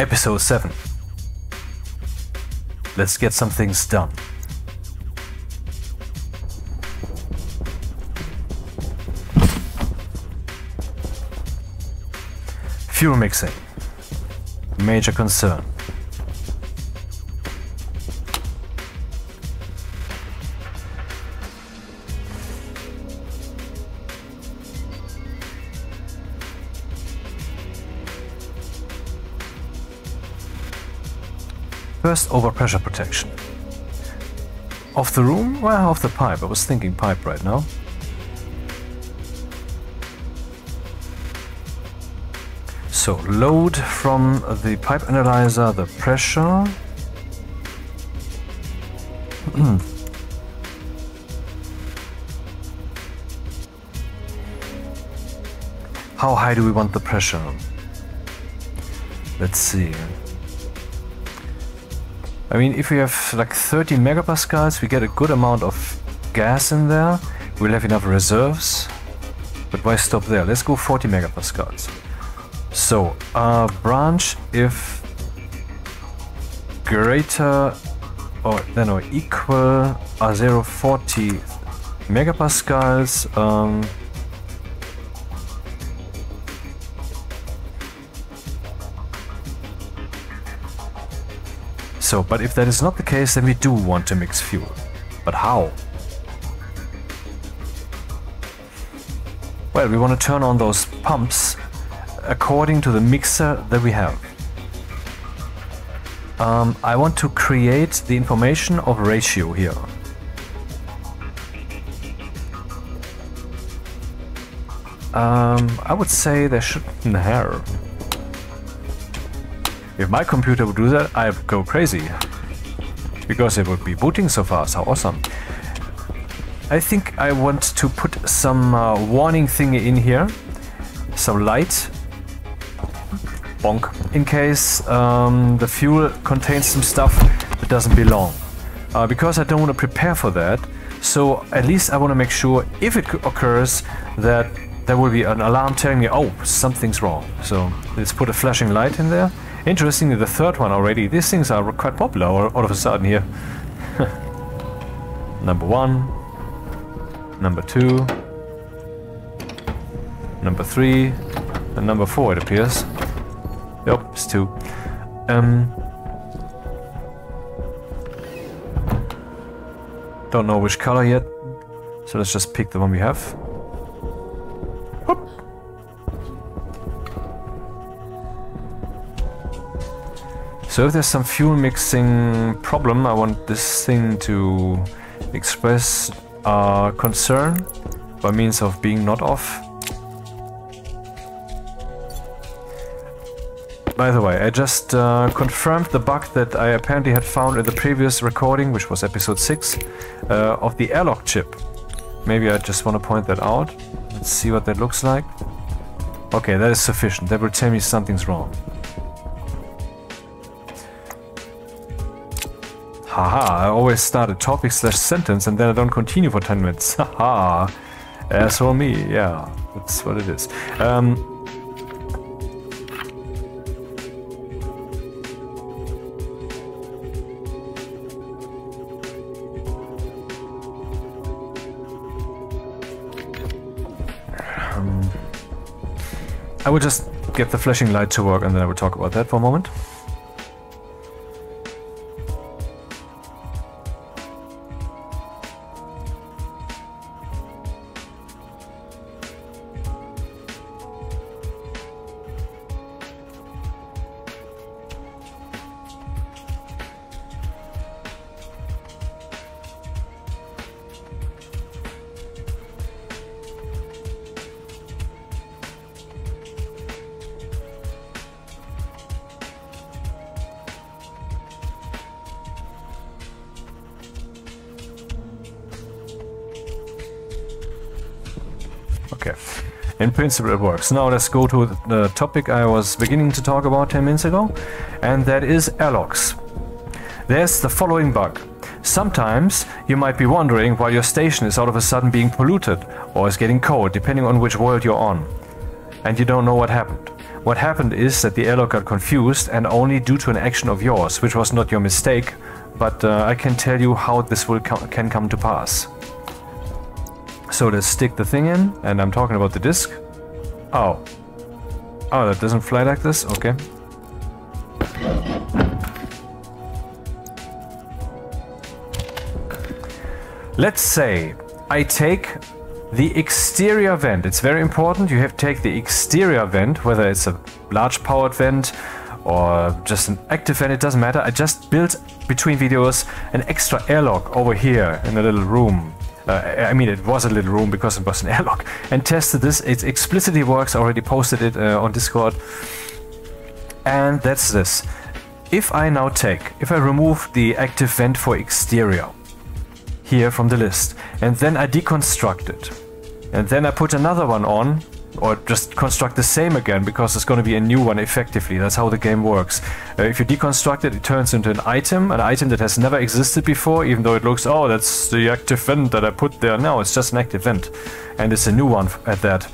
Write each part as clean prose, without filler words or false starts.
Episode 7. Let's get some things done. Fuel mixing. Major concern. First, overpressure protection. Of the room? Well, of the pipe. I was thinking pipe right now. So, load from the pipe analyzer the pressure. How high do we want the pressure? Let's see. I mean, if we have like 30 megapascals, we get a good amount of gas in there. We'll have enough reserves. But why stop there? Let's go 40 megapascals. So, branch if greater or then or equal R0 40 megapascals. So, but if that is not the case, then we do want to mix fuel. But how? Well, we want to turn on those pumps according to the mixer that we have. I want to create the information of ratio here. I would say there shouldn't have. If my computer would do that, I'd go crazy. Because it would be booting so fast. How awesome. I think I want to put some warning thing in here. Some light. Bonk. In case the fuel contains some stuff that doesn't belong. Because I don't want to prepare for that. So at least I want to make sure if it occurs that there will be an alarm telling me, oh, something's wrong. So let's put a flashing light in there. Interestingly, the third one already. These things are quite popular all of a sudden here. Number 1, number 2, number 3, and number 4 it appears. Yep, it's 2. Don't know which color yet, so let's just pick the one we have. Whoop. So if there's some fuel mixing problem, I want this thing to express concern by means of being not off. By the way, I just confirmed the bug that I apparently had found in the previous recording, which was episode 6, of the airlock chip. Maybe I just want to point that out. Let's see what that looks like. Okay, that is sufficient. That will tell me something's wrong. Haha, I always start a topic/sentence and then I don't continue for 10 minutes. Haha, asshole me, yeah, that's what it is. I will just get the flashing light to work and then I will talk about that for a moment. Okay, in principle it works. Now let's go to the topic I was beginning to talk about 10 minutes ago, and that is airlocks. There's the following bug. Sometimes you might be wondering why your station is all of a sudden being polluted or is getting cold, depending on which world you're on, and you don't know what happened. what happened is that the airlock got confused, and only due to an action of yours, which was not your mistake, but I can tell you how this can come to pass. So let's stick the thing in, and I'm talking about the disk. Oh, that doesn't fly like this? Okay. Let's say I take the exterior vent. It's very important. You have to take the exterior vent, whether it's a large powered vent or just an active vent, it doesn't matter. I just built between videos an extra airlock over here in a little room. I mean, it was a little room because it was an airlock, and tested this. It explicitly works. I already posted it on Discord. And that's this. If I remove the active vent for exterior here from the list, and then I deconstruct it, and then I put another one on, or just construct the same again, because it's going to be a new one effectively. That's how the game works. If you deconstruct it, it turns into an item that has never existed before, even though it looks, oh, that's the active vent that I put there. No, it's just an active vent, and it's a new one at that.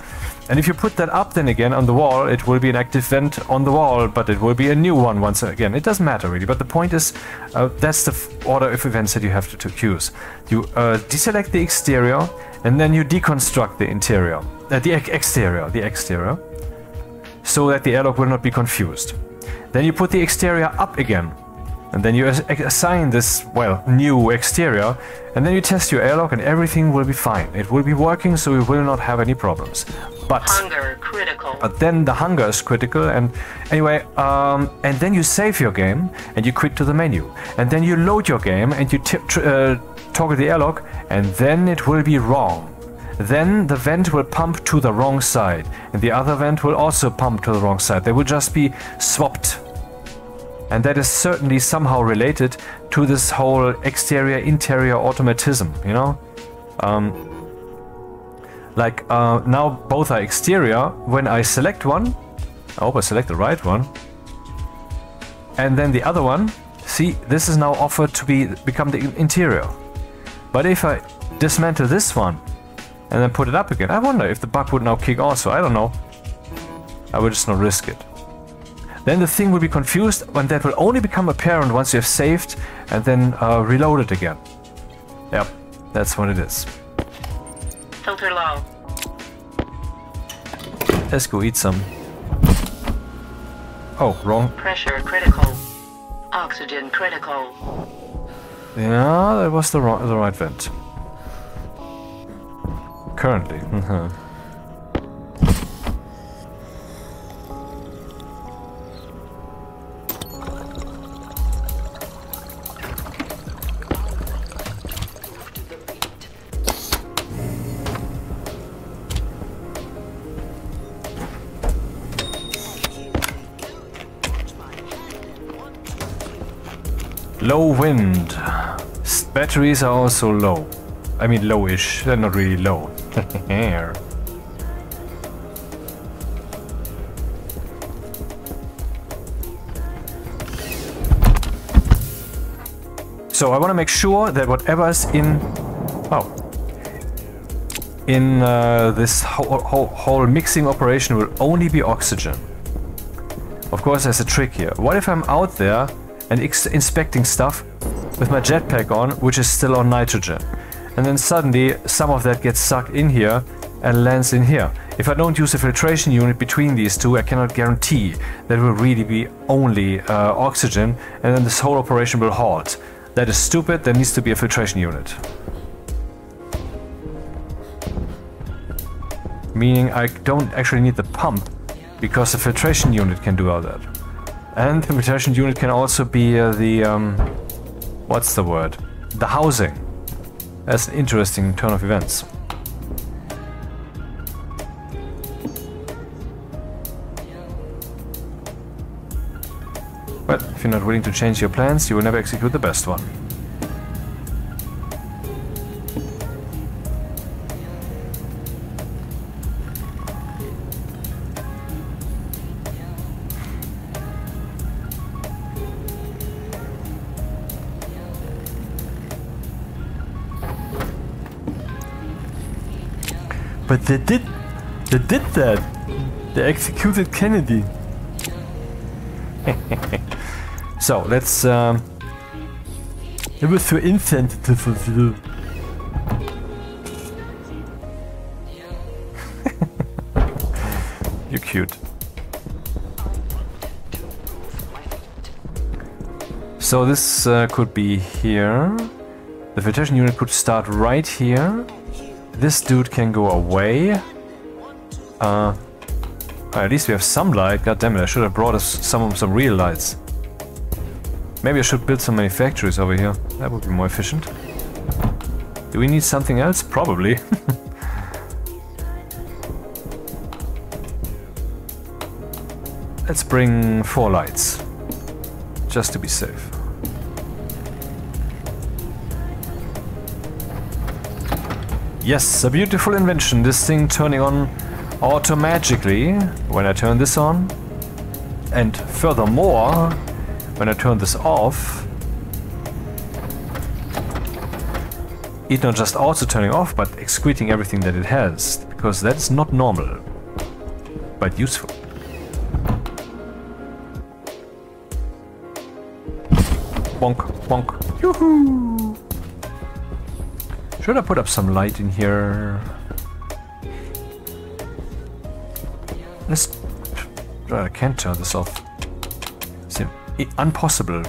And if you put that up then again on the wall, it will be an active vent on the wall, but it will be a new one once again. It doesn't matter really, but the point is, that's the order of events that you have to use. You deselect the exterior, and then you deconstruct the interior, the exterior, so that the airlock will not be confused. Then you put the exterior up again, and then you assign this, well, new exterior, and then you test your airlock and everything will be fine. It will be working, so you will not have any problems. But hunger critical. But then the hunger is critical, and anyway, and then you save your game and you quit to the menu, and then you load your game and you toggle the airlock, and then it will be wrong. Then the vent will pump to the wrong side, and the other vent will also pump to the wrong side. They will just be swapped. And that is certainly somehow related to this whole exterior-interior automatism, you know? Now both are exterior. When I select one, I hope I select the right one, and then the other one, see, this is now offered to become the interior. But if I dismantle this one and then put it up again, I wonder if the bug would now kick also. I don't know. I will just not risk it. Then the thing will be confused, and that will only become apparent once you have saved and then reload it again. Yep, that's what it is. Filter low. Let's go eat some. Oh, wrong. Pressure critical. Oxygen critical. Yeah, that was the right vent. Currently. Low wind. Batteries are also low. I mean lowish, they're not really low. So I want to make sure that whatever's in this whole mixing operation will only be oxygen. Of course, there's a trick here. What if I'm out there and inspecting stuff with my jetpack on, which is still on nitrogen, and then suddenly some of that gets sucked in here and lands in here? If I don't use a filtration unit between these two, I cannot guarantee that it will really be only oxygen, and then this whole operation will halt. That is stupid. There needs to be a filtration unit. Meaning I don't actually need the pump, because the filtration unit can do all that. And the filtration unit can also be what's the word? The housing. That's an interesting turn of events. But if you're not willing to change your plans, you will never execute the best one. But they did that. They executed Kennedy. So let's. It was so insensitive of you. You're cute. So this could be here. The filtration unit could start right here. This dude can go away. At least we have some light. God damn it! I should have brought us some real lights. Maybe I should build some manufactories over here. That would be more efficient. Do we need something else? Probably. Let's bring 4 lights. Just to be safe. Yes, a beautiful invention. This thing turning on automatically when I turn this on. And furthermore, when I turn this off, it not just also turning off, but excreting everything that it has, because that's not normal, but useful. Bonk, bonk. Yoo-hoo! Should I put up some light in here? I can't turn this off. Impossible.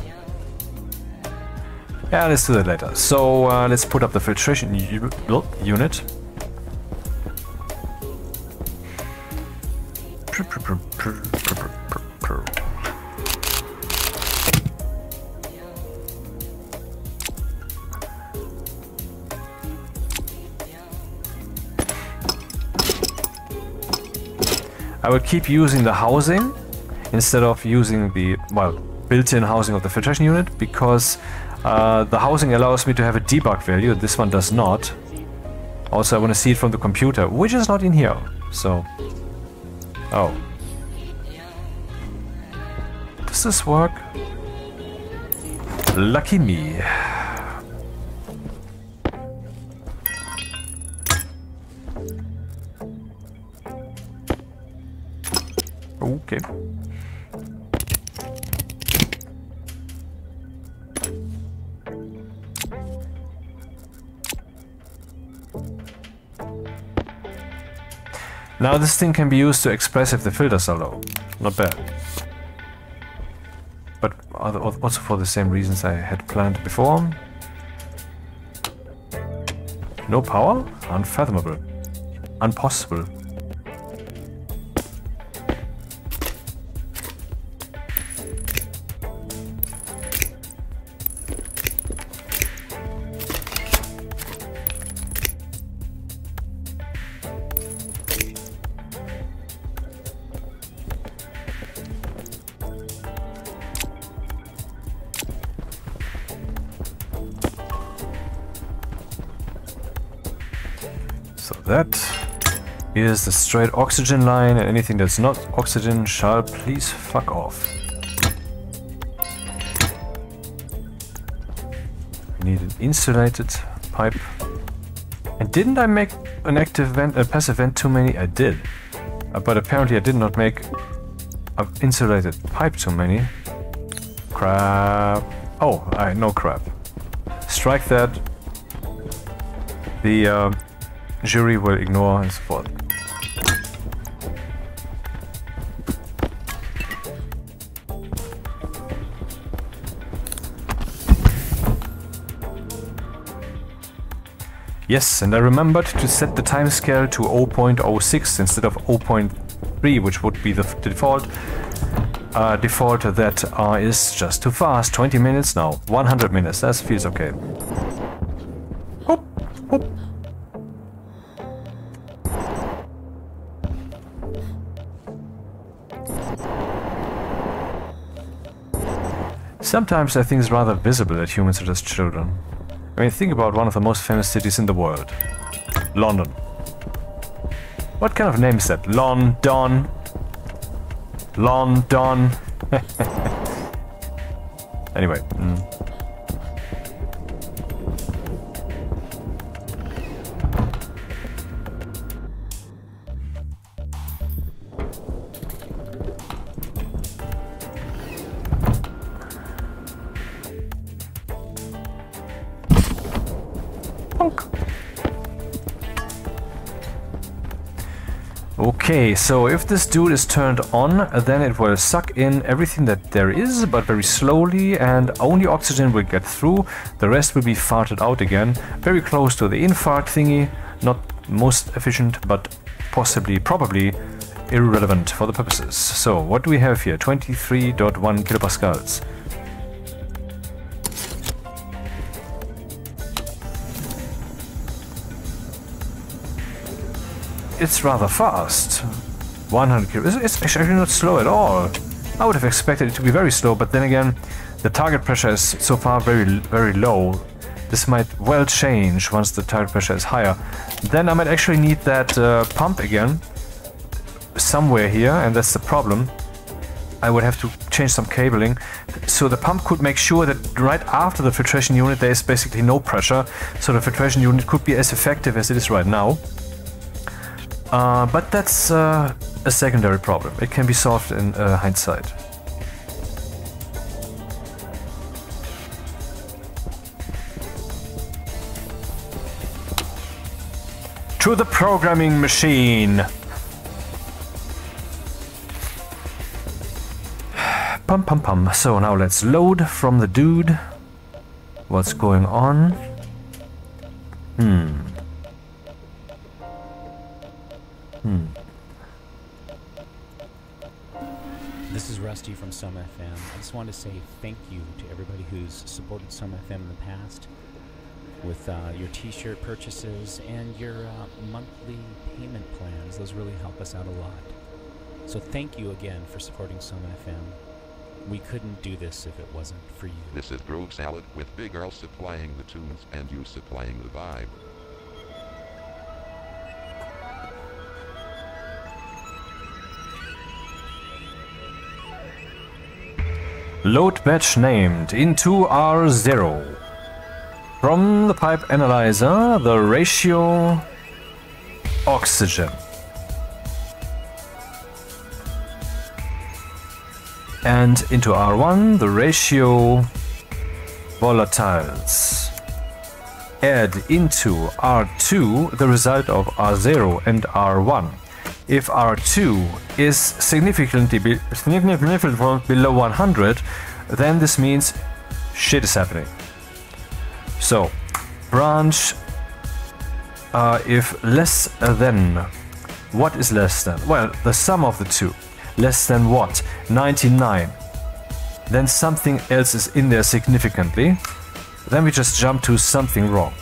Yeah, let's do that later. So let's put up the filtration unit. I will keep using the housing instead of using the, well, built-in housing of the filtration unit, because the housing allows me to have a debug value. This one does not. Also, I want to see it from the computer, which is not in here. So, oh, does this work? Lucky me. Okay. Now this thing can be used to express if the filters are low. Not bad. But also for the same reasons I had planned before. No power? Unfathomable. Impossible. That is the straight oxygen line, and anything that's not oxygen shall please fuck off. I need an insulated pipe. And didn't I make an active vent, a passive vent too many? I did. But apparently I did not make an insulated pipe too many. Crap. Oh, no crap. Strike that. The jury will ignore and so forth. Yes, and I remembered to set the timescale to 0.06 instead of 0.3, which would be the default. Default that is just too fast. 20 minutes now. 100 minutes. That feels okay. Whoop, whoop. Sometimes I think it's rather visible that humans are just children. I mean, think about one of the most famous cities in the world. London. What kind of name is that? London. London. Anyway. Okay, so if this dude is turned on, then it will suck in everything that there is, but very slowly, and only oxygen will get through. The rest will be farted out again, very close to the infart thingy. Not most efficient, but probably irrelevant for the purposes. So what do we have here? 23.1 kilopascals. It's rather fast. 100 kilo. It's actually not slow at all. I would have expected it to be very slow, but then again, the target pressure is so far very low. This might well change once the target pressure is higher. Then I might actually need that pump again somewhere here, and that's the problem. I would have to change some cabling. So the pump could make sure that right after the filtration unit there is basically no pressure, so the filtration unit could be as effective as it is right now. But that's a secondary problem. It can be solved in hindsight. To the programming machine! Pum pum pum. So now let's load from the dude. What's going on? This is Rusty from Some FM. I just want to say thank you to everybody who's supported Some FM in the past with your t-shirt purchases and your monthly payment plans. Those really help us out a lot. So thank you again for supporting Some FM. We couldn't do this if it wasn't for you. This is Groove Salad with Big Earl supplying the tunes and you supplying the vibe. Load batch named into R0. From the pipe analyzer, the ratio oxygen. And into R1, the ratio volatiles. Add into R2 the result of R0 and R1. If R2 is significantly below 100, then this means shit is happening. So, branch, if less than, what is less than? Well, the sum of the two. Less than what? 99. Then something else is in there significantly. Then we just jump to something wrong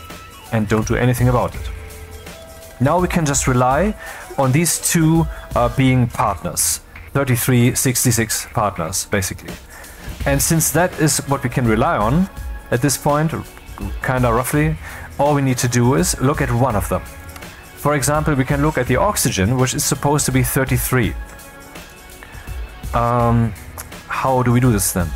and don't do anything about it. Now we can just rely on these two being partners. 33, 66 partners, basically. And since that is what we can rely on at this point, kinda roughly, all we need to do is look at one of them. For example, we can look at the oxygen, which is supposed to be 33. How do we do this then?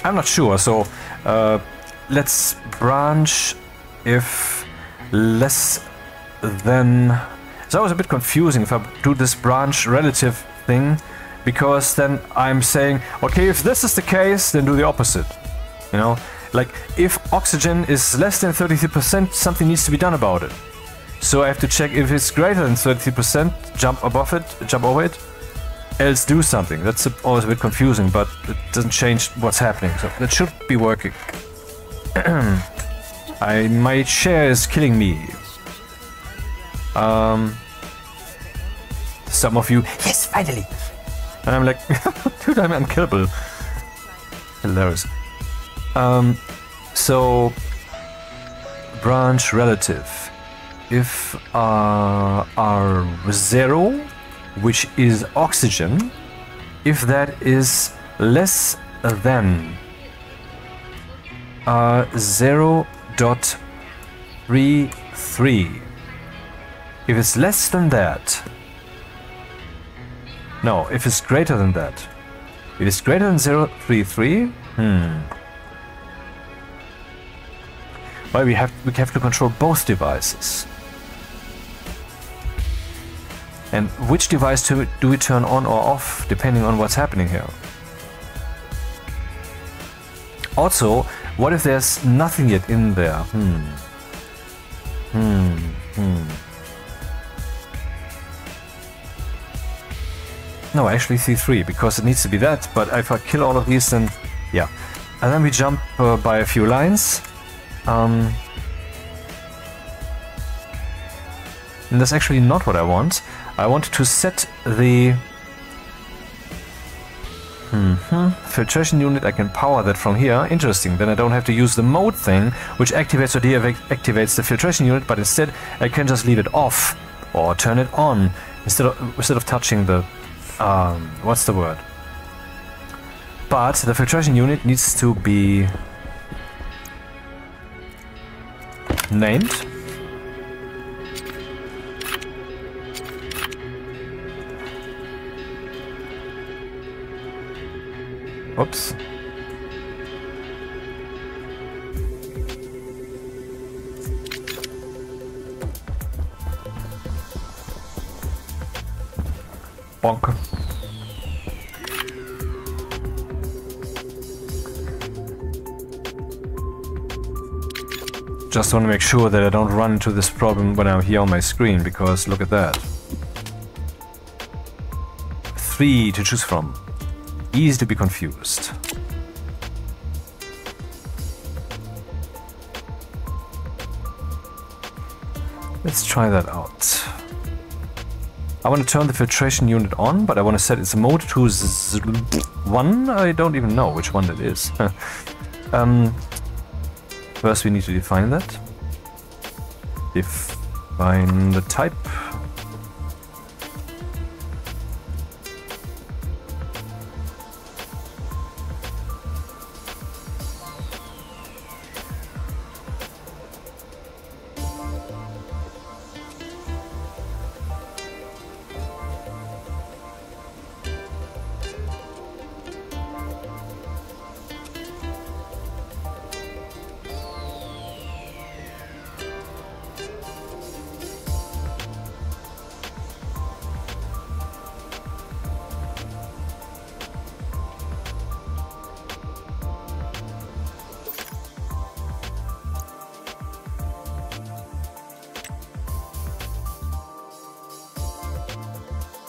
I'm not sure, so let's branch if less than... So that was a bit confusing if I do this branch relative thing, because then I'm saying, okay, if this is the case, then do the opposite. You know, like if oxygen is less than 33%, something needs to be done about it. So I have to check if it's greater than 33%, jump above it, jump over it, else do something. That's always a bit confusing, but it doesn't change what's happening, so that should be working. My chair is killing me. Some of you, yes, finally! And I'm like, dude, I'm unkillable. Hilarious. So, branch relative. If R0, which is oxygen, if that is less than 0.33, if it's less than that, no, if it's greater than that, if it's greater than 0.33, well, we have to control both devices. And which device do we turn on or off, depending on what's happening here. Also, What if there's nothing yet in there? No, actually C3, because it needs to be that, but if I kill all of these, then yeah. And then we jump by a few lines. And that's actually not what I want. I want to set the filtration unit. I can power that from here. Interesting. Then I don't have to use the mode thing, which activates or deactivates the filtration unit, but instead I can just leave it off or turn it on instead of touching the what's the word? But the filtration unit needs to be named. Oops. Bonk. Just want to make sure that I don't run into this problem when I'm here on my screen, because look at that. 3 to choose from. Easy to be confused. Let's try that out. I want to turn the filtration unit on, but I want to set its mode to 1. I don't even know which one that is. First we need to define that. Define the type.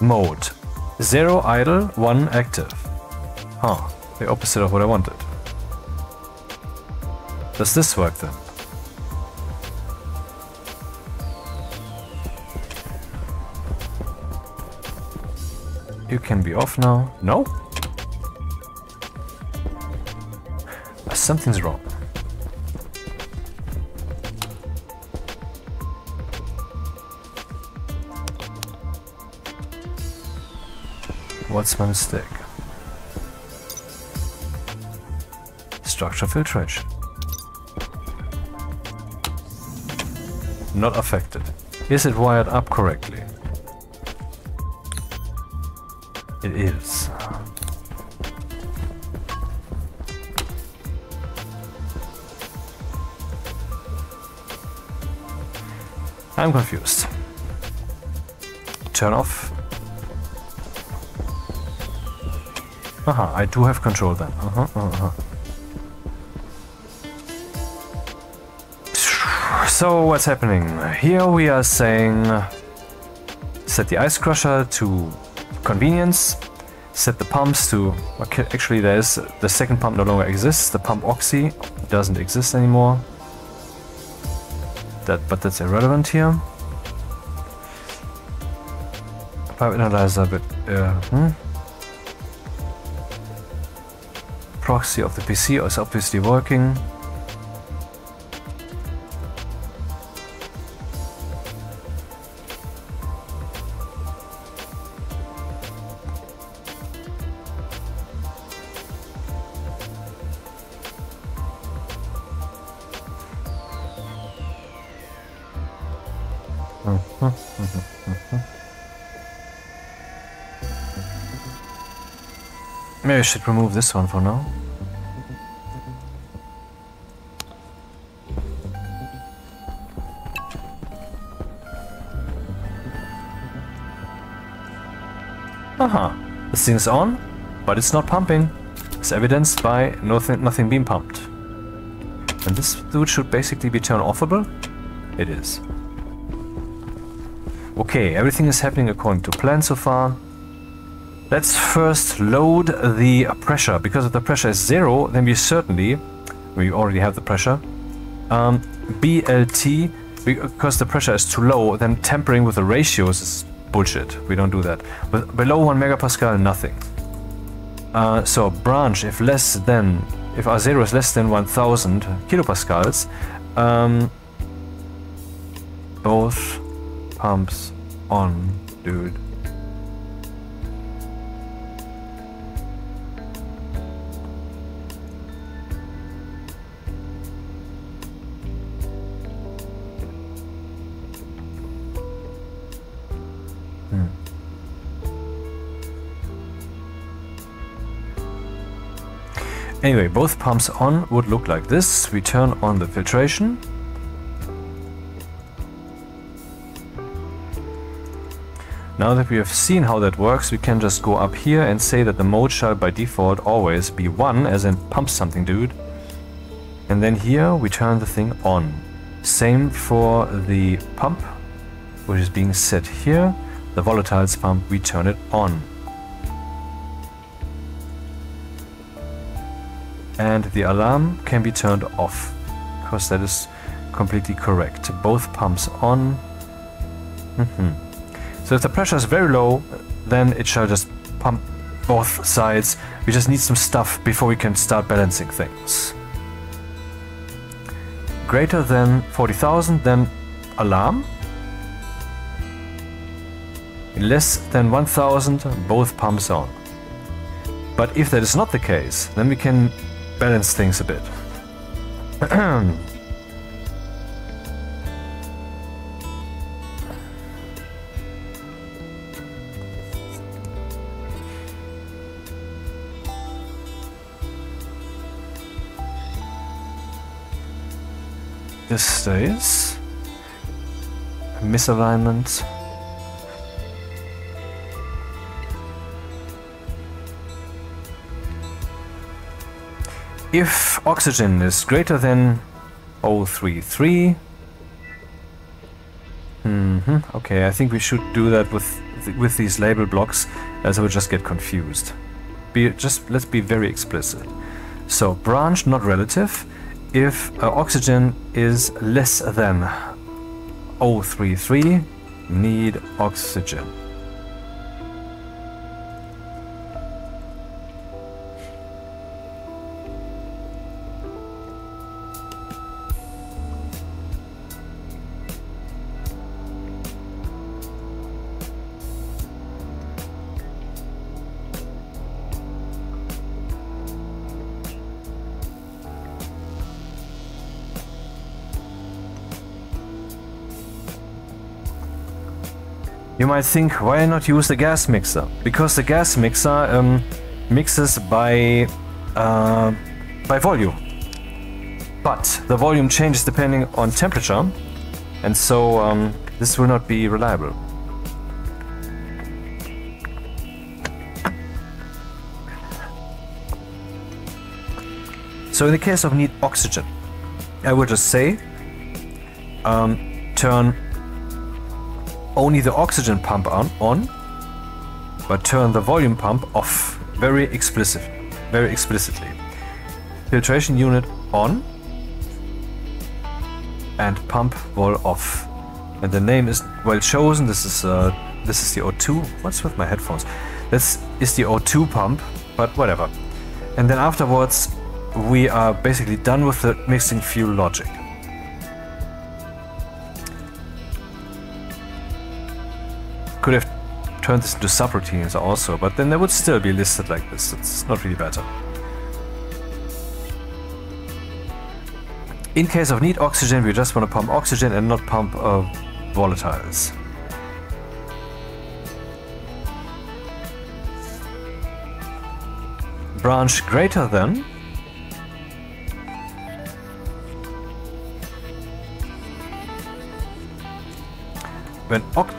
Mode. 0 idle, 1 active. Huh, the opposite of what I wanted. Does this work then? You can be off now. No? Something's wrong. What's my mistake? Structure filtration. Not affected. Is it wired up correctly? It is. I'm confused. Turn off. Aha, I do have control then. So what's happening? Here we are saying set the ice crusher to convenience, set the pumps to, okay, actually there's the second pump no longer exists, the pump oxy doesn't exist anymore. But that's irrelevant here. Pipe analyzer, but proxy of the PC is obviously working. Maybe I should remove this one for now. Aha, this thing's on, but it's not pumping. It's evidenced by nothing being pumped. And this dude should basically be turn offable. It is. Okay, everything is happening according to plan so far. Let's first load the pressure, because if the pressure is 0, then we already have the pressure. BLT, because the pressure is too low, then tampering with the ratios is bullshit. We don't do that. But below 1 megapascal, nothing. So branch, if R0 is less than 1000 kilopascals, both pumps on, dude. Anyway, both pumps on would look like this. We turn on the filtration. Now that we have seen how that works, we can just go up here and say that the mode shall by default always be 1, as in pump something, dude. And then here we turn the thing on. Same for the pump, which is being set here. The volatiles pump, we turn it on. And the alarm can be turned off, because that is completely correct. Both pumps on. So if the pressure is very low, then it shall just pump both sides. We just need some stuff before we can start balancing things. Greater than 40,000, then alarm. Less than 1,000, both pumps on. But if that is not the case, then we can balance things a bit. This stays. Misalignment. If oxygen is greater than 033, okay, I think we should do that with these label blocks, else I would just get confused. Let's be very explicit. So branch, not relative. If oxygen is less than 033, need oxygen. You might think, why not use the gas mixer? Because the gas mixer mixes by volume. But the volume changes depending on temperature, and so this will not be reliable. So in the case of need oxygen, I would just say turn only the oxygen pump on, but turn the volume pump off very explicitly. Filtration unit on and pump vol off. And the name is well chosen. This is the O2. What's with my headphones? This is the O2 pump, but whatever. And then afterwards we are basically done with the mixing fuel logic. Could have turned this into subroutines also, but then they would still be listed like this. It's not really better. In case of need oxygen, we just want to pump oxygen and not pump volatiles. Branch greater than.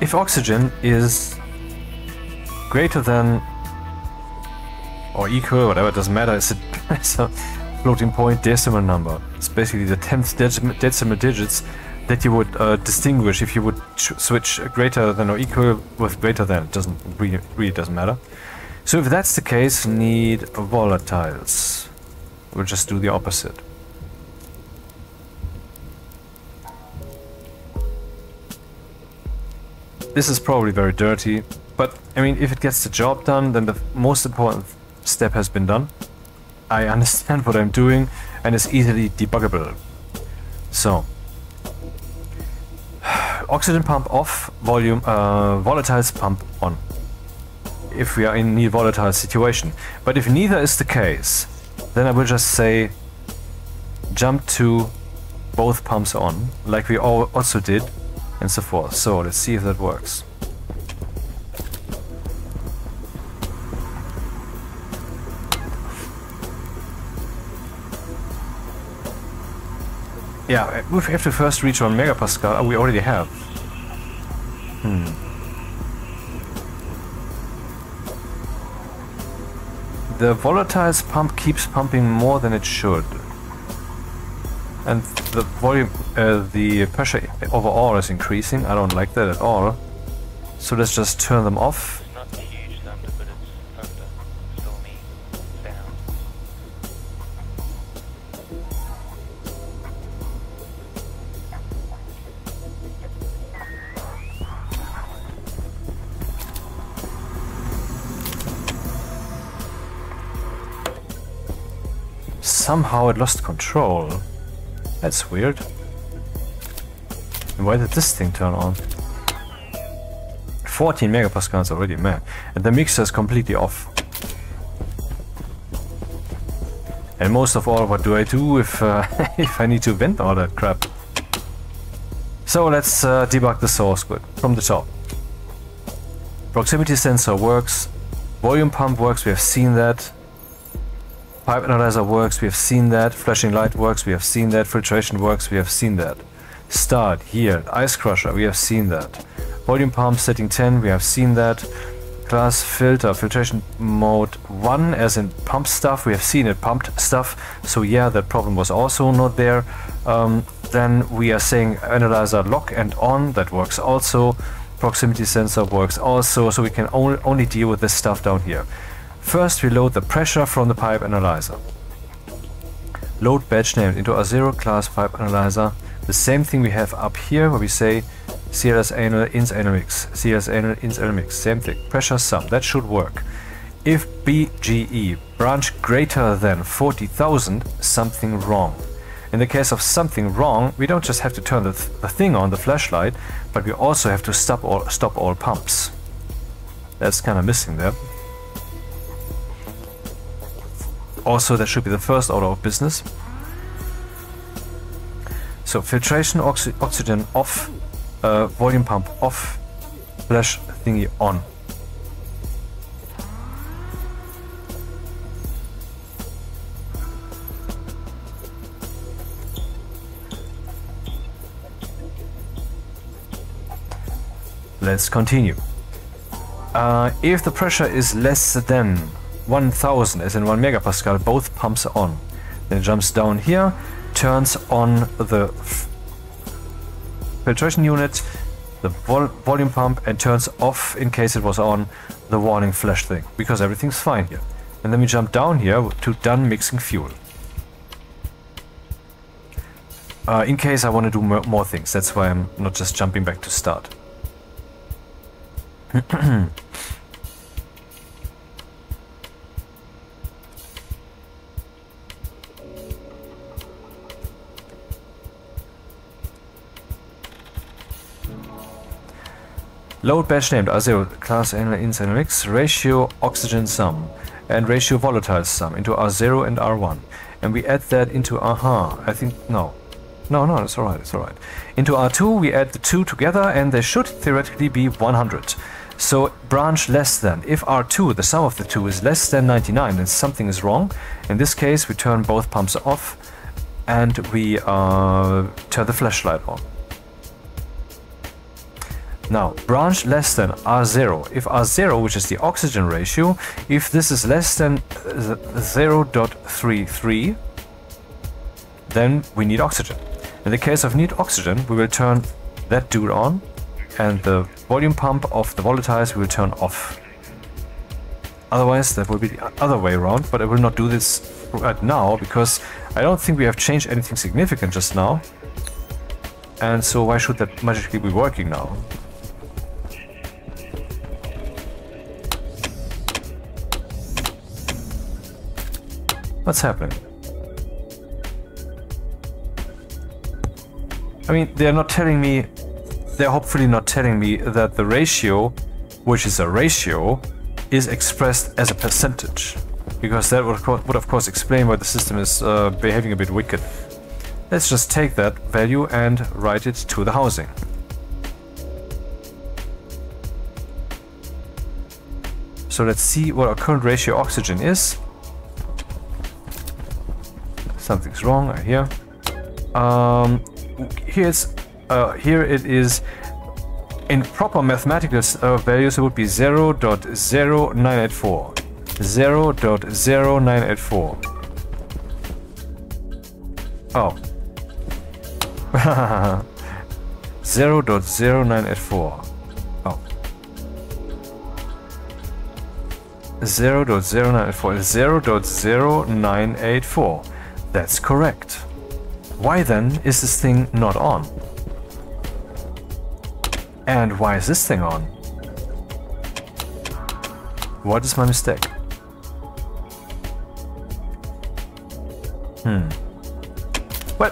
If oxygen is greater than or equal, whatever, it doesn't matter, it's a floating point decimal number. It's basically the 10th decimal digits that you would distinguish if you would switch greater than or equal with greater than. It doesn't really doesn't matter. So if that's the case, need volatiles. We'll just do the opposite. This is probably very dirty, but I mean, if it gets the job done, then the most important step has been done. I understand what I'm doing, and it's easily debuggable. So, oxygen pump off, volume, volatiles pump on. If we are in a volatile situation. But if neither is the case, then I will just say jump to both pumps on, like we also did, and so forth. So let's see if that works. Yeah, we have to first reach 1 megapascal. Oh, we already have. The volatiles pump keeps pumping more than it should. And the volume, the pressure overall is increasing. I don't like that at all. So let's just turn them off. Not huge thunder, but it's thunder. Stormy sound. Somehow it lost control. That's weird. And why did this thing turn on? 14 megapascals already, man. And the mixer is completely off. And most of all, what do I do if, if I need to vent all that crap? So let's debug the source code from the top. Proximity sensor works. Volume pump works, we have seen that. Pipe analyzer works, we have seen that. Flashing light works, we have seen that. Filtration works, we have seen that. Start, here. Ice crusher, we have seen that. Volume pump setting 10, we have seen that. Class filter, filtration mode 1, as in pump stuff, we have seen it, pumped stuff. So yeah, that problem was also not there. Then we are saying analyzer lock and on, that works also. Proximity sensor works also, so we can only deal with this stuff down here. First we load the pressure from the pipe analyzer. Load batch named into R0 class pipe analyzer. The same thing we have up here where we say CLS anal ins anal mix, CLS anal ins anal mix, same thing. Pressure sum, that should work. If BGE branch greater than 40,000, something wrong. In the case of something wrong, we don't just have to turn the thing on, the flashlight, but we also have to stop all pumps. That's kind of missing there. Also, that should be the first order of business. So filtration, oxygen off, volume pump off, flash thingy on. Let's continue. If the pressure is less than 1000, as in 1 megapascal, both pumps are on. Then it jumps down here, turns on the filtration unit, the volume pump, and turns off, in case it was on, the warning flash thing, because everything's fine here. And then we jump down here to done mixing fuel. In case I want to do more things, that's why I'm not just jumping back to start. Load batch named R0 class anal ins anal mix, ratio oxygen sum and ratio volatile sum into R0 and R1, and we add that into I think no, it's alright, it's alright. Into R2 we add the two together, and they should theoretically be 100. So branch less than. If R2, the sum of the two, is less than 99, then something is wrong. In this case, we turn both pumps off and we turn the flashlight on. Now, branch less than R0. If R0, which is the oxygen ratio, if this is less than 0.33, then we need oxygen. In the case of need oxygen, we will turn that dude on, and the volume pump of the volatiles will turn off. Otherwise, that will be the other way around, but I will not do this right now, because I don't think we have changed anything significant just now. And so why should that magically be working now? What's happening? I mean, they're not telling me, they're hopefully not telling me that the ratio, which is a ratio, is expressed as a percentage. Because that would of course explain why the system is behaving a bit wicked. Let's just take that value and write it to the housing. So let's see what our current ratio oxygen is. Something's wrong, I hear. Here it is, in proper mathematical values, it would be 0.0984. 0.0984. Oh. 0.0984. Oh. 0.0984. 0.0984. That's correct. Why then is this thing not on? And why is this thing on? What is my mistake? Well,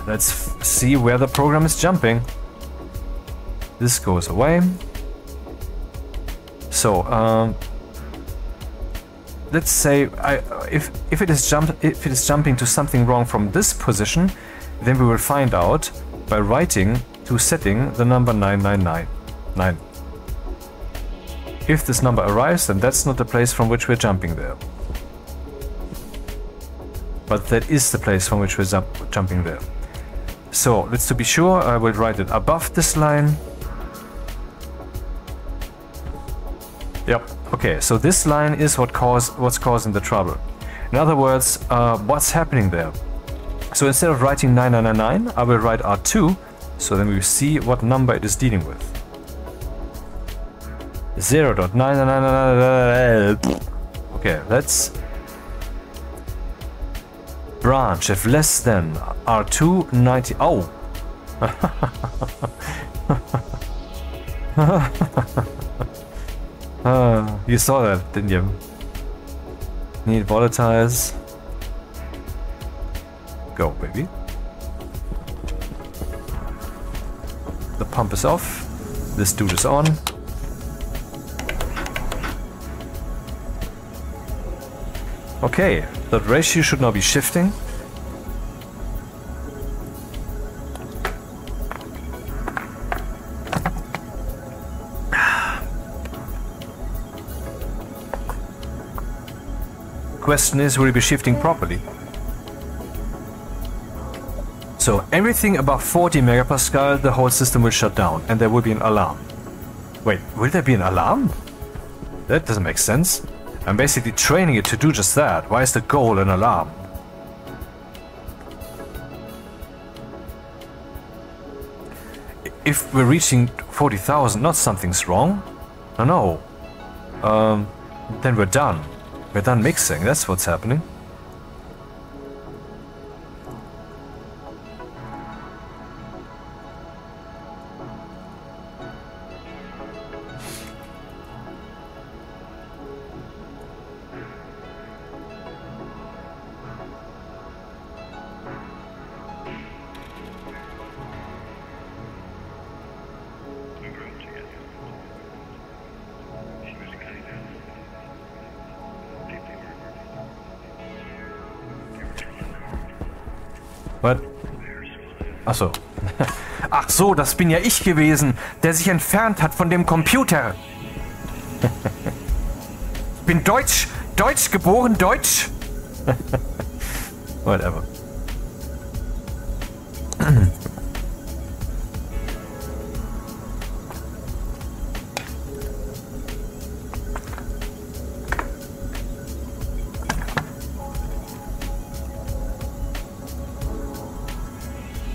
let's see where the program is jumping. This goes away. So, let's say if it is jumping to something wrong from this position, then we will find out by writing to setting the number 9999. If this number arrives, then that's not the place from which we're jumping there. But that is the place from which we're jumping there. So let's to be sure, I will write it above this line. Yep. Okay, so this line is what's causing the trouble. In other words, what's happening there? So instead of writing 9999, I will write R2, so then we see what number it is dealing with. 0.9999. Okay, let's branch if less than R2 90. Oh. You saw that, didn't you? Need volatiles. Go, baby. The pump is off. This dude is on. Okay, that ratio should now be shifting. Question is, will it be shifting properly? So everything above 40 megapascal, the whole system will shut down and there will be an alarm. Wait, will there be an alarm? That doesn't make sense. I'm basically training it to do just that. Why is the goal an alarm? If we're reaching 40,000, not something's wrong. No. Then we're done. We're done mixing, that's what's happening. Was? Achso. Ach so, das bin ja ich gewesen, der sich entfernt hat von dem Computer. Ich bin Deutsch geboren, Deutsch. Whatever.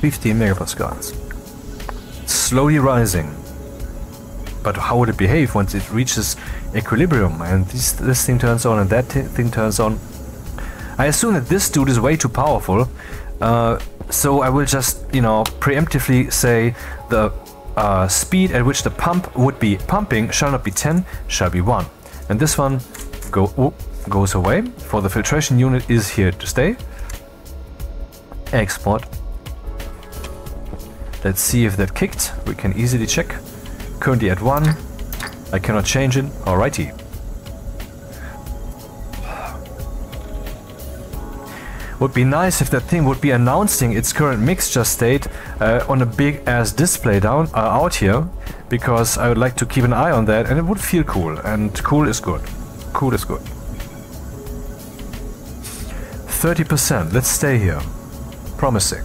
15 megapascals. Slowly rising. But how would it behave once it reaches equilibrium and this thing turns on and that thing turns on? I assume that this dude is way too powerful, so I will just, you know, preemptively say the speed at which the pump would be pumping shall not be 10, shall be 1. And this one goes away, for the filtration unit is here to stay. Export. Let's see if that kicked. We can easily check. Currently at 1. I cannot change it. Alrighty. Would be nice if that thing would be announcing its current mixture state on a big ass display down out here, because I would like to keep an eye on that and it would feel cool, and cool is good. Cool is good. 30%. Let's stay here. Promising.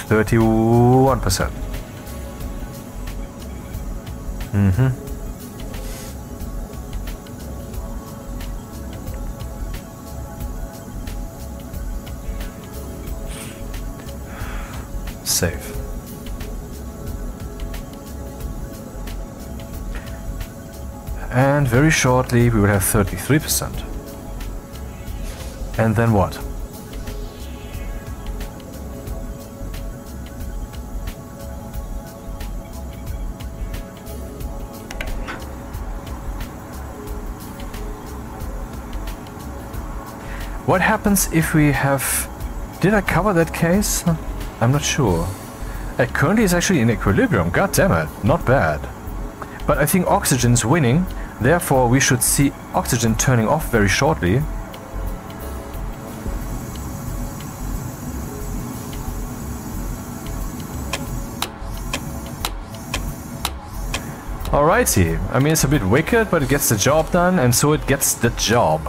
31%. Save. And very shortly we will have 33%. And then what? What happens if we have... Did I cover that case? I'm not sure. It currently is actually in equilibrium, god damn it, not bad. But I think oxygen's winning, therefore we should see oxygen turning off very shortly. Alrighty, I mean it's a bit wicked, but it gets the job done, and so it gets the job.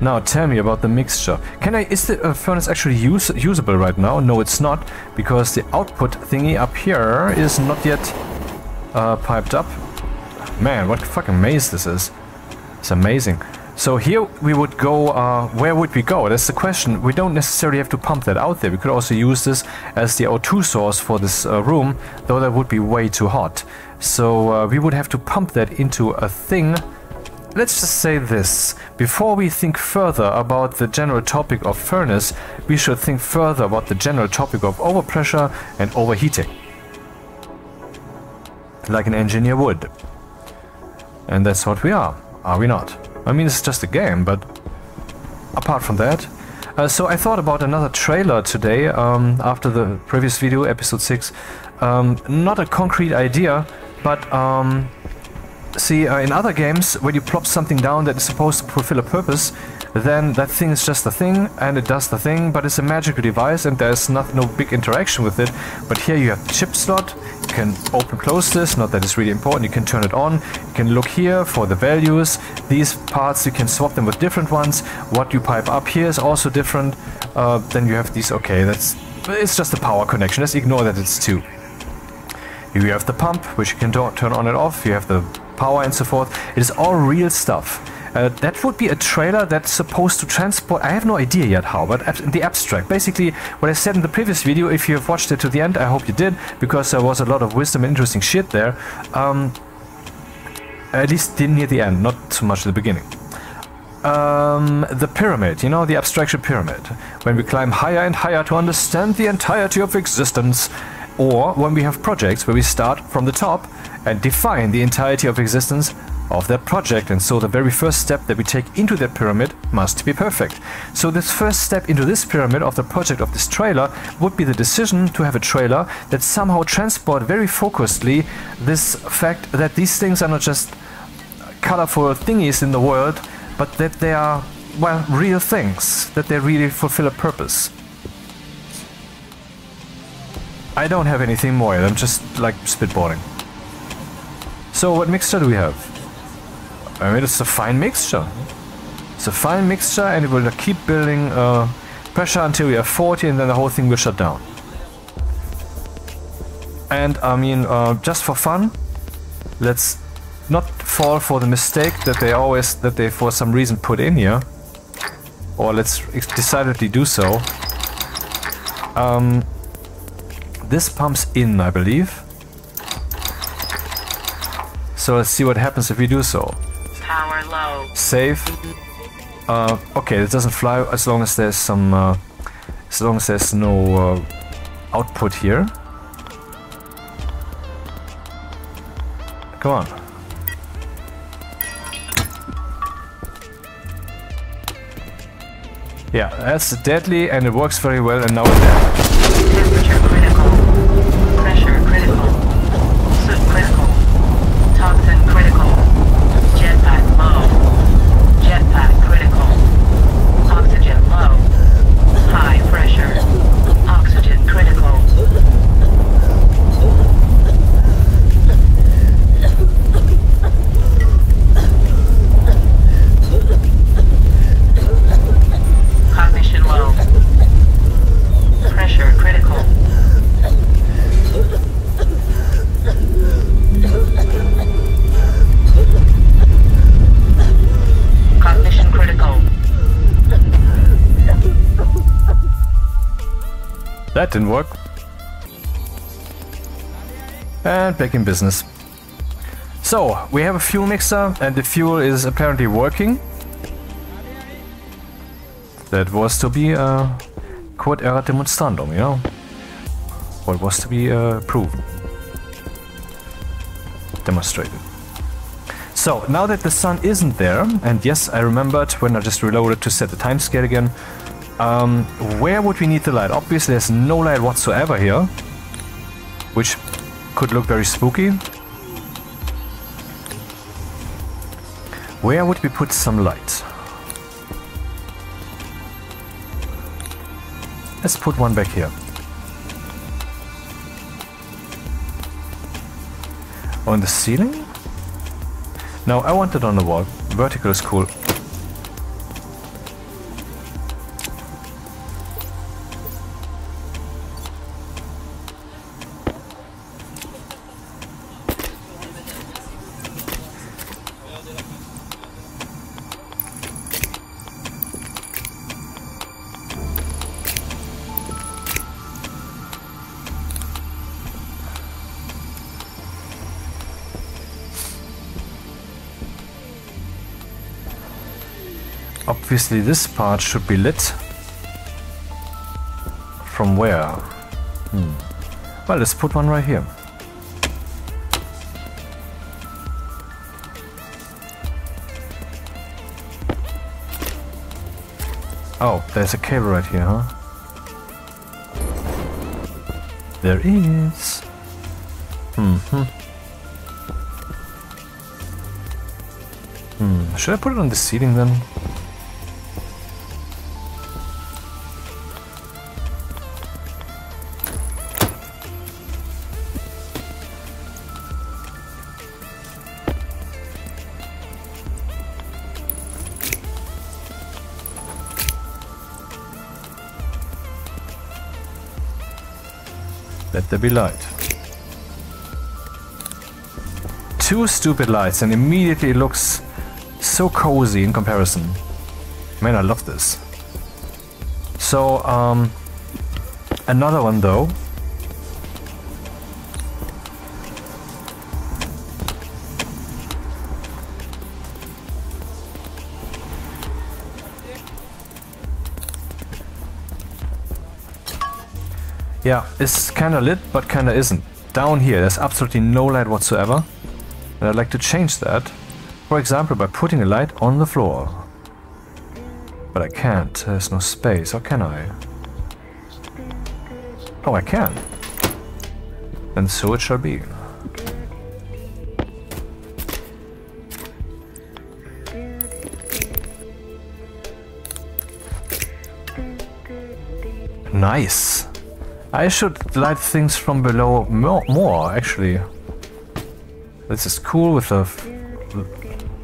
Now tell me about the mixture. Is the furnace actually usable right now? No, it's not, because the output thingy up here is not yet piped up. Man, what fucking maze this is. It's amazing. So here we would go, where would we go? That's the question. We don't necessarily have to pump that out there. We could also use this as the O2 source for this room, though that would be way too hot. So we would have to pump that into a thing. Let's just say this. Before we think further about the general topic of furnace, we should think further about the general topic of overpressure and overheating. Like an engineer would. And that's what we are we not? I mean, it's just a game, but apart from that... so I thought about another trailer today, after the previous video, episode 6. Not a concrete idea, but... see, in other games, when you plop something down that is supposed to fulfill a purpose, then that thing is just a thing, and it does the thing, but it's a magical device, and there's no big interaction with it. But here you have the chip slot, you can open close this, not that it's really important, you can turn it on, you can look here for the values, these parts you can swap them with different ones, what you pipe up here is also different, then you have these, okay, it's just a power connection, let's ignore that it's 2. Here you have the pump, which you can turn on and off, you have the power and so forth. It is all real stuff. That would be a trailer that's supposed to transport... I have no idea yet how, but in the abstract. Basically, what I said in the previous video, if you have watched it to the end, I hope you did, because there was a lot of wisdom and interesting shit there. At least near the end, not so much at the beginning. The pyramid, you know, the abstraction pyramid. When we climb higher and higher to understand the entirety of existence. Or when we have projects where we start from the top and define the entirety of existence of that project, and so the very first step that we take into that pyramid must be perfect. So this first step into this pyramid of the project of this trailer would be the decision to have a trailer that somehow transport very focusedly this fact that these things are not just colorful thingies in the world, but that they are, well, real things, that they really fulfill a purpose. I don't have anything more yet, I'm just like spitballing. So what mixture do we have? I mean, it's a fine mixture. It's a fine mixture, and it will keep building pressure until we have 40, and then the whole thing will shut down. And I mean, just for fun, let's not fall for the mistake that they for some reason put in here, or let's decidedly do so. This pumps in, I believe. So let's see what happens if we do so. Power low. Save. Okay, it doesn't fly as long as there's some, as long as there's no output here. Come on. Yeah, that's deadly and it works very well, and now it's dead. Temperature critical. Pressure critical. Soot critical. Toxin critical. Jetpack low. Jetpack critical. Oxygen low. High pressure. Oxygen critical. Cognition low. Pressure critical. Cognition critical. That didn't work. And back in business. So, we have a fuel mixer and the fuel is apparently working. That was to be quod erat demonstrandum, you know? What was to be proven. Demonstrated. So, now that the sun isn't there, and yes, I remembered when I just reloaded to set the timescale again, where would we need the light? Obviously there's no light whatsoever here, which could look very spooky. Where would we put some light? Let's put one back here. On the ceiling? No, I want it on the wall. Vertical is cool. Obviously this part should be lit. From where? Well, let's put one right here. Oh, there's a cable right here, huh? There is. Should I put it on the ceiling then? Let there be light. Two stupid lights and immediately it looks so cozy in comparison. Man, I love this. So, another one though. Yeah, it's kinda lit, but kinda isn't. Down here, there's absolutely no light whatsoever. And I'd like to change that. For example, by putting a light on the floor. But I can't, there's no space, or can I? Oh, I can. And so it shall be. Nice. I should light things from below more actually. This is cool with the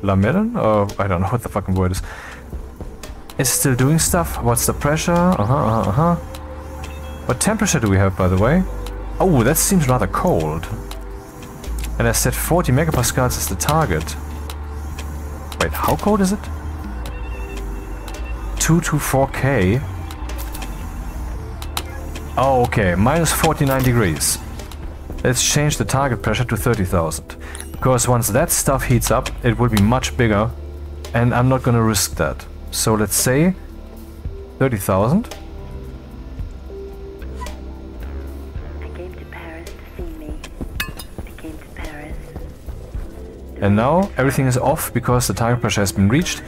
lamellen, or I don't know what the fucking word is. It's still doing stuff. What's the pressure? What temperature do we have, by the way? Oh, that seems rather cold. And I set 40 megapascals as the target. Wait, how cold is it? 224K. Oh, okay, minus 49 degrees. Let's change the target pressure to 30,000. Because once that stuff heats up, it will be much bigger. And I'm not gonna risk that. So let's say 30,000. I came to Paris to see me. I came to Paris. And now everything is off because the target pressure has been reached.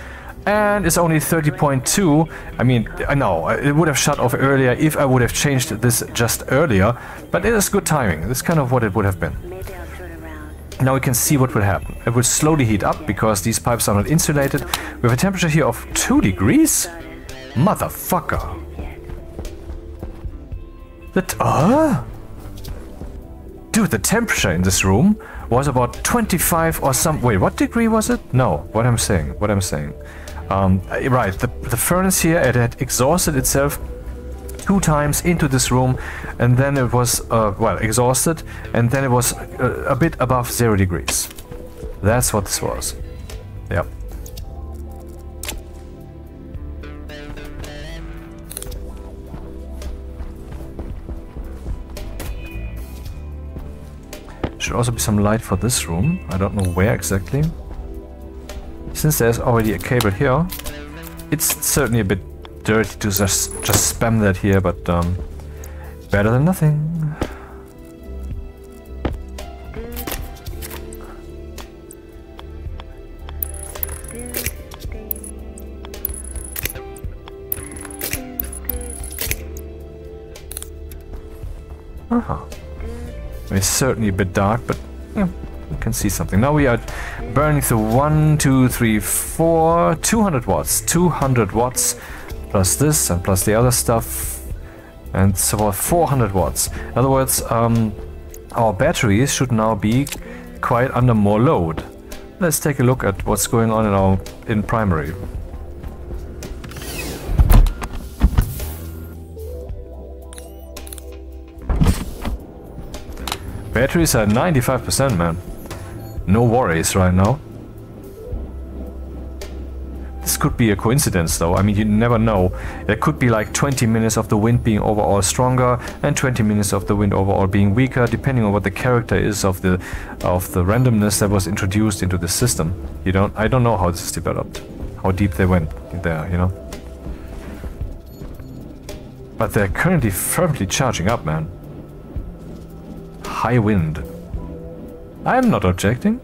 And it's only 30.2. I mean, I know, it would have shut off earlier if I would have changed this just earlier. But it is good timing. That's kind of what it would have been. Maybe I'll turn around. Now we can see what will happen. It will slowly heat up because these pipes are not insulated. We have a temperature here of 2 degrees? Motherfucker. Dude, the temperature in this room was about 25 or some... Wait, what degree was it? No, what I'm saying. Right, the furnace here, it had exhausted itself 2 times into this room, and then it was, well, exhausted, and then it was a bit above 0 degrees. That's what this was. Yep. Should also be some light for this room. I don't know where exactly. Since there's already a cable here, it's certainly a bit dirty to just spam that here, but better than nothing. It's certainly a bit dark, but yeah, we can see something. Now we are burning through 1, 2, 3, 4, 200 watts. 200 watts plus this and plus the other stuff. And so about 400 watts. In other words, our batteries should now be quite under more load. Let's take a look at what's going on in primary. Batteries are 95%, man. No worries right now. This could be a coincidence though, I mean you never know. There could be like 20 minutes of the wind being overall stronger and 20 minutes of the wind overall being weaker, depending on what the character is of the randomness that was introduced into the system. I don't know how this is developed, how deep they went there, you know. But they're currently firmly charging up, man. High wind. I'm not objecting.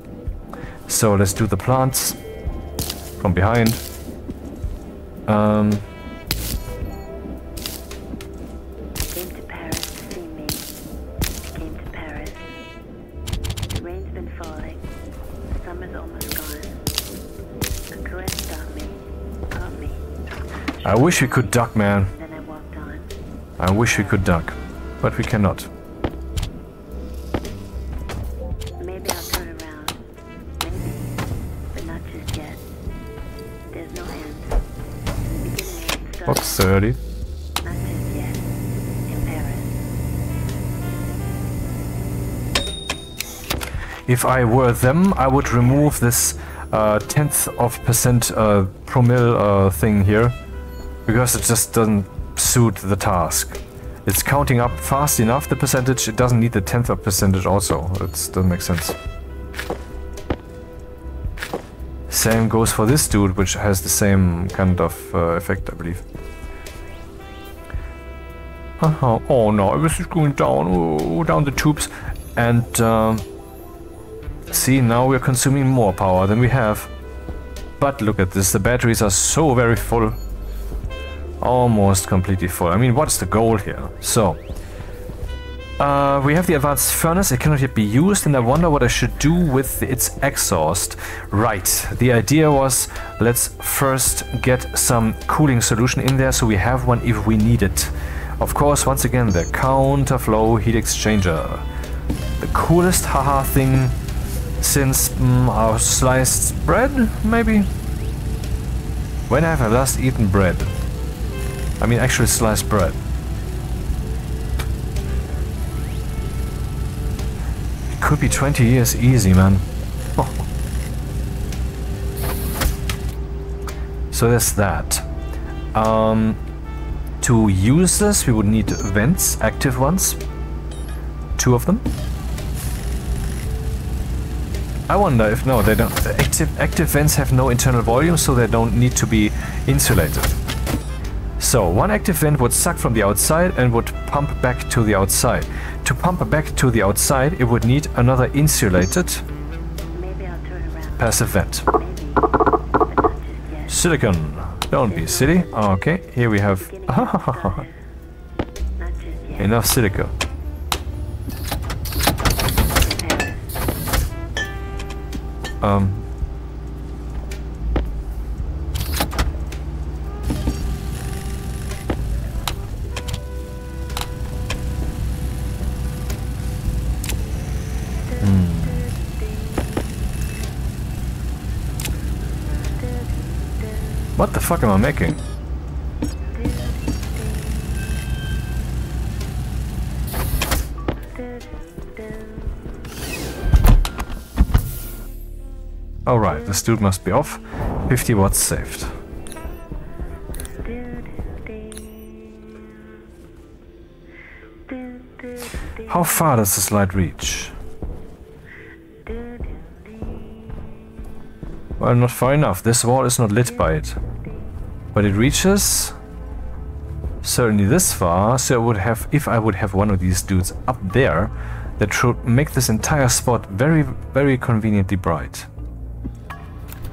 So let's do the plants from behind. Came to Paris to see me. Came to Paris. The rain's been falling. Summer's almost gone. A caress stopped me. Caught me. I wish we could duck, man. Then I walked on. I wish we could duck, but we cannot. Maybe I'll turn around. Maybe. But not just yet. There's no end. The beginning ain't started. Box 30. Not just yet. In Paris. If I were them, I would remove this 10th of percent promille thing here, because it just doesn't suit the task. It's counting up fast enough, the percentage, it doesn't need the 10th of percentage also. It doesn't make sense. Same goes for this dude, which has the same kind of effect, I believe. Oh no, it was just going down, down the tubes. And see, now we're consuming more power than we have. But look at this, the batteries are so very full. Almost completely full. I mean, what's the goal here? So, we have the advanced furnace, it cannot yet be used, and I wonder what I should do with its exhaust. Right, the idea was, let's first get some cooling solution in there so we have one if we need it. Of course, once again, the counterflow heat exchanger. The coolest haha thing since our sliced bread, maybe? When have I last eaten bread? I mean actually sliced bread. could be 20 years easy, man. Oh. So there's that. To use this, we would need vents, active ones. 2 of them. I wonder if no, they don't. Active vents have no internal volume, so they don't need to be insulated. So one active vent would suck from the outside and would pump back to the outside. To pump back to the outside, it would need another insulated Maybe I'll turn around. passive vent. Maybe, but not just yet. Silicon. Don't be silly. Okay, here we have Beginning to get started. Not just yet. enough silica. Paris. What the fuck am I making? Alright, this dude must be off. 50 watts saved. How far does this light reach? Well, not far enough. This wall is not lit by it. But it reaches certainly this far, so I would have, if I would have one of these dudes up there, that should make this entire spot very, very conveniently bright.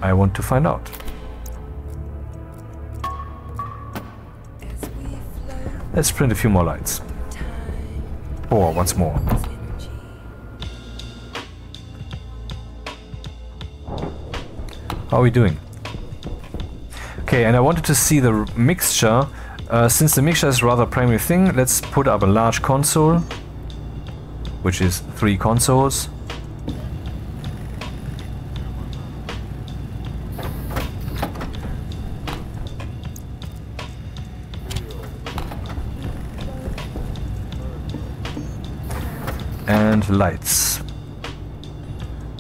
I want to find out. Let's print a few more lights. Or once more. How are we doing? Okay, and I wanted to see the mixture. Since the mixture is rather primary thing, let's put up a large console, which is 3 consoles. And lights.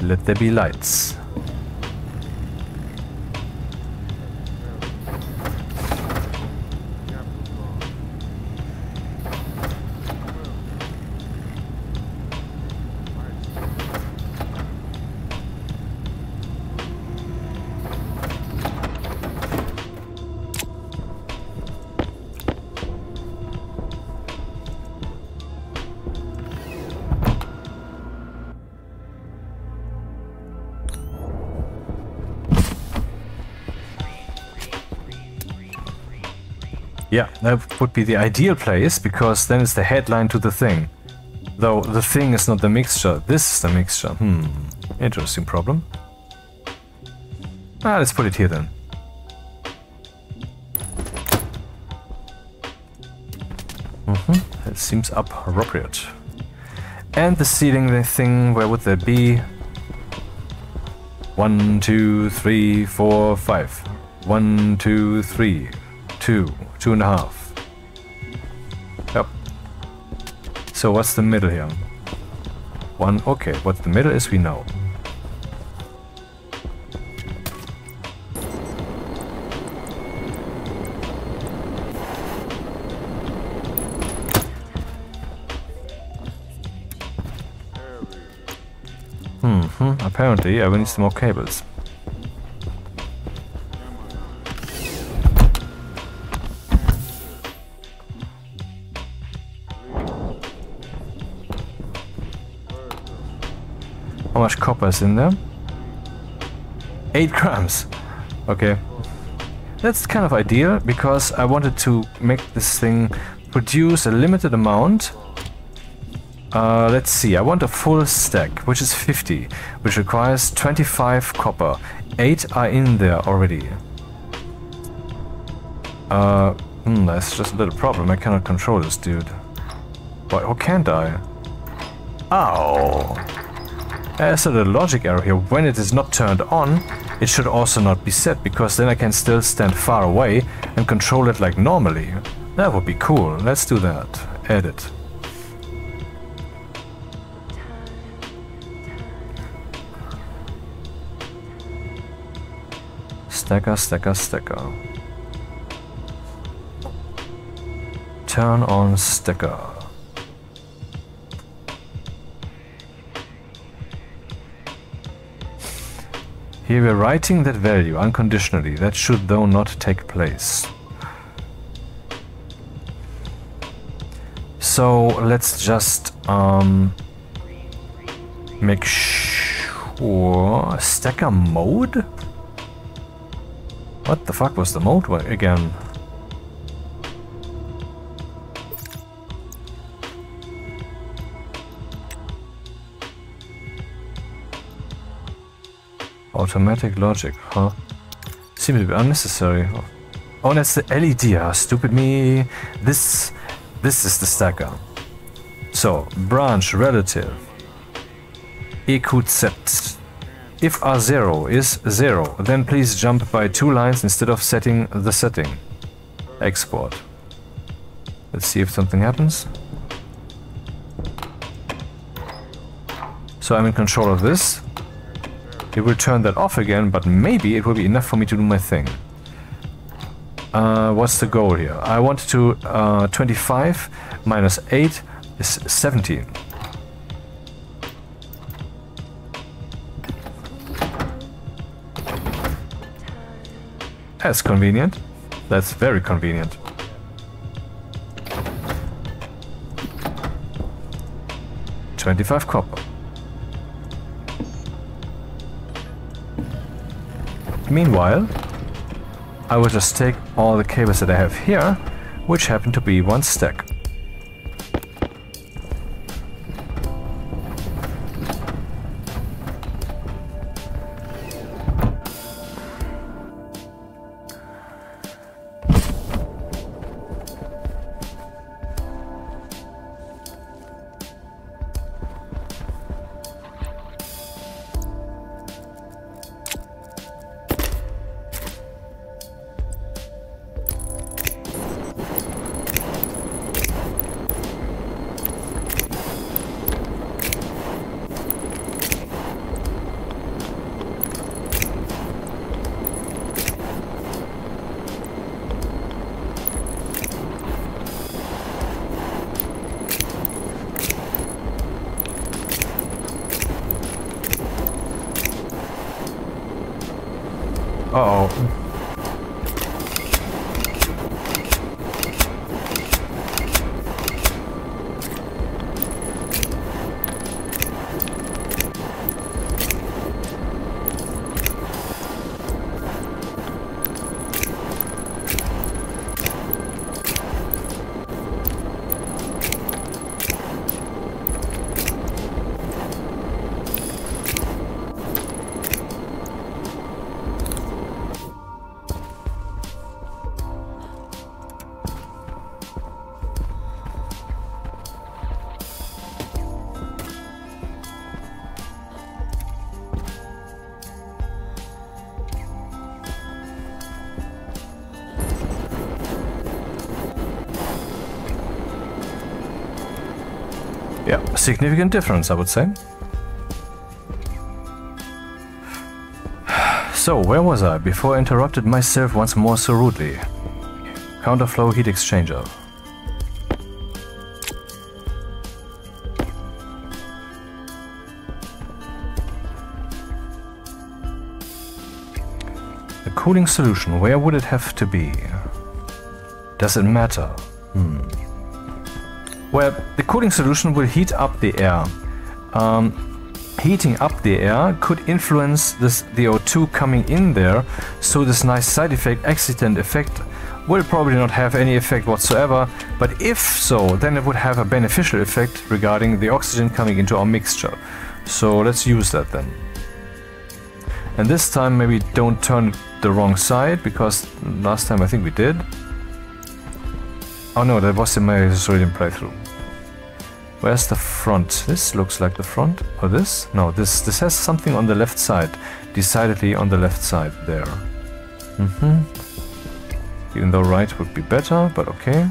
Let there be lights. Yeah, that would be the ideal place, because then it's the headline to the thing. Though the thing is not the mixture, this is the mixture. Interesting problem. Let's put it here then. That seems appropriate. And the seating thing, where would that be? 1, 2, 3, 4, 5. 1, 2, 3, 2, 2.5. Yep. So what's the middle here? 1, okay, what the middle is we know. Apparently I will need some more cables. How much copper is in there? 8 grams. Okay. That's kind of ideal, because I wanted to make this thing produce a limited amount. Let's see, I want a full stack, which is 50, which requires 25 copper. 8 are in there already. That's just a little problem. I cannot control this dude. Why, or can't I? Ow! There's a little logic error here. When it is not turned on, it should also not be set, because then I can still stand far away and control it like normally. That would be cool. Let's do that. Edit. Stacker, stacker, stacker. Turn on stacker. Here we're writing that value unconditionally. That should though not take place. So let's just make sure stacker mode? What the fuck was the mode again? Automatic logic, huh? Seems to be unnecessary. Oh, that's the LED, ah, stupid me. This is the stacker. So, branch relative. EQZ. If R0 is 0, then please jump by 2 lines instead of setting the setting. Export. Let's see if something happens. So I'm in control of this. It will turn that off again, but maybe it will be enough for me to do my thing. What's the goal here? I want to 25 minus 8 is 17. That's convenient. That's very convenient. $25 copper. Meanwhile, I will just take all the cables that I have here, which happen to be one stack. Uh-oh. Yeah, significant difference, I would say. So, where was I before I interrupted myself once more so rudely? Counterflow heat exchanger. The cooling solution, where would it have to be? Does it matter? Well, the cooling solution will heat up the air. Heating up the air could influence the O2 coming in there, so this nice side effect, accident effect, will probably not have any effect whatsoever, but if so, then it would have a beneficial effect regarding the oxygen coming into our mixture. So let's use that then. And this time maybe don't turn the wrong side, because last time I think we did. Oh no, that was in my Australian playthrough. Where's the front? This looks like the front. Or this? No, this has something on the left side. Decidedly on the left side there. Even though right would be better, but okay.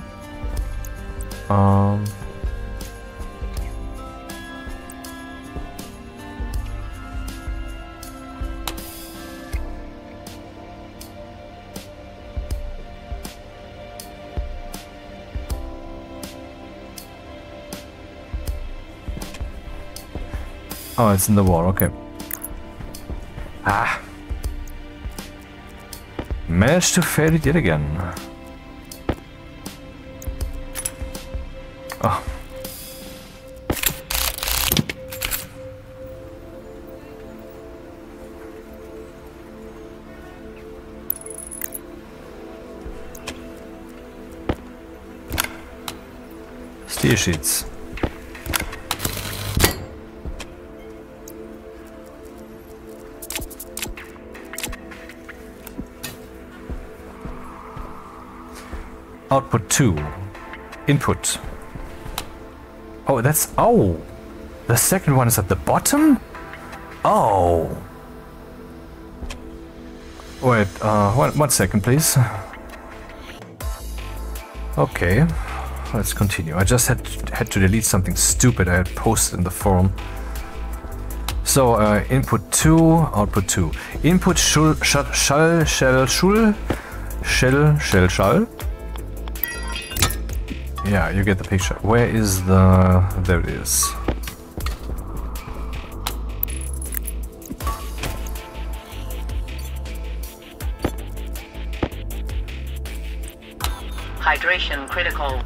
Oh, it's in the wall, okay. Ah! Managed to fail it yet again. Oh. Steel sheets. Output 2. Input. Oh, that's... Oh! The second one is at the bottom? Oh! Wait, one second, please. Okay, let's continue. I just had to delete something stupid I had posted in the forum. So, input 2, output 2. Input shall. Yeah, you get the picture. Where is the... There it is. Hydration critical.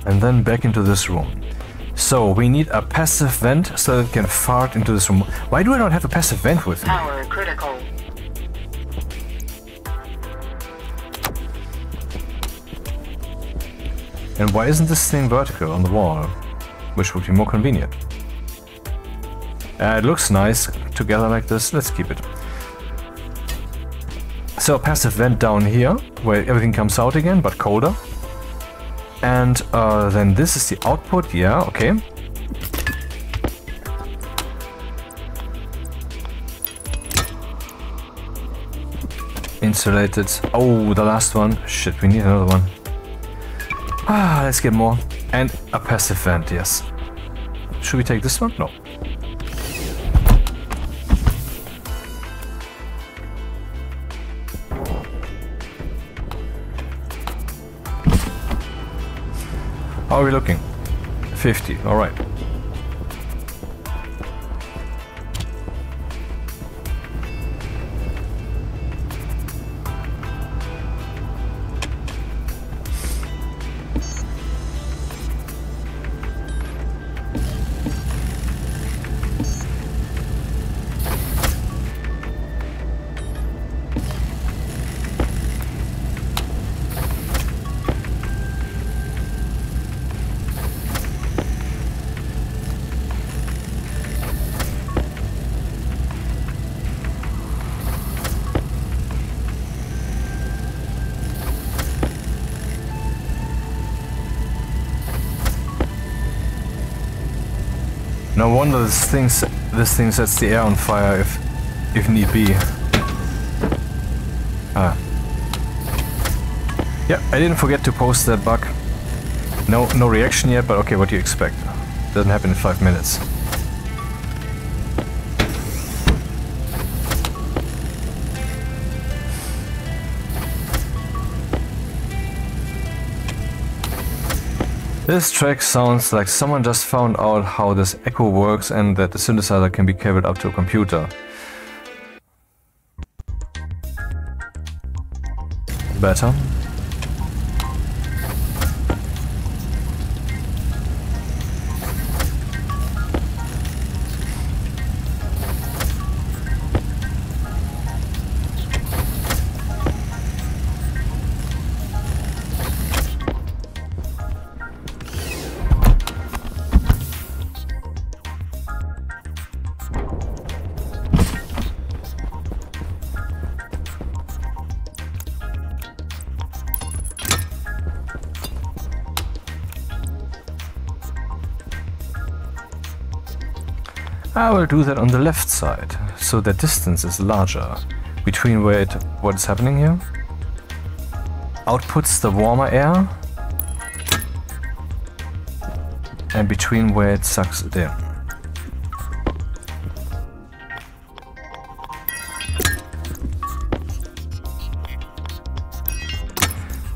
And then back into this room. So we need a passive vent so that it can fart into this room. Why do I not have a passive vent with me? Power critical. And why isn't this thing vertical on the wall? Which would be more convenient. It looks nice together like this. Let's keep it. So a passive vent down here, where everything comes out again, but colder. And then this is the output. Yeah, okay. Insulated. Oh, the last one. Shit, we need another one. Ah, let's get more. And a passive vent, yes. Should we take this one? No. How are we looking? 50, alright. No wonder this thing sets the air on fire if need be. Ah. Yeah, I didn't forget to post that bug. No reaction yet, but okay, what do you expect? Doesn't happen in 5 minutes. This track sounds like someone just found out how this echo works and that the synthesizer can be cabled up to a computer. Better. I will do that on the left side, so the distance is larger between what is happening here. Outputs the warmer air and between where it sucks it in.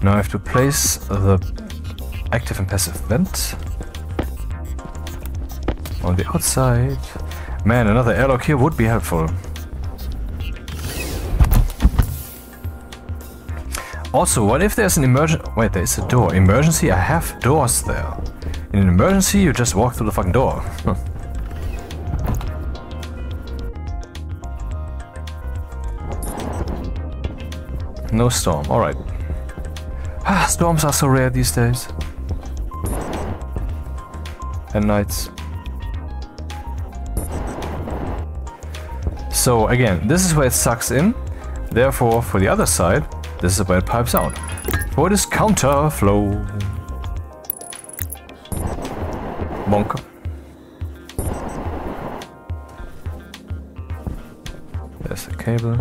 Now I have to place the active and passive vent on the outside. Man, another airlock here would be helpful. Also, what if there's an emergency? Wait, there is a door. Emergency? I have doors there. In an emergency, you just walk through the fucking door. Huh. No storm, alright. Ah, storms are so rare these days. And nights. So again, this is where it sucks in. Therefore, for the other side, this is where it pipes out. For this counterflow. Bonk. There's the cable.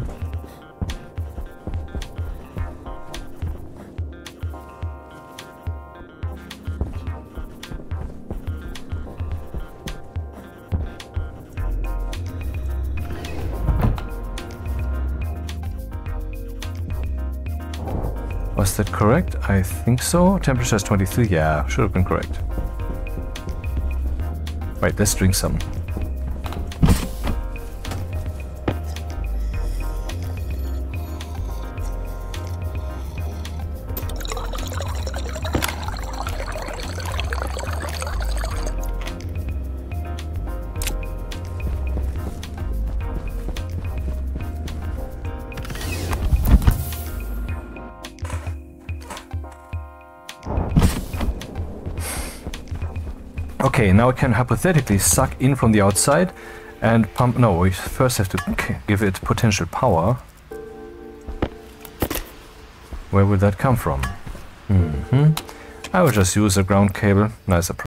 Was that correct? I think so. Temperature is 23. Yeah, should have been correct. Right, let's drink some. Okay, now it can hypothetically suck in from the outside and pump. No, we first have to give it potential power. Where will that come from? I will just use a ground cable. Nice approach.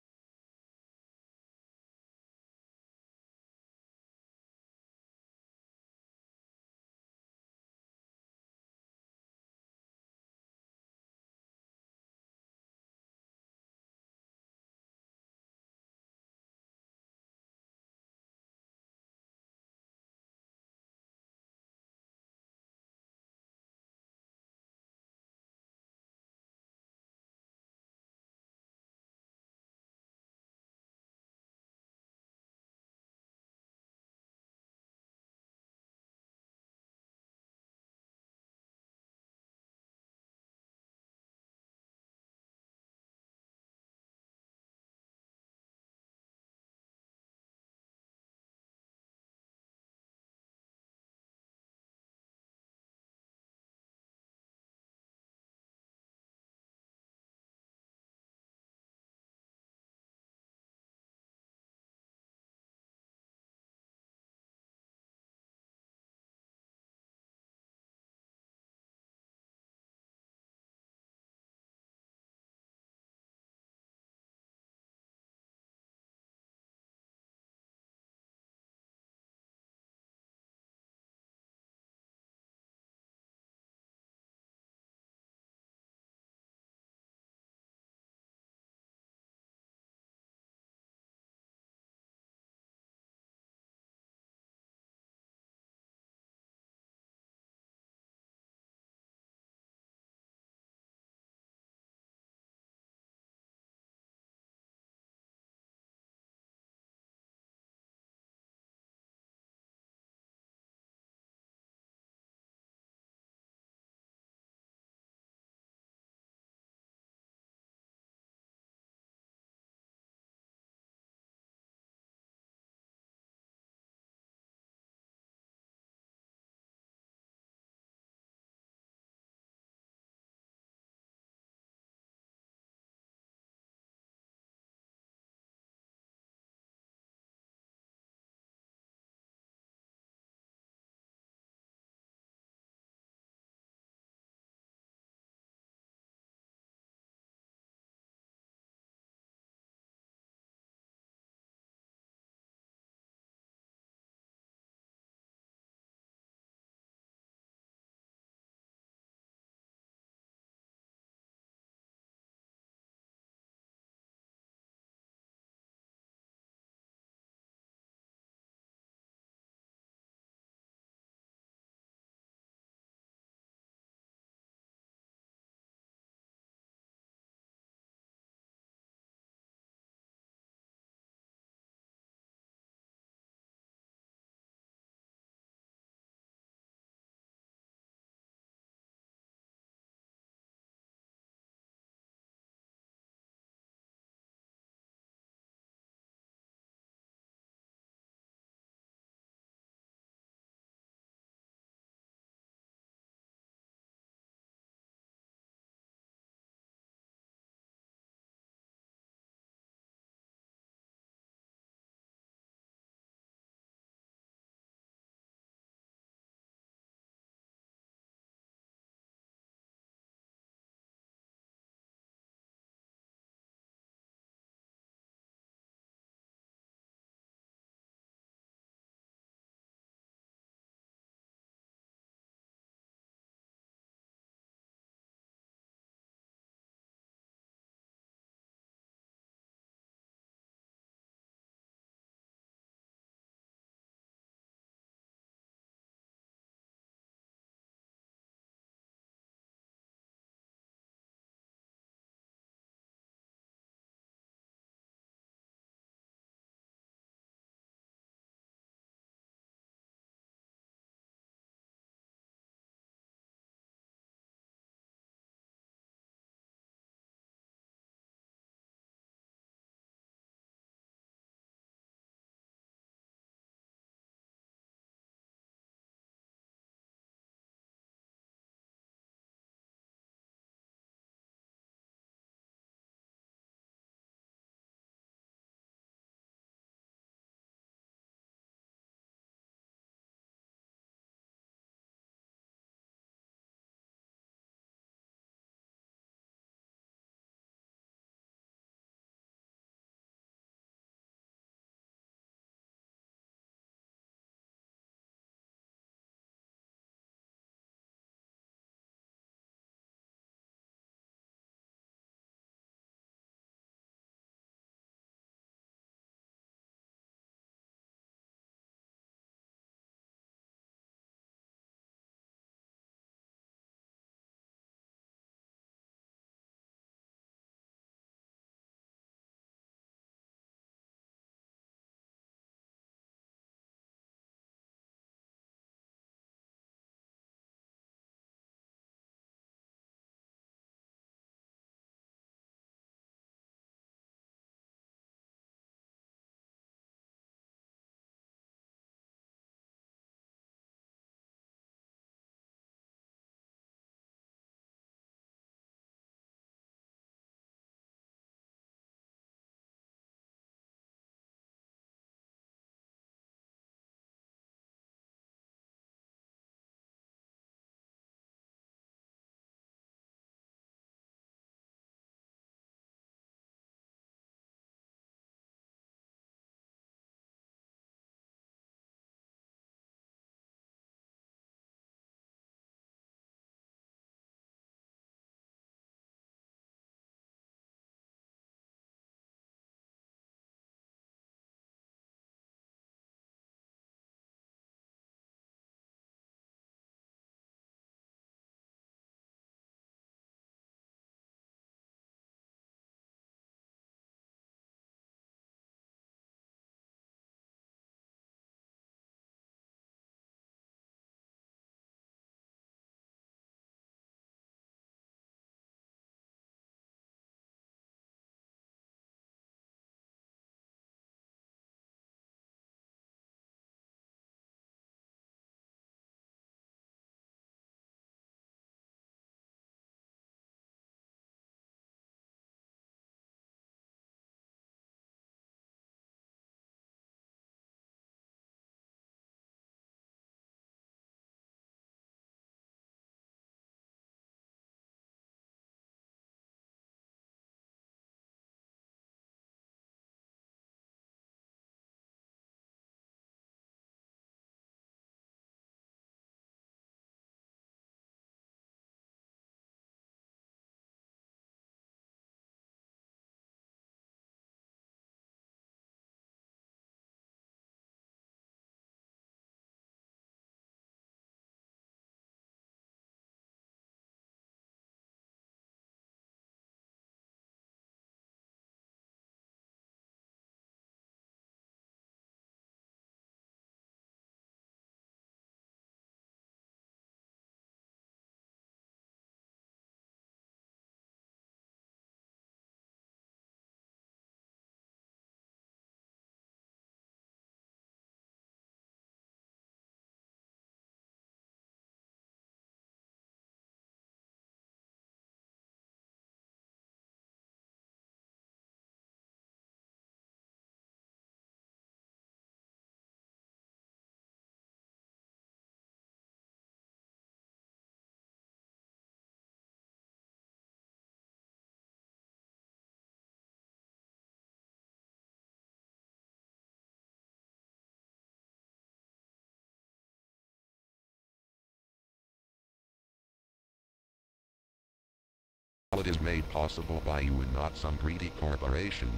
is made possible by you and not some greedy corporation.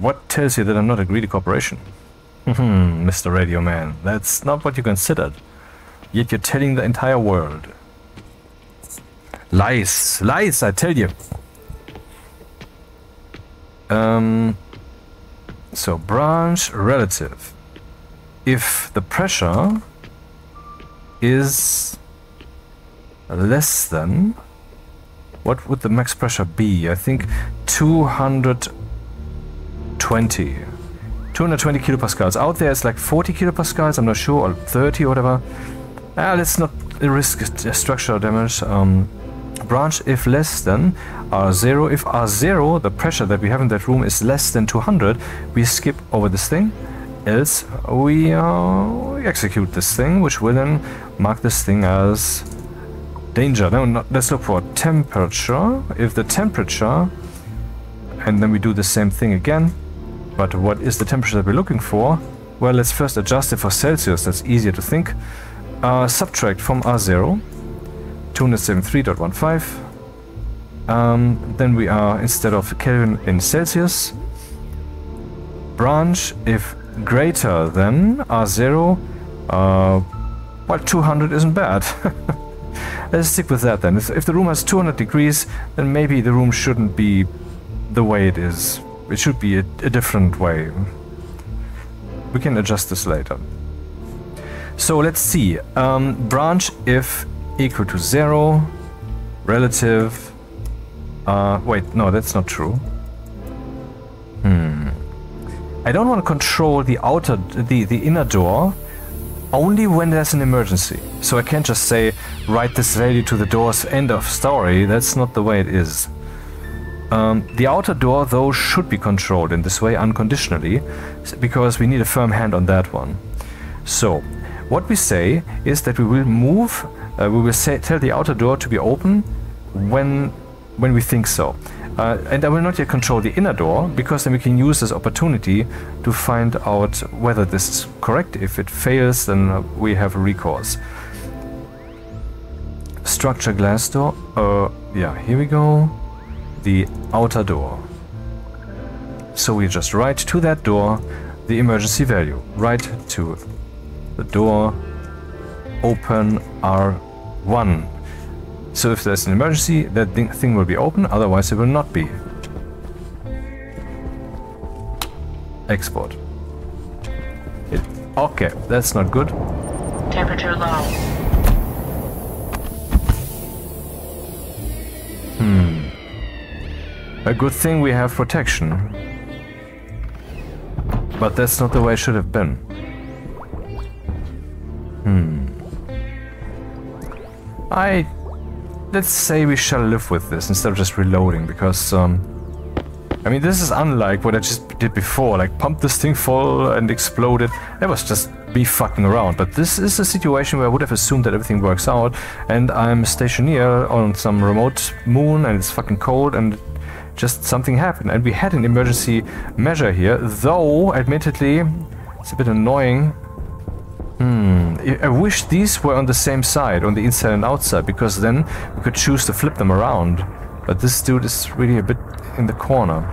What tells you that I'm not a greedy corporation? Mr. Radio Man, that's not what you considered. Yet you're telling the entire world. Lies! Lies, I tell you! So, branch relative. If the pressure is less than... What would the max pressure be? I think 220. 220 kilopascals. Out there it's like 40 kilopascals, I'm not sure, or 30 or whatever. Let's not risk structural damage. Branch if less than R0. If R0, the pressure that we have in that room, is less than 200, we skip over this thing. Else we execute this thing, which will then mark this thing as danger. Now let's look for temperature. If the temperature, and then we do the same thing again. But what is the temperature that we're looking for? Well, let's first adjust it for Celsius. That's easier to think. Subtract from R0, 273.15. Then we are, instead of Kelvin, in Celsius. Branch if greater than R0. Well, 200 isn't bad. Let's stick with that then. If the room has 200 degrees, then maybe the room shouldn't be the way it is. It should be a different way. We can adjust this later. So let's see. Branch if equal to 0. Relative. Wait, no, that's not true. I don't want to control the inner door only when there's an emergency. So I can't just say write this value to the door's end of story. That's not the way it is. The outer door, though, should be controlled in this way unconditionally, because we need a firm hand on that one. So, what we say is that we will move, tell the outer door to be open when we think so. And I will not yet control the inner door, because then we can use this opportunity to find out whether this is correct. If it fails, then we have a recourse. Structure glass door. Yeah, here we go. The outer door. So we just write to that door the emergency value. Write to the door open R1. So if there's an emergency, that thing will be open, otherwise it will not be. Export. Okay, that's not good. Temperature low. A good thing we have protection. But that's not the way it should have been. Let's say we shall live with this instead of just reloading, because I mean, this is unlike what I just did before, like pump this thing full and explode it. That was just me fucking around. But this is a situation where I would have assumed that everything works out, and I'm stationed on some remote moon and it's fucking cold and just something happened. And we had an emergency measure here, though admittedly it's a bit annoying. I wish these were on the same side, on the inside and outside, because then we could choose to flip them around. But this dude is really a bit in the corner.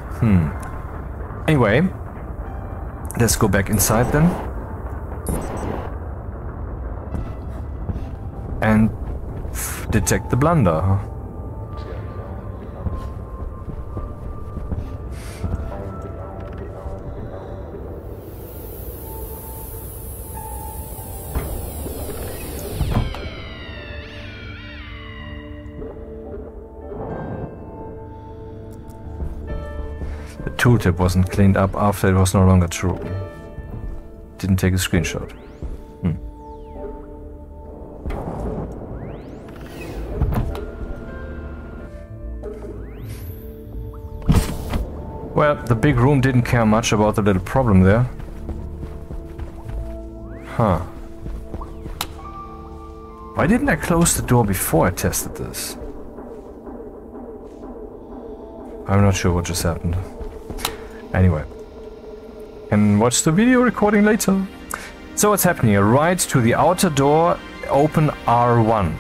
Anyway, let's go back inside then. And detect the blunder. Tooltip wasn't cleaned up after it was no longer true. Didn't take a screenshot. Well, the big room didn't care much about the little problem there. Huh. Why didn't I close the door before I tested this? I'm not sure what just happened. Anyway, can watch the video recording later. So what's happening here? Right to the outer door, open R1.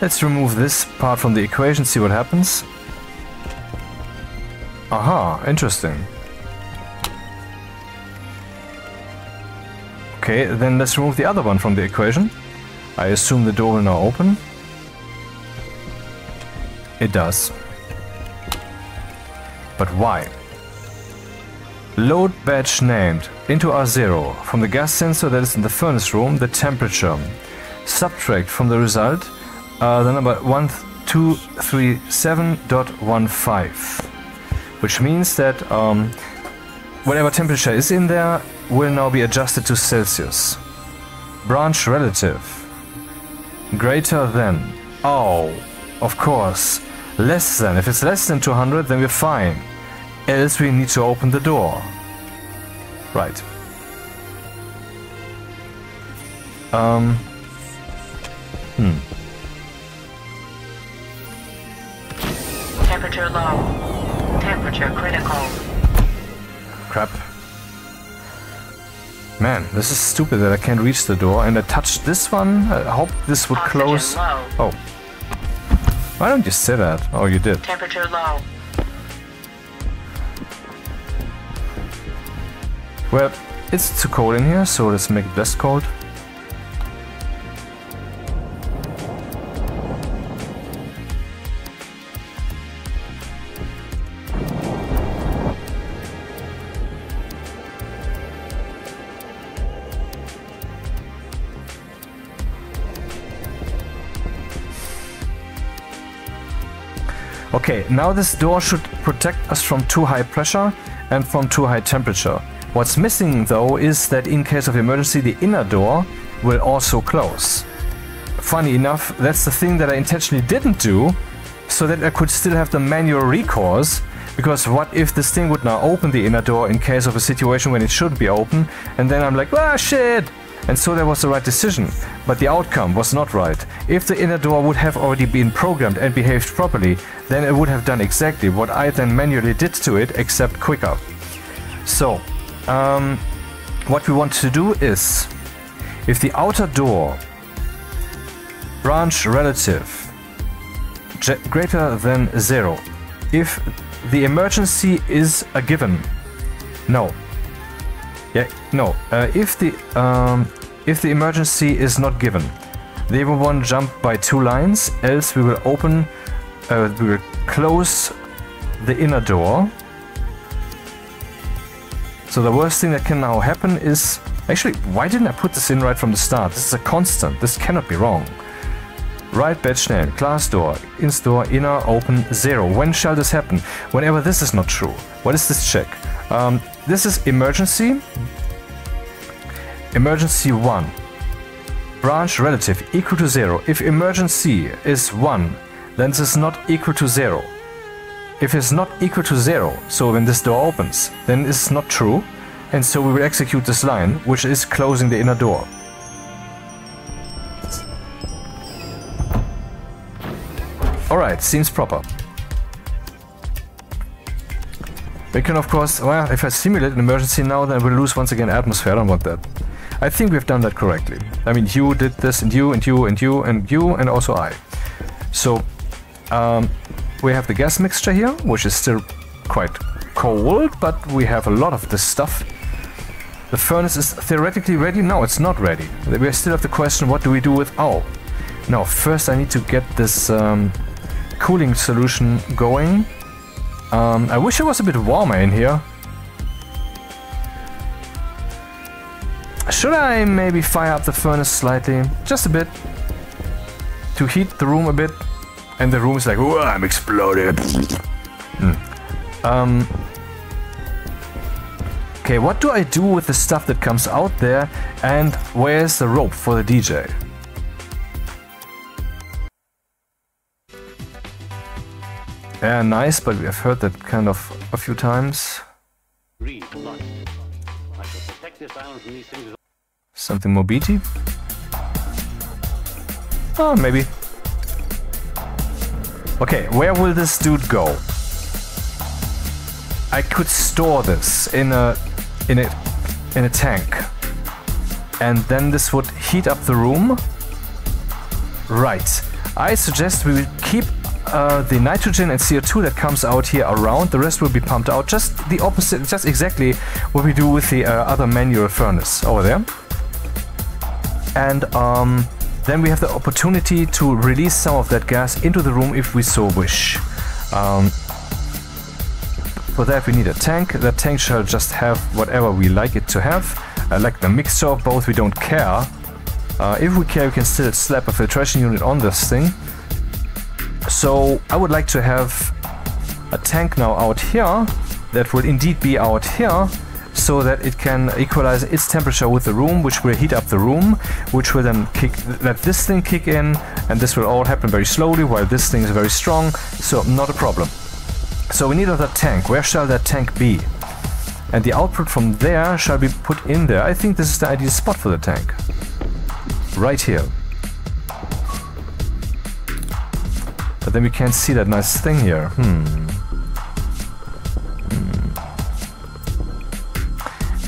Let's remove this part from the equation, see what happens. Aha, interesting. Okay, then let's remove the other one from the equation. I assume the door will now open. It does. But why? Load batch named into R0 from the gas sensor that is in the furnace room the temperature. Subtract from the result the number 1237.15, which means that whatever temperature is in there will now be adjusted to Celsius. Branch relative greater than, oh, of course, less than. If it's less than 200, then we're fine. Else we need to open the door. Right. Temperature low. Temperature critical. Crap. Man, this is stupid that I can't reach the door, and I touched this one. I hope this would Oxygen close. low. Oh. Why don't you say that? Oh, you did. Temperature low. Well, it's too cold in here, so let's make it less cold. Okay, now this door should protect us from too high pressure and from too high temperature. What's missing though is that in case of emergency the inner door will also close. Funny enough, that's the thing that I intentionally didn't do, so that I could still have the manual recourse, because what if this thing would now open the inner door in case of a situation when it shouldn't be open, and then I'm like, ah shit! And so that was the right decision, but the outcome was not right. If the inner door would have already been programmed and behaved properly, then it would have done exactly what I then manually did to it, except quicker. So, what we want to do is, if the outer door branch relative greater than 0, if the emergency is a given, no. Yeah, no. If the emergency is not given, they will want to jump by 2 lines. Else we will open, we will close the inner door. So the worst thing that can now happen is, actually, why didn't I put this in right from the start? This is a constant. This cannot be wrong. Right batch name, class door, inst door, inner, open, 0. When shall this happen? Whenever this is not true. What is this check? This is emergency. Emergency 1. Branch relative equal to 0. If emergency is 1, then this is not equal to 0. If it's not equal to 0, so when this door opens, then it's not true, and so we will execute this line, which is closing the inner door. Alright, seems proper. We can of course, well, if I simulate an emergency now, then we'll lose once again atmosphere. I don't want that. I think we've done that correctly. I mean, you did this, and you, and you, and you, and you, and also I. So, we have the gas mixture here, which is still quite cold, but we have a lot of this stuff. The furnace is theoretically ready. No, it's not ready. We still have the question, what do we do with... Oh, no, first I need to get this cooling solution going. I wish it was a bit warmer in here. Should I maybe fire up the furnace slightly? Just a bit. To heat the room a bit. And the room is like, whoa, I'm exploding. Okay, what do I do with the stuff that comes out there? And where's the rope for the DJ? Yeah, nice, but we have heard that kind of a few times. Something more beaty? Oh, maybe. Okay, where will this dude go? I could store this in a tank, and then this would heat up the room. Right. I suggest we keep the nitrogen and CO2 that comes out here around. The rest will be pumped out. Just the opposite, just exactly what we do with the other manual furnace over there. And then we have the opportunity to release some of that gas into the room if we so wish. For that we need a tank. That tank shall just have whatever we like it to have. Like the mixture of both, we don't care. If we care, we can still slap a filtration unit on this thing. So I would like to have a tank now out here that will indeed be out here, so that it can equalize its temperature with the room, which will heat up the room, which will then let this thing kick in, and this will all happen very slowly while this thing is very strong, so not a problem. So we need another tank. Where shall that tank be? And the output from there shall be put in there. I think this is the ideal spot for the tank. Right here. But then we can't see that nice thing here.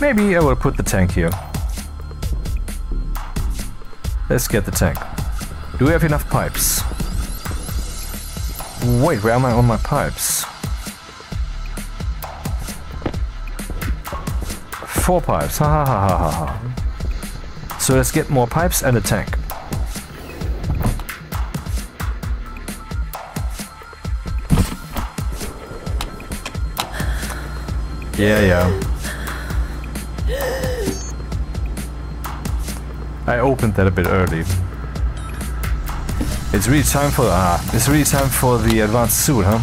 Maybe I will put the tank here. Let's get the tank. Do we have enough pipes? Wait, where am I on my pipes? 4 pipes. Ha ha ha ha ha. So let's get more pipes and a tank. Yeah. I opened that a bit early. It's really time for the advanced suit, huh?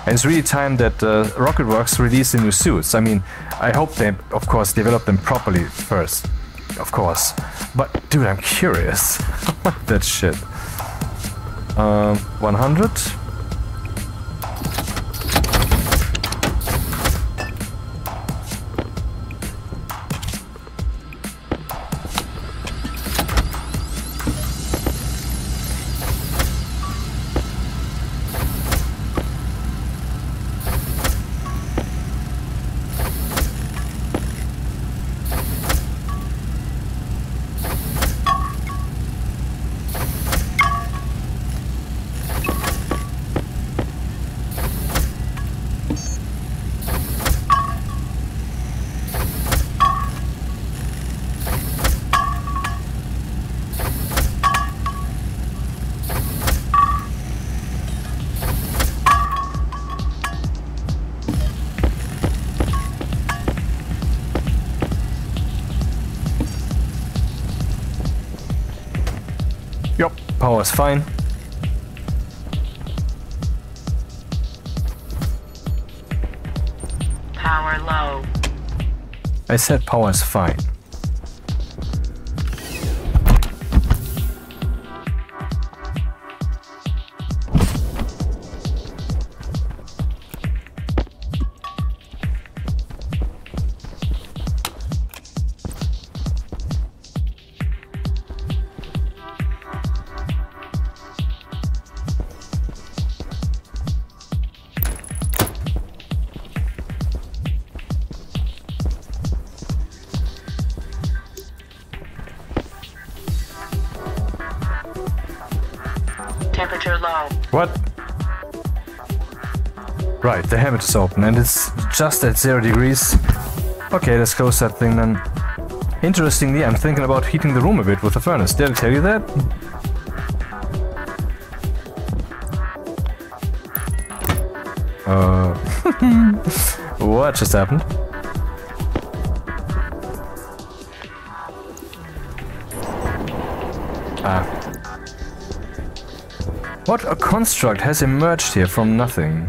And it's really time that Rocketworks release the new suits. I mean, I hope they, of course, develop them properly first, of course. But dude, I'm curious. That shit. 100. Yup, power's fine. Power low. I said power's fine. Temperature low. What? Right, the helmet is open and it's just at 0 degrees. Okay, let's close that thing then. Interestingly, I'm thinking about heating the room a bit with the furnace. Did I tell you that? What just happened? What a construct has emerged here from nothing.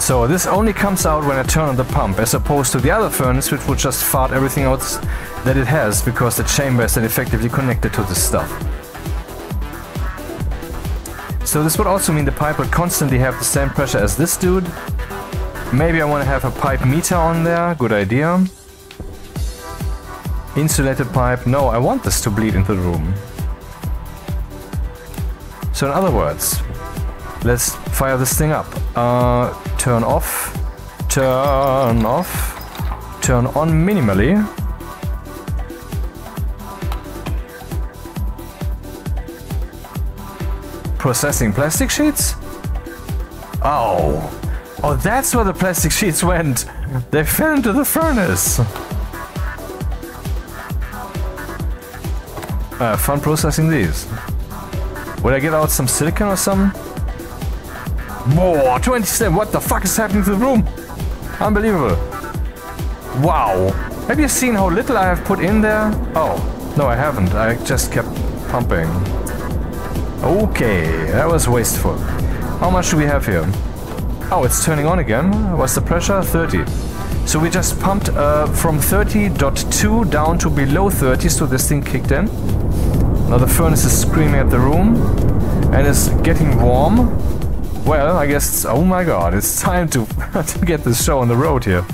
So this only comes out when I turn on the pump, as opposed to the other furnace, which would just fart everything out that it has, because the chamber is then effectively connected to this stuff. So this would also mean the pipe would constantly have the same pressure as this dude. Maybe I want to have a pipe meter on there, good idea. Insulated pipe, no, I want this to bleed into the room. So in other words, let's fire this thing up. Turn off, turn off, turn on minimally. Processing plastic sheets? Oh, oh, that's where the plastic sheets went. They fell into the furnace. Fun processing these. Would I get out some silicon or something? More 27. What the fuck is happening to the room? Unbelievable. Wow. Have you seen how little I have put in there? Oh, no, I haven't. I just kept pumping. Okay, that was wasteful. How much do we have here? Oh, it's turning on again. What's the pressure? 30. So we just pumped from 30.2 down to below 30, so this thing kicked in. Now the furnace is screaming at the room and it's getting warm. Well, I guess it's, oh my god, it's time to, to get this show on the road here.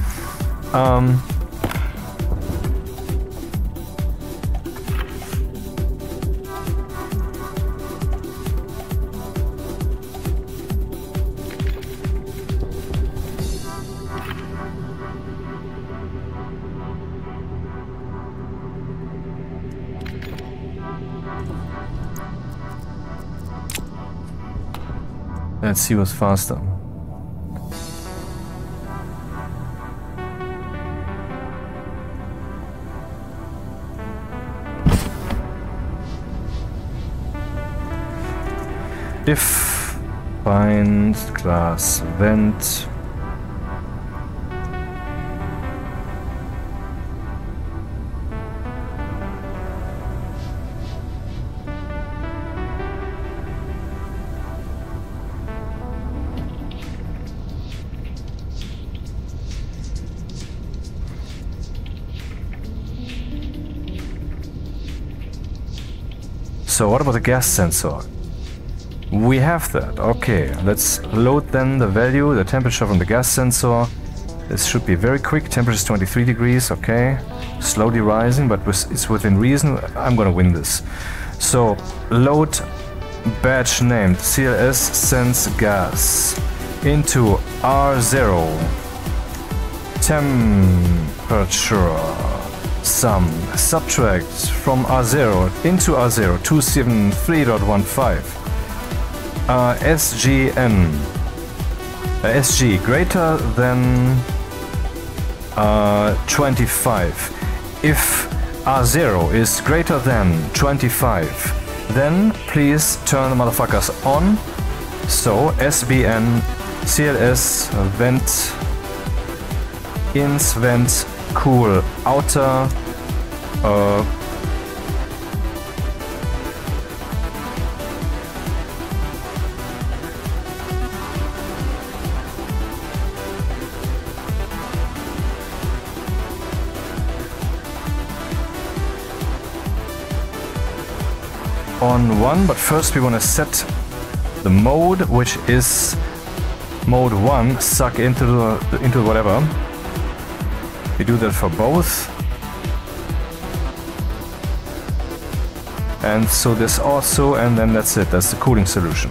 Let's see what's faster. If find glass vent. So what about the gas sensor? We have that. Okay, let's load then the value, the temperature from the gas sensor. This should be very quick. Temperature is 23 degrees. Okay, slowly rising, but it's within reason. I'm gonna win this. So load batch named CLS sense gas into R0 temperature. Sum subtract from R0 into R0 273.15 SGN SG greater than 25. If R0 is greater than 25, then please turn the motherfuckers on. So SBN CLS vent ins vent cool outer on 1, but first we want to set the mode, which is mode 1, suck into whatever. We do that for both. And so this also, and then that's it, that's the cooling solution.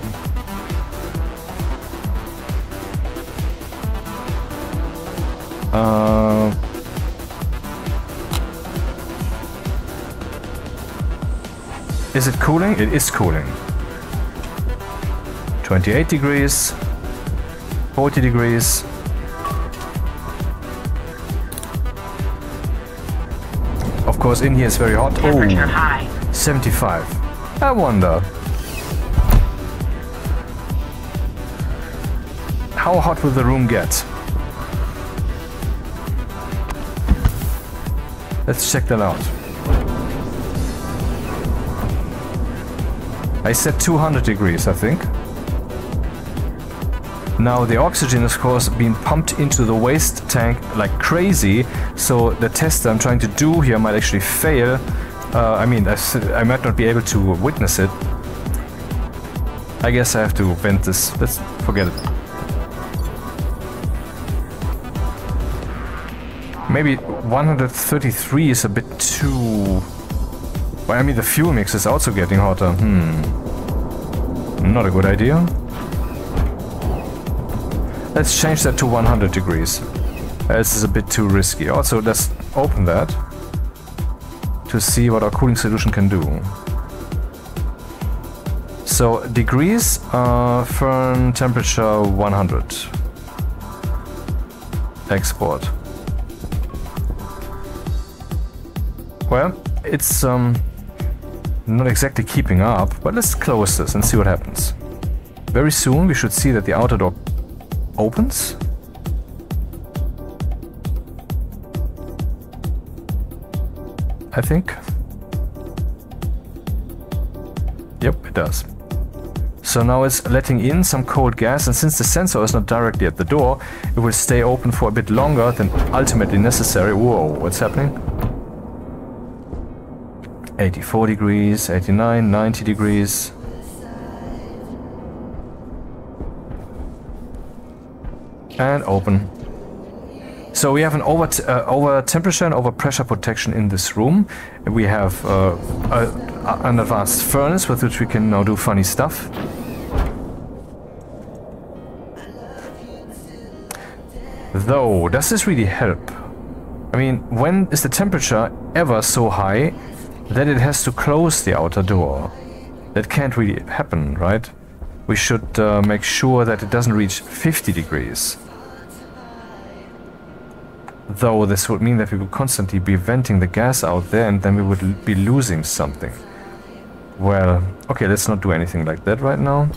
Is it cooling? It is cooling. 28 degrees, 40 degrees. Of course, in here it's very hot. Temperature high. 75. I wonder. How hot will the room get? Let's check that out. I set 200 degrees, I think. Now the oxygen is of course being pumped into the waste tank like crazy, so the test I'm trying to do here might actually fail. I mean, I might not be able to witness it. I guess I have to vent this. Let's forget it. Maybe 133 is a bit too... Well, I mean, the fuel mix is also getting hotter. Not a good idea. Let's change that to 100 degrees. This is a bit too risky. Also, let's open that to see what our cooling solution can do. So, degrees, Fern temperature 100. Export. Well, it's not exactly keeping up, but let's close this and see what happens. Very soon we should see that the outer door opens. I think. Yep, it does. So now it's letting in some cold gas, and since the sensor is not directly at the door, it will stay open for a bit longer than ultimately necessary. Whoa, what's happening? 84 degrees, 89, 90 degrees. And open. So we have an over temperature and over pressure protection in this room. We have an advanced furnace with which we can now do funny stuff. Though, does this really help? I mean, when is the temperature ever so high that it has to close the outer door? That can't really happen, right? We should make sure that it doesn't reach 50 degrees. Though this would mean that we would constantly be venting the gas out there, and then we would be losing something. Well, okay, let's not do anything like that right now.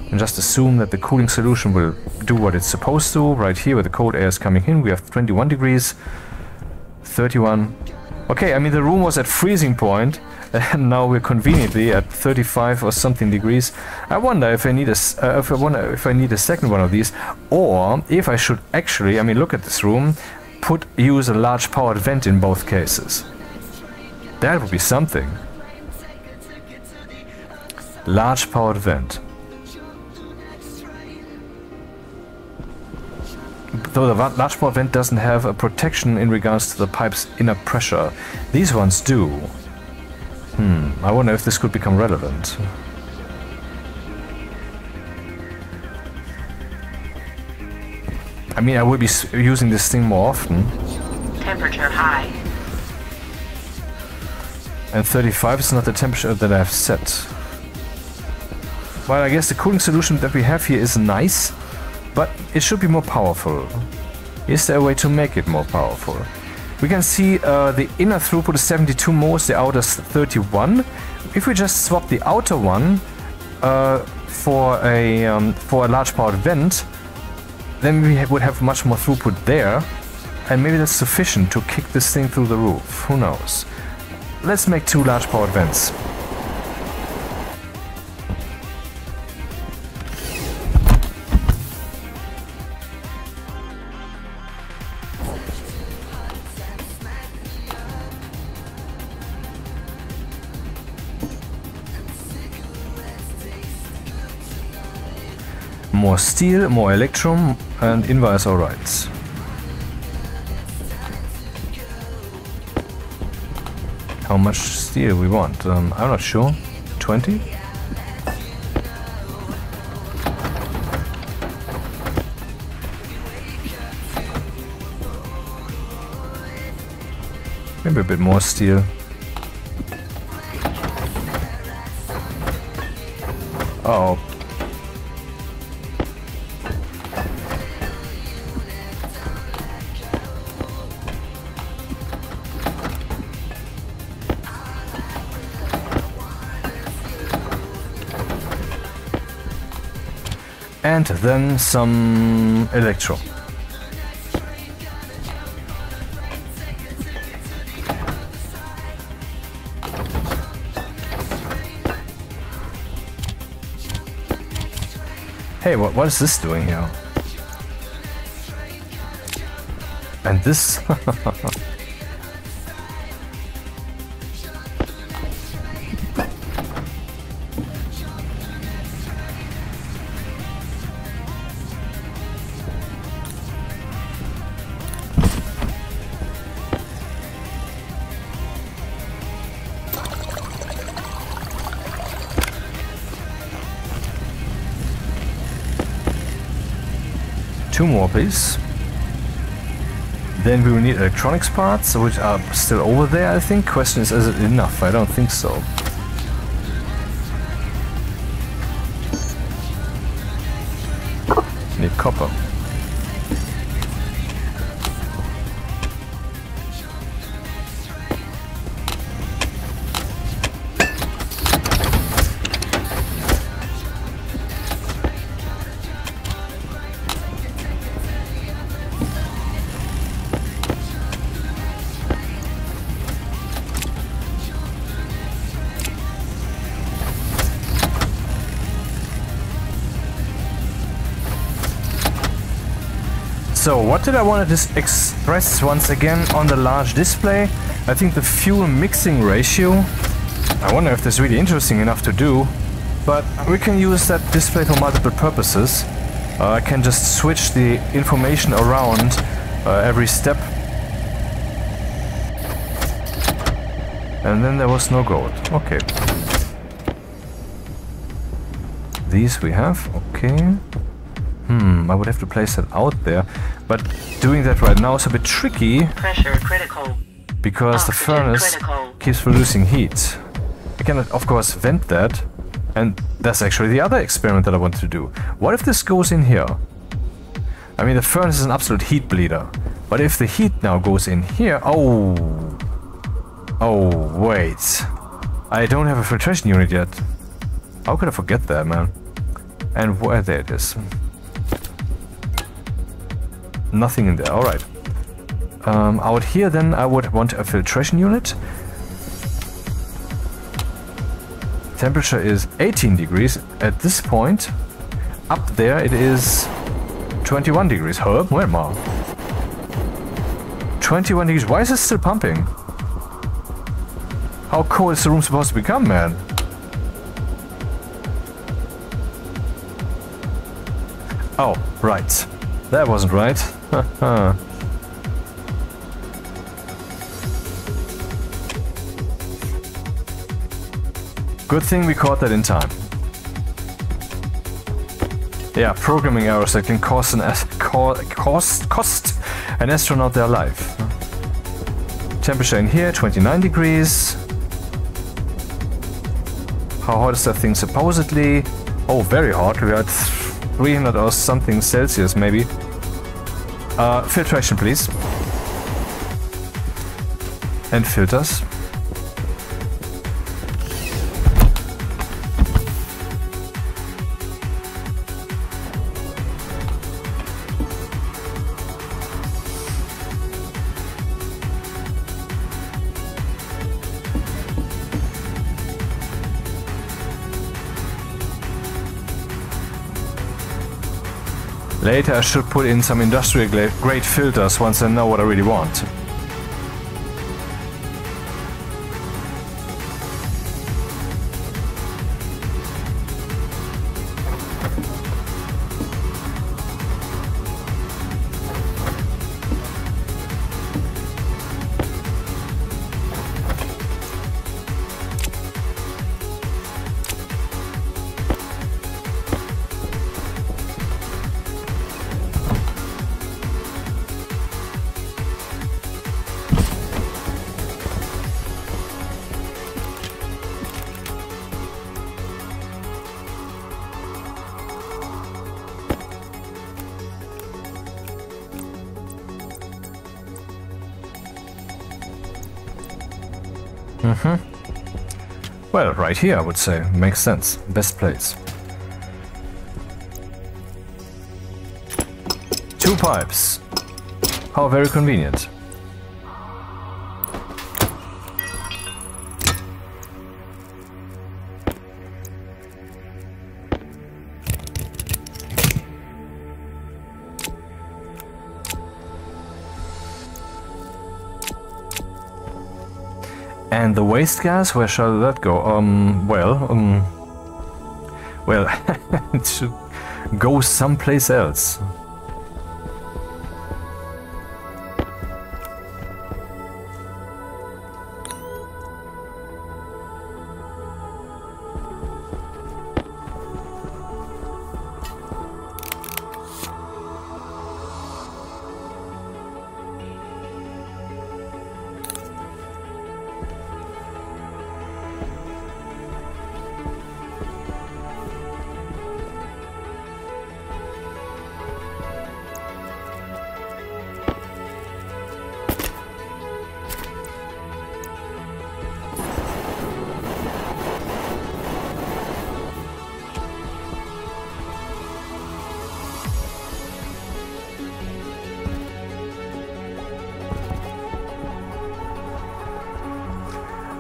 And just assume that the cooling solution will do what it's supposed to. Right here, where the cold air is coming in, we have 21 degrees, 31. Okay, I mean, the room was at freezing point, and now we're conveniently at 35 or something degrees. I wonder if I need a second one of these, or if I should actually, I mean, look at this room, use a large powered vent in both cases. That would be something. Large powered vent. Though the large powered vent doesn't have a protection in regards to the pipe's inner pressure. These ones do. I wonder if this could become relevant. I mean, I will be using this thing more often. Temperature high. And 35 is not the temperature that I've set. Well, I guess the cooling solution that we have here is nice, but it should be more powerful. Is there a way to make it more powerful? We can see the inner throughput is 72 moles, the outer is 31. If we just swap the outer one for a large powered vent, then we would have much more throughput there, and maybe that's sufficient to kick this thing through the roof. Who knows? Let's make 2 large powered vents. More steel, more electrum, and Invar is alright. How much steel we want? I'm not sure. 20? Maybe a bit more steel. Oh. And then some electro. Hey, what is this doing here? And this? Two more, please. Then we will need electronics parts, which are still over there, I think. Question is it enough? I don't think so. Need copper. So what did I want to express once again on the large display? I think the fuel mixing ratio. I wonder if that's really interesting enough to do, but we can use that display for multiple purposes. I can just switch the information around every step. And then there was no gold. Okay. These we have. Okay. I would have to place that out there, but doing that right now is a bit tricky. Pressure critical. Because the furnace keeps producing heat. I can of course vent that, and that's actually the other experiment that I want to do. What if this goes in here? I mean, the furnace is an absolute heat bleeder, but if the heat now goes in here... Oh, wait. I don't have a filtration unit yet. How could I forget that, man? And where there it is. Nothing in there, alright. Out here then I would want a filtration unit. Temperature is 18 degrees at this point. Up there it is 21 degrees. Huh? Where am I? 21 degrees. Why is it still pumping? How cold is the room supposed to become, man? Oh, right. That wasn't right. Good thing we caught that in time. Yeah, programming errors that can cost an astronaut their life. Temperature in here, 29 degrees. How hot is that thing supposedly? Oh, very hot. We are at 300 or something Celsius, maybe. Filtration, please. And filters. Later I should put in some industrial grade filters once I know what I really want. Well, right here I would say. Makes sense. Best place. 2 pipes. How very convenient. And the waste gas, where shall that go? Well, it should go someplace else.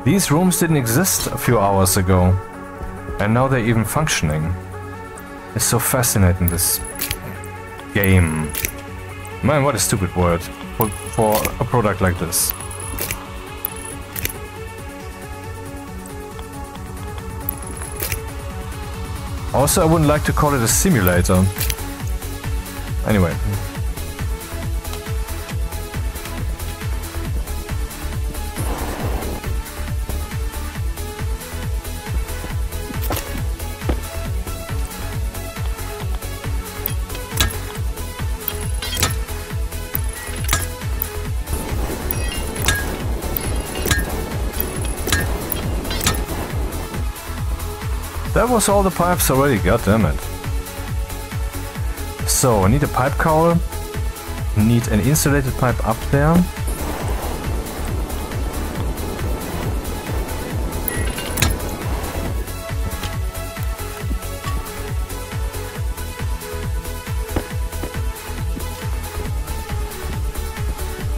These rooms didn't exist a few hours ago, and now they're even functioning. It's so fascinating, this game. Man, what a stupid word for a product like this. Also, I wouldn't like to call it a simulator. Anyway. That was all the pipes already, goddammit. So, I need a pipe cowl, need an insulated pipe up there.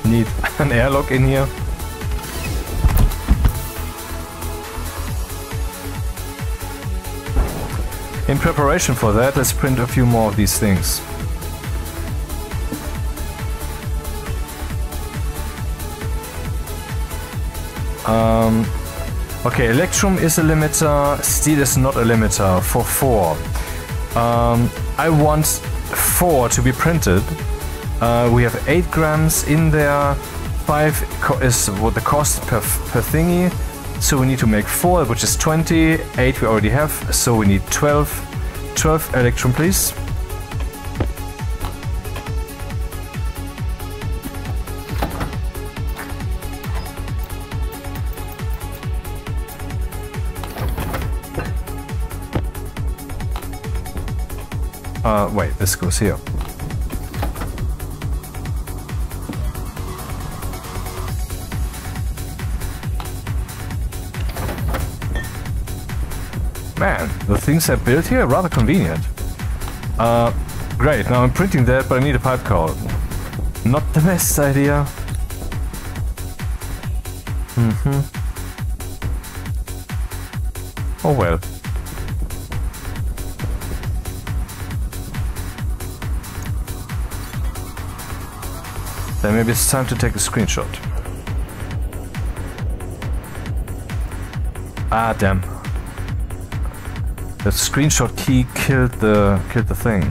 Need an airlock in here. In preparation for that, let's print a few more of these things. Okay, Electrum is a limiter, Steel is not a limiter for 4. I want 4 to be printed. We have 8 grams in there, 5 is what the cost per thingy. So we need to make 4, which is 20, 8 we already have, so we need 12. 12 Electrum, please. Wait, this goes here. Man, the things I built here are rather convenient. Great, now I'm printing that, but I need a pipe cowl. Not the best idea. Oh well. Then maybe it's time to take a screenshot. Ah, damn. The screenshot key killed the thing.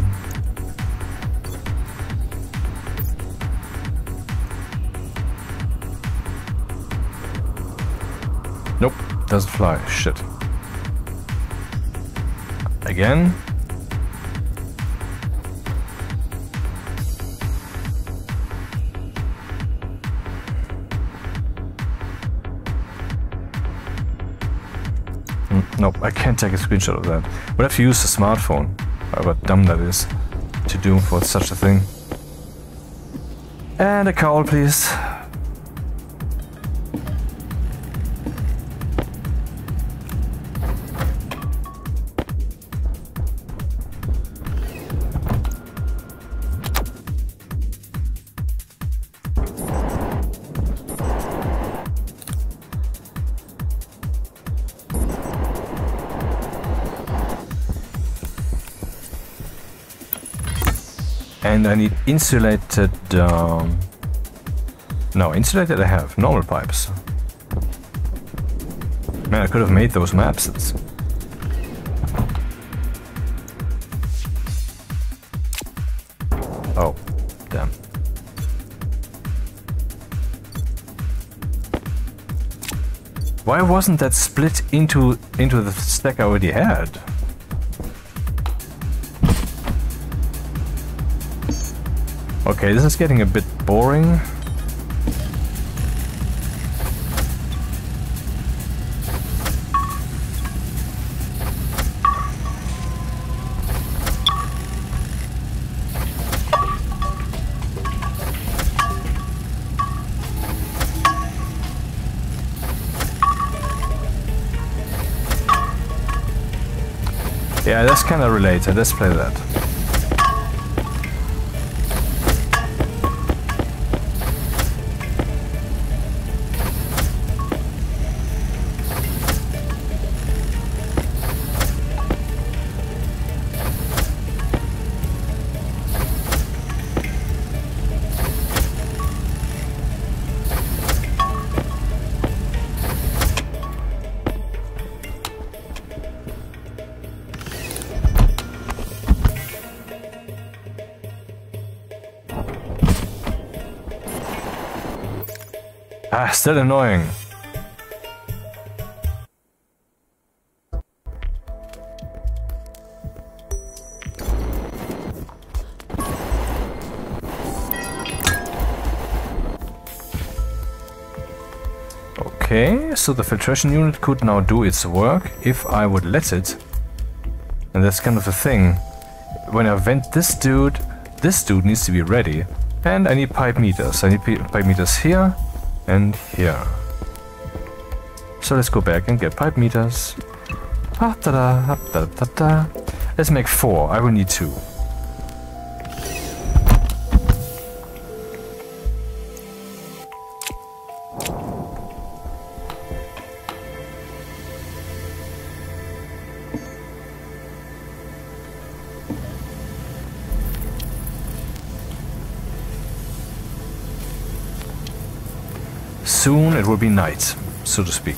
Nope, doesn't fly. Shit. Again. Nope, I can't take a screenshot of that. We'll have to use the smartphone. However dumb that is to do for such a thing. And a cowl, please. And I need insulated, no, insulated I have, normal pipes. Man, I could have made those maps. Oh, damn. Why wasn't that split into the stack I already had? Okay, this is getting a bit boring. Yeah, that's kind of related. Let's play that. Ah, still annoying. Okay, so the filtration unit could now do its work if I would let it. And that's kind of the thing. When I vent this dude needs to be ready. And I need pipe meters. I need pipe meters here and here. So let's go back and get pipe meters. Let's make 4. I will need 2. Soon it will be night, so to speak.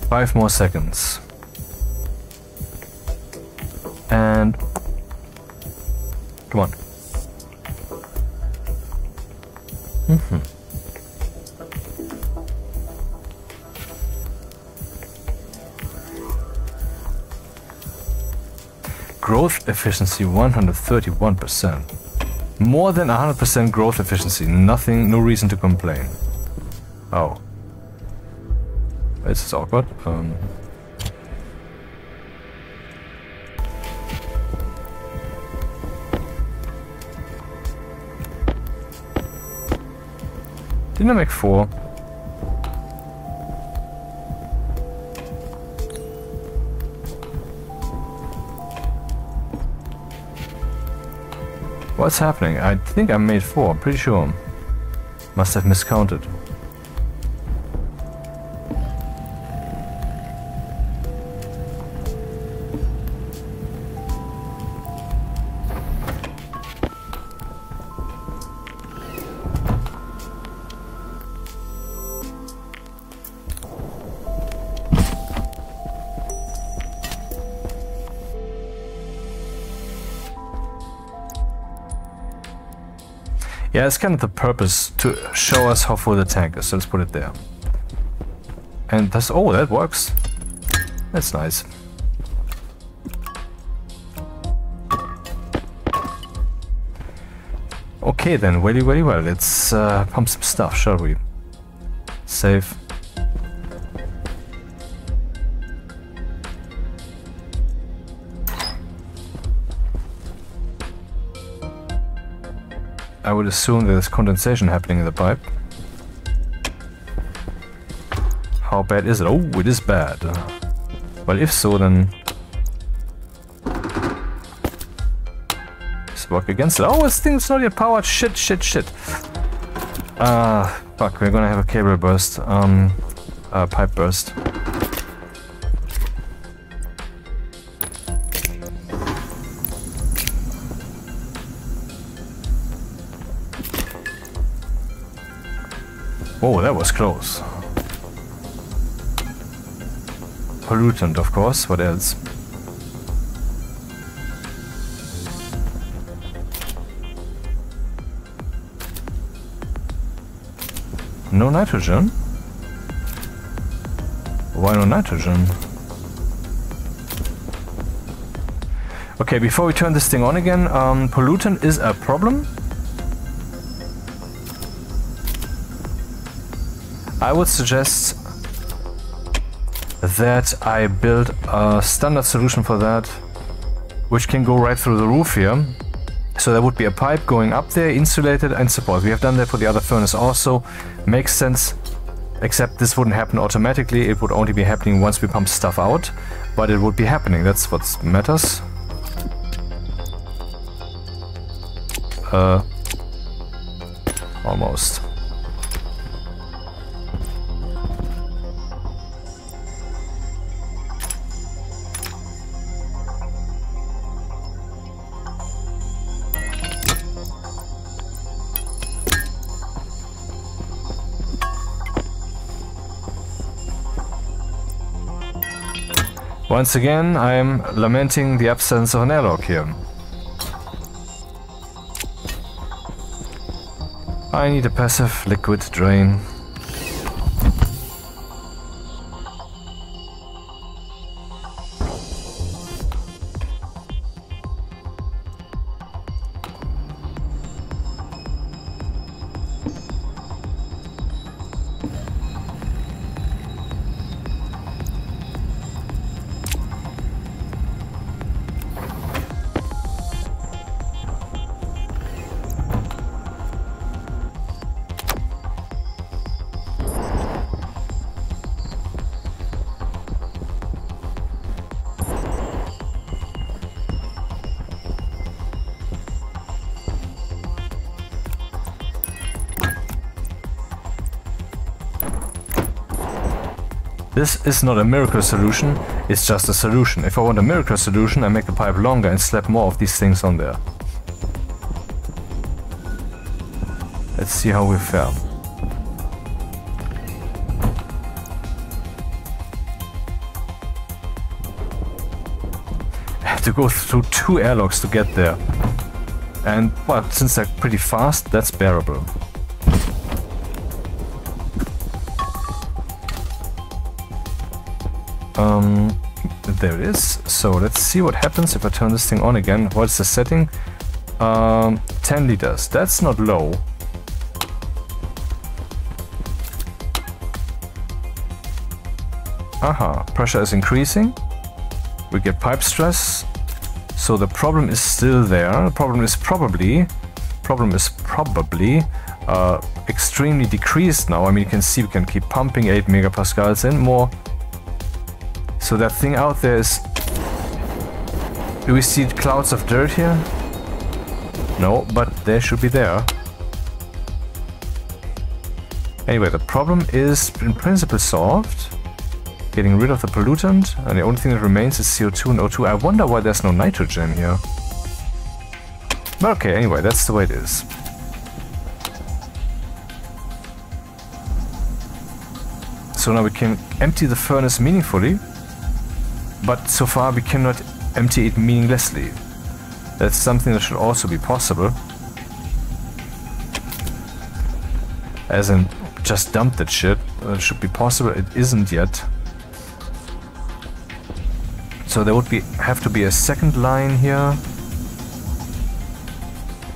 Five more seconds. And come on. Growth efficiency 131%. More than 100% growth efficiency. Nothing, no reason to complain. Oh. This is awkward. Didn't I make 4? What's happening? I think I made 4, I'm pretty sure. Must have miscounted. Yeah, it's kind of the purpose to show us how full the tank is, so let's put it there. And that's, oh, that works. That's nice. Okay then, very well. Let's pump some stuff, shall we? Save. I would assume there's condensation happening in the pipe. How bad is it? Oh, it is bad. Well, if so, then Let's work against it. Oh, this thing's not yet powered. Shit, shit, shit. Fuck, we're gonna have a cable burst. Pipe burst. Oh, that was close. Pollutant, of course. What else? No nitrogen? Why no nitrogen? Okay, before we turn this thing on again, pollutant is a problem. I would suggest that I build a standard solution for that, which can go right through the roof here. So there would be a pipe going up there, insulated and support. We have done that for the other furnace also. Makes sense, except this wouldn't happen automatically. It would only be happening once we pump stuff out, but it would be happening. That's what matters. Almost. Once again, I am lamenting the absence of an airlock here. I need a passive liquid drain. This is not a miracle solution, it's just a solution. If I want a miracle solution, I make the pipe longer and slap more of these things on there. Let's see how we fare. I have to go through 2 airlocks to get there. And, well, since they're pretty fast, that's bearable. There it is. So let's see what happens if I turn this thing on again. What's the setting? 10 liters. That's not low. Aha, pressure is increasing. We get pipe stress. So the problem is still there. The problem is probably extremely decreased now. I mean, you can see we can keep pumping 8 megapascals in more. So that thing out there is... Do we see clouds of dirt here? No, but they should be there. Anyway, the problem is in principle solved. Getting rid of the pollutant, and the only thing that remains is CO2 and O2. I wonder why there's no nitrogen here. But okay, anyway, that's the way it is. So now we can empty the furnace meaningfully. But so far we cannot empty it meaninglessly. That's something that should also be possible. As in, just dump that shit. It should be possible. It isn't yet. So there would have to be a second line here.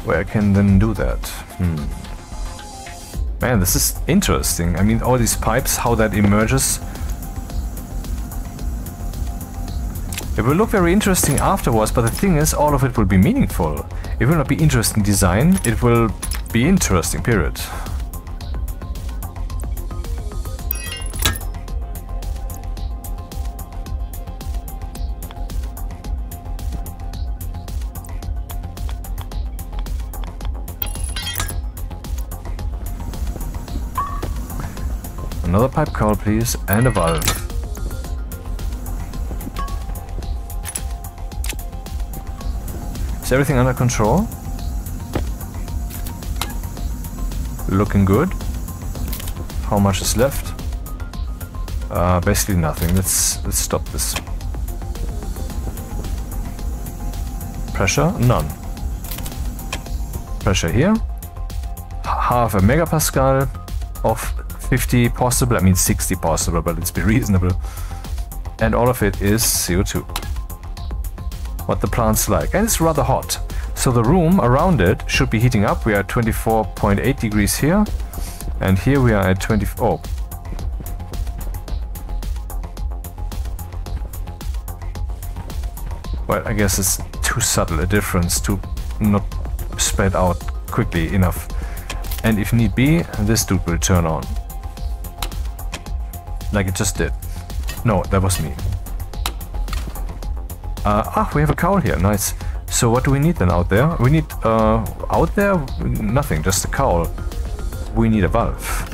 Where I can then do that. Man, this is interesting. I mean, all these pipes, how that emerges. It will look very interesting afterwards, but the thing is, all of it will be meaningful. It will not be interesting design, it will be interesting, period. Another pipe cowl, please, and a valve. Is everything under control? Looking good. How much is left? Basically nothing. Let's stop this. Pressure? None. Pressure here. Half a megapascal of 50 possible. I mean 60 possible, but let's be reasonable. And all of it is CO2. What the plant's like. And it's rather hot. So the room around it should be heating up. We are at 24.8 degrees here. And here we are at 24. Oh. Well, I guess it's too subtle a difference to not spread out quickly enough. And if need be, this dude will turn on. Like it just did. No, that was me. We have a cowl here, nice. So what do we need then out there? We need, out there? Nothing, just a cowl. We need a valve.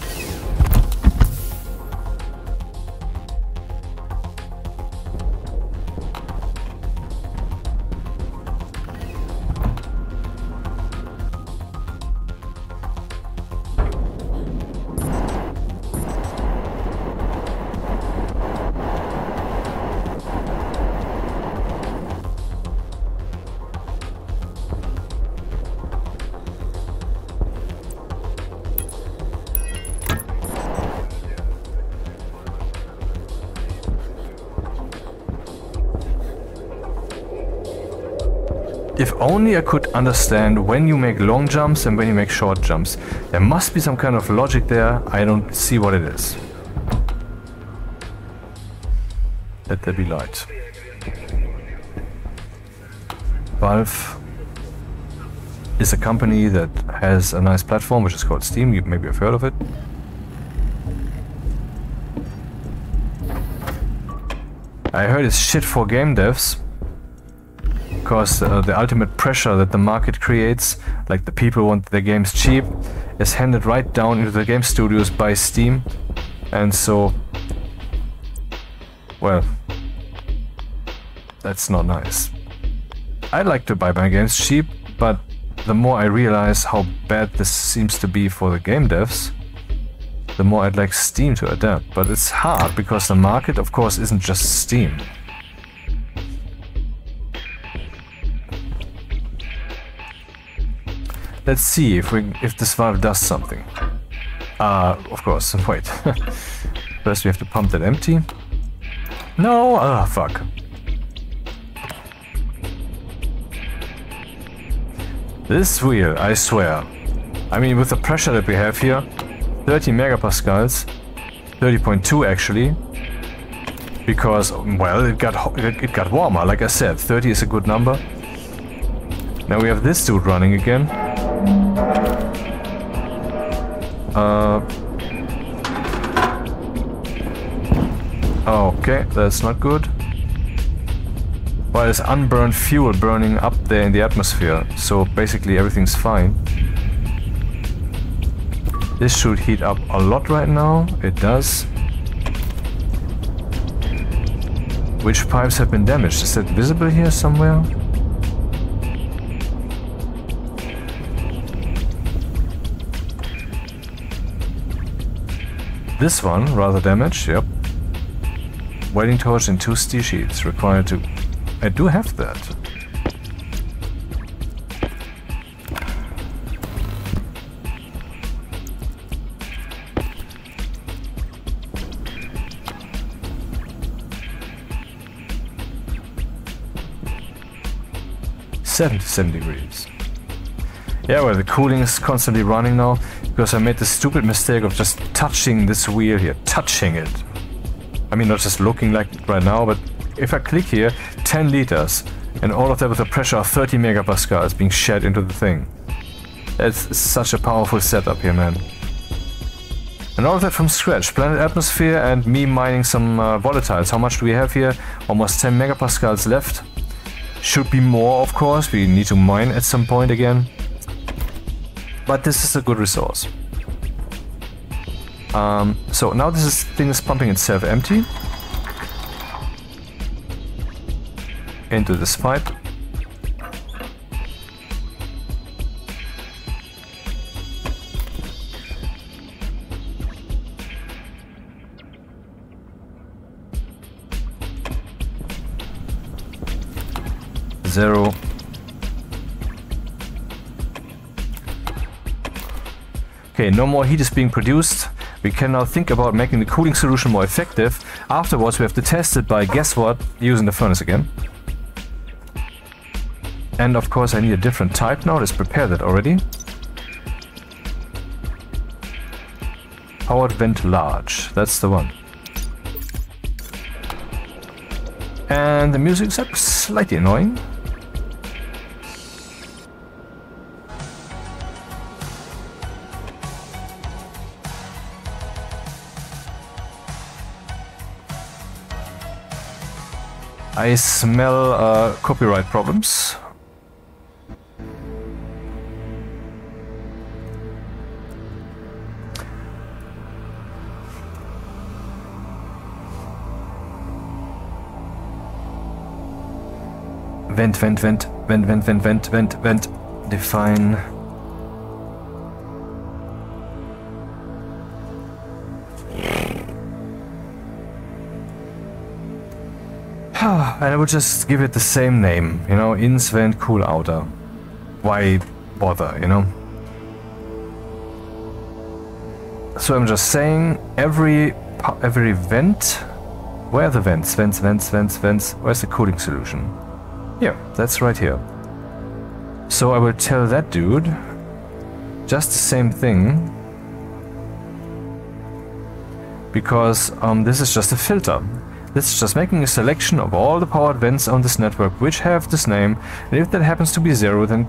If only I could understand when you make long jumps and when you make short jumps. There must be some kind of logic there. I don't see what it is. Let there be light. Valve is a company that has a nice platform which is called Steam. You maybe have heard of it. I heard it's shit for game devs. Because the ultimate pressure that the market creates, like the people want their games cheap, is handed right down into the game studios by Steam. And so, well, that's not nice. I'd like to buy my games cheap, but the more I realize how bad this seems to be for the game devs, the more I'd like Steam to adapt. But it's hard because the market, of course, isn't just Steam. Let's see if this valve does something. Of course, wait. First we have to pump that empty. No, fuck. This wheel, I swear. I mean, with the pressure that we have here, 30 megapascals, 30.2 actually, because, well, it got warmer, like I said, 30 is a good number. Now we have this dude running again. Okay, that's not good. Well, there's unburned fuel burning up there in the atmosphere, so basically everything's fine. This should heat up a lot right now. It does. Which pipes have been damaged? Is that visible here somewhere? This one, rather damaged, yep. Welding torch and 2 steel sheets required to... I do have that. $77 degrees. Yeah, well, the cooling is constantly running now, because I made the stupid mistake of just touching this wheel here, touching it. I mean, not just looking like it right now, but if I click here, 10 liters, and all of that with a pressure of 30 megapascals being shed into the thing. It's such a powerful setup here, man. And all of that from scratch, planet atmosphere and me mining some volatiles. How much do we have here? Almost 10 megapascals left. Should be more, of course, we need to mine at some point again. But this is a good resource. So now this thing is pumping itself empty into this pipe. Zero. Okay, no more heat is being produced. We can now think about making the cooling solution more effective. Afterwards, we have to test it by, guess what, using the furnace again. And of course, I need a different type now. Let's prepare that already. Powered vent large. That's the one. And the music's slightly annoying. I smell copyright problems. Vent, vent, vent, vent, vent, vent, vent, vent, vent. Define. And I would just give it the same name, you know, ins vent cool outer. Why bother, you know? So I'm just saying every vent. Where are the vents? Vents, vents, vents, vents. Where's the cooling solution? Here, that's right here. So I will tell that dude just the same thing, because this is just a filter. This is just making a selection of all the powered vents on this network which have this name, and if that happens to be 0, then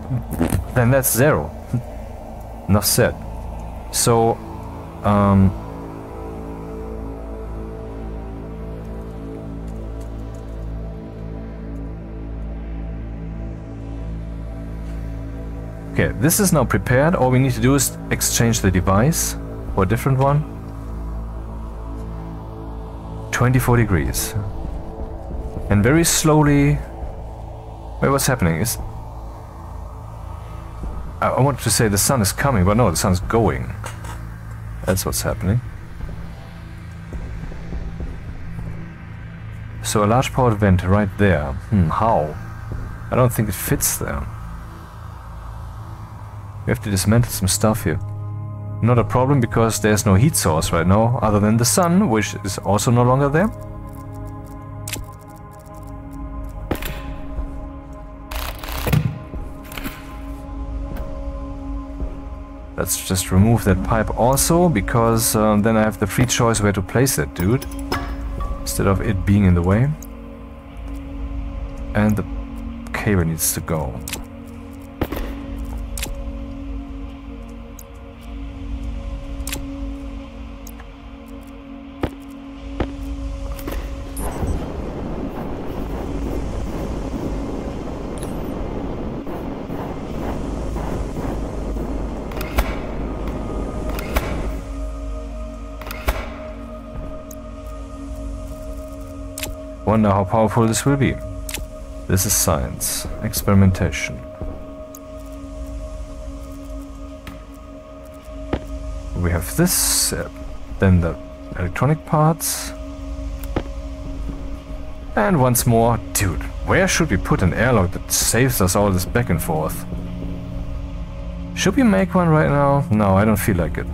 that's 0. Enough said. So okay, this is now prepared. All we need to do is exchange the device for a different one. 24 degrees. And very slowly... Wait, what's happening? Is... I wanted to say the sun is coming, but no, the sun is going. That's what's happening. So a large powered vent right there. How? I don't think it fits there. We have to dismantle some stuff here. Not a problem, because there's no heat source right now, other than the sun, which is also no longer there. Let's just remove that pipe also, because then I have the free choice where to place that dude, instead of it being in the way. And the cable needs to go. Wonder how powerful this will be. This is science. Experimentation. We have this, then the electronic parts. And once more, dude, where should we put an airlock that saves us all this back and forth? Should we make one right now? No, I don't feel like it.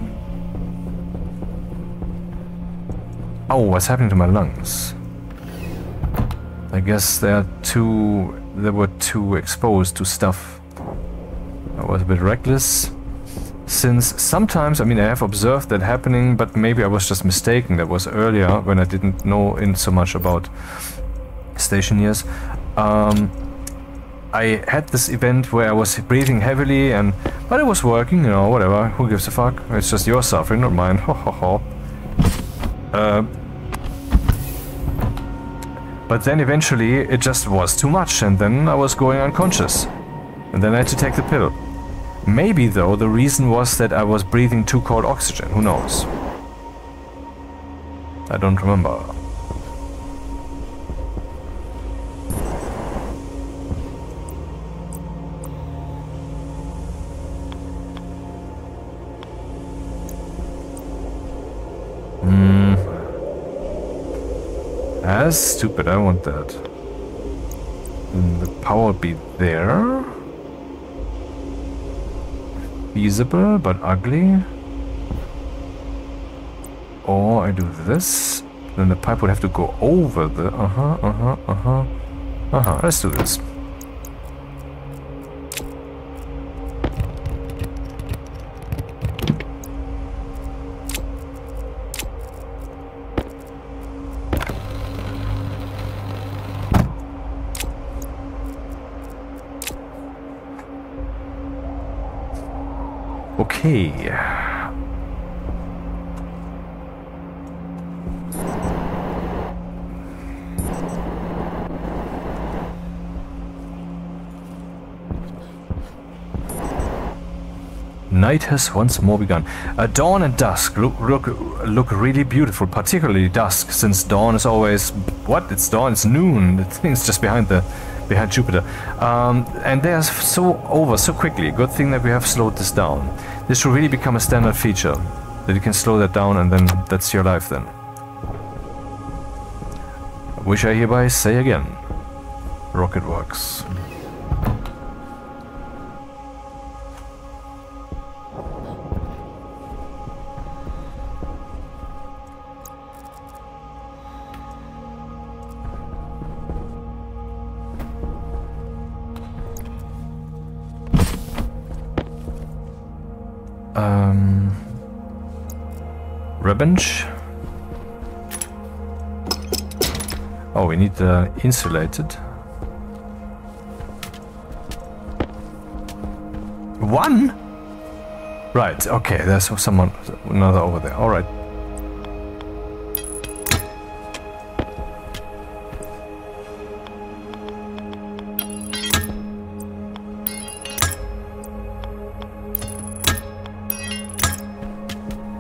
Oh, what's happening to my lungs? I guess they were too exposed to stuff. I was a bit reckless. Since sometimes, I mean, I have observed that happening, but maybe I was just mistaken. That was earlier when I didn't know so much about stationeers. I had this event where I was breathing heavily, but it was working, you know, whatever. Who gives a fuck? It's just your suffering, not mine. Ho ho ho. But then eventually it just was too much, and then I was going unconscious. And then I had to take the pill. Maybe though the reason was that I was breathing too cold oxygen, who knows. I don't remember. That's stupid, I want that. The power be there. Feasible, but ugly. Or I do this. Then the pipe would have to go over the... Let's do this. Okay. Night has once more begun. Dawn and dusk look really beautiful, particularly dusk, since dawn is always... What? It's dawn, it's noon. The thing's just behind Jupiter. And they are over so quickly. Good thing that we have slowed this down. This should really become a standard feature. That you can slow that down and then that's your life then. Which I hereby say again. Rocket works. Revenge. Oh, we need the insulated. One? Right, okay, there's someone, another over there. Alright.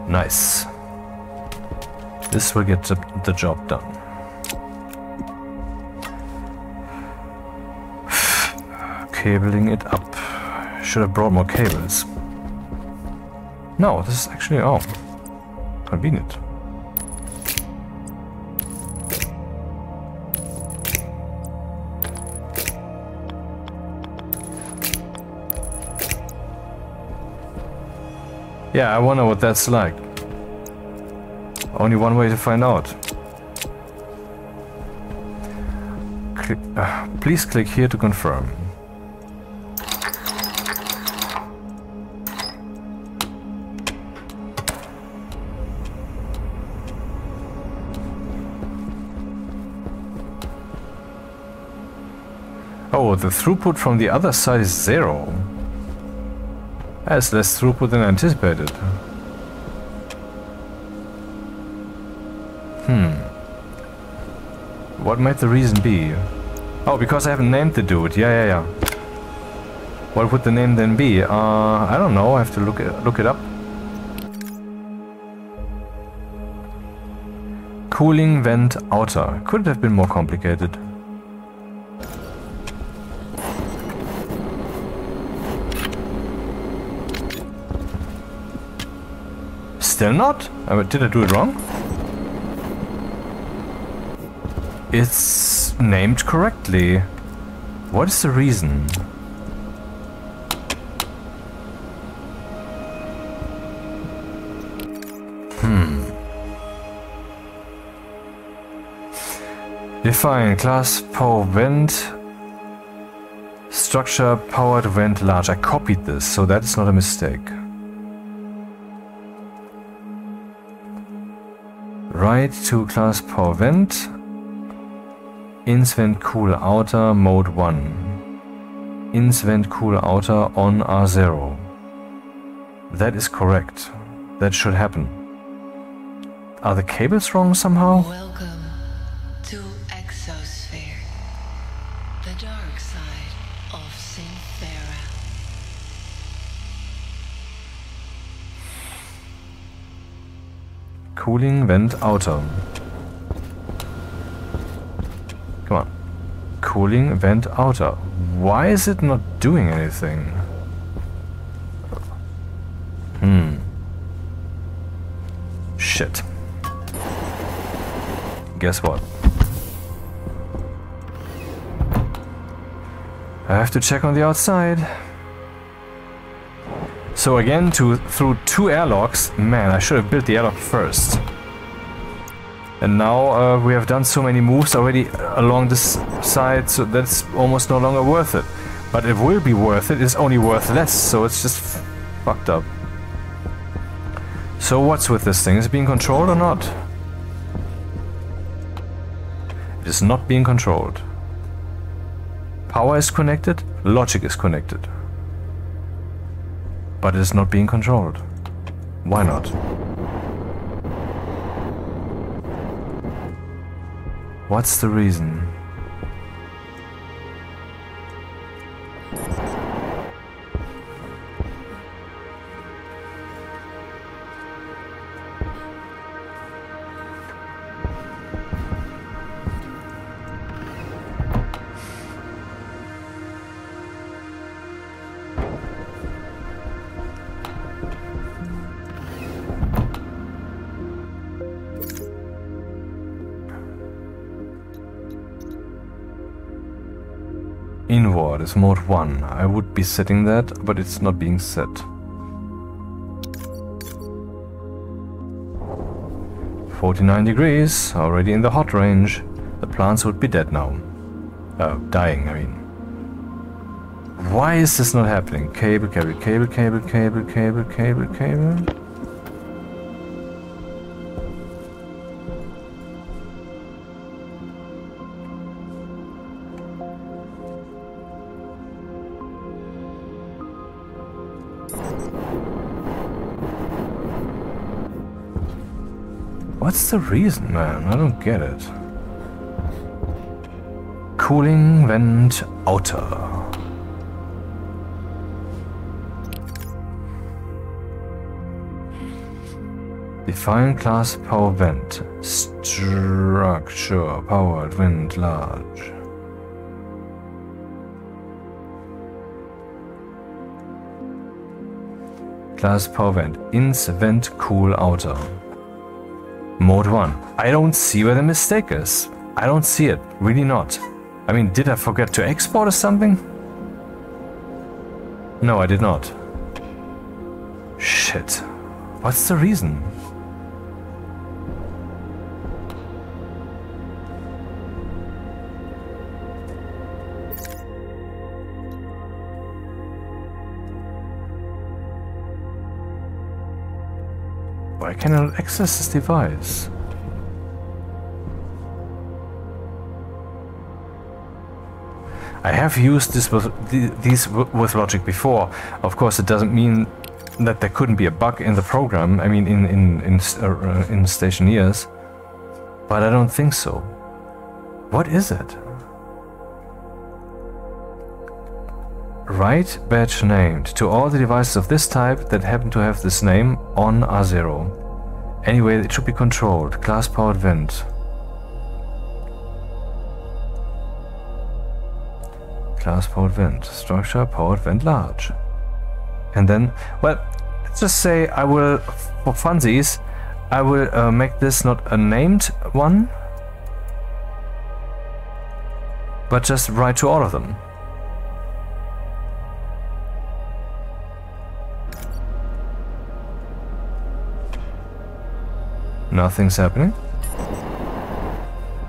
Nice. This will get the job done. Cabling it up. Should have brought more cables. No, this is actually... oh. Convenient. Yeah, I wonder what that's like. Only one way to find out. Please click here to confirm. Oh, the throughput from the other side is 0. That's less throughput than anticipated. What might the reason be? Oh, because I haven't named the dude. Yeah. What would the name then be? I don't know. I have to look it up. Cooling vent outer. Could it have been more complicated? Still not? Did I do it wrong? It's named correctly. What is the reason? Define class power vent. Structure powered vent large. I copied this, so that is not a mistake. Right to class power vent. Ins vent cool outer mode 1. Ins vent cool outer on R0. That is correct. That should happen. Are the cables wrong somehow? Welcome to Exosphere, the dark side of Synthera. Cooling vent outer. cooling vent outer. Why is it not doing anything? Shit. Guess what? I have to check on the outside. So again, through 2 airlocks. Man, I should have built the airlock first. And now we have done so many moves already along this side, so that's almost no longer worth it. But it will be worth it. It's only worth less, so it's just fucked up. So what's with this thing? Is it being controlled or not? It is not being controlled. Power is connected, logic is connected. But it is not being controlled. Why not? What's the reason? Inward is mode 1. I would be setting that, but it's not being set. $49°, already in the hot range. The plants would be dead now. Dying, I mean. Why is this not happening? Cable, cable, cable, cable, cable, cable, cable, cable. What's the reason, man? I don't get it. Cooling vent outer. Define class power vent. Structure powered vent large. Class power vent. Ins vent cool outer. Mode 1. I don't see where the mistake is. I don't see it. Really not. I mean, did I forget to export or something? No, I did not. Shit. What's the reason? Why can I not access this device? I have used this with logic before. Of course, it doesn't mean that there couldn't be a bug in the program. I mean, in Stationeers, but I don't think so. What is it? Write badge named to all the devices of this type that happen to have this name on R0. Anyway, it should be controlled. Class powered vent. Class powered vent. Structure powered vent large. And then, well, let's just say I will, for funsies, I will make this not a named one, but just write to all of them. Nothing's happening.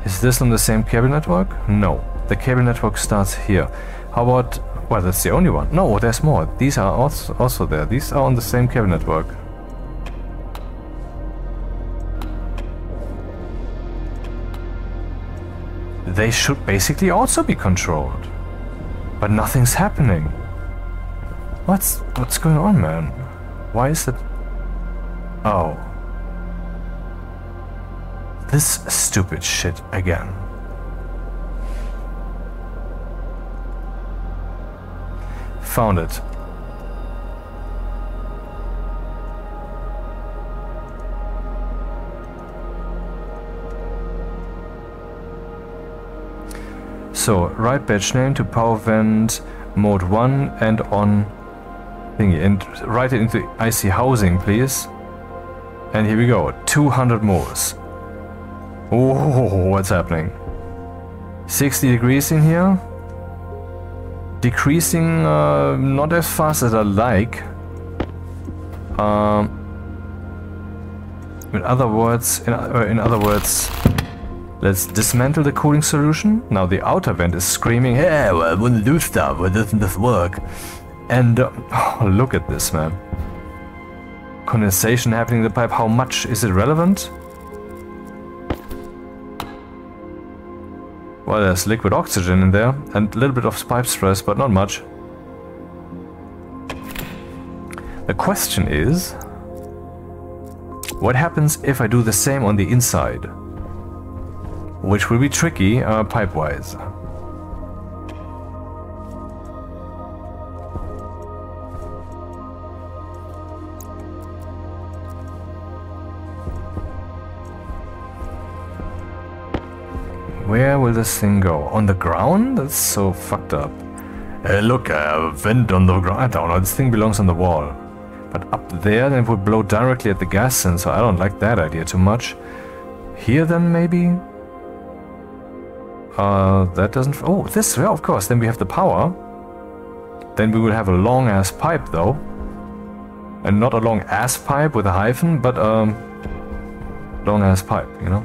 Is this on the same cable network? No. The cable network starts here. How about... well, that's the only one. No, there's more. These are also there. These are on the same cable network. They should basically also be controlled. But nothing's happening. What's going on, man? Why is it... oh. This stupid shit again. Found it. So So, write batch name to power vent mode 1 and on thingy. And write it into IC housing, please. And here we go. 200 moles. Oh, what's happening? 60 degrees in here. Decreasing not as fast as I like. In other words, let's dismantle the cooling solution. Now the outer vent is screaming, "Hey, well, I want to do stuff. Why doesn't this work?" And oh, look at this, man. Condensation happening in the pipe. How much is it relevant? Well, there's liquid oxygen in there and a little bit of pipe stress, but not much. The question is, what happens if I do the same on the inside? Which will be tricky pipe-wise. Where will this thing go? On the ground? That's so fucked up. Hey, look, I have a vent on the ground. I don't know, this thing belongs on the wall. But up there, then it would blow directly at the gas sensor. I don't like that idea too much. Here then, maybe? That doesn't... Oh, this, yeah, of course. Then we have the power. Then we will have a long-ass pipe, though. And not a long-ass pipe with a hyphen, but long-ass pipe, you know?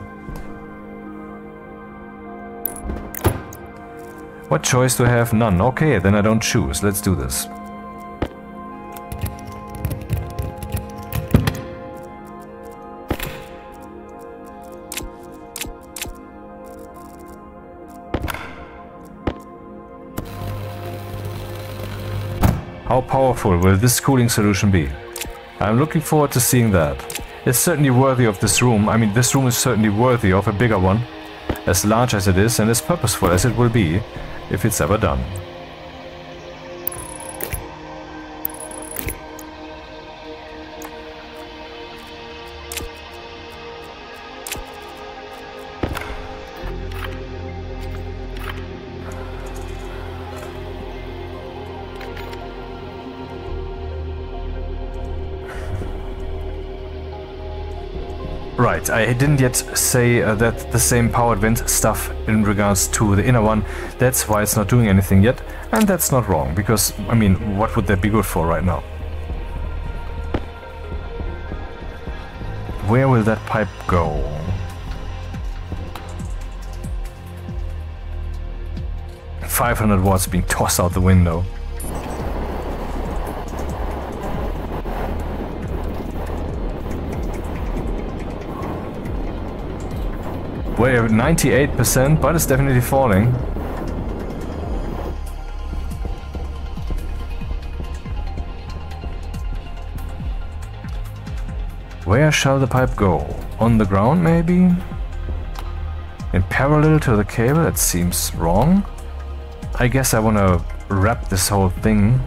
What choice do I have? None. Okay, then I don't choose. Let's do this. How powerful will this cooling solution be? I'm looking forward to seeing that. It's certainly worthy of this room. I mean, this room is certainly worthy of a bigger one. As large as it is and as purposeful as it will be, if it's ever done. Right, I didn't yet say that the same powered vent stuff in regards to the inner one, that's why it's not doing anything yet, and that's not wrong, because, I mean, what would that be good for right now? Where will that pipe go? $500 watts being tossed out the window. We're at 98%, but it's definitely falling. Where shall the pipe go? On the ground, maybe? In parallel to the cable? That seems wrong. I guess I want to wrap this whole thing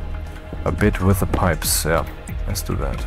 a bit with the pipes. Yeah, let's do that.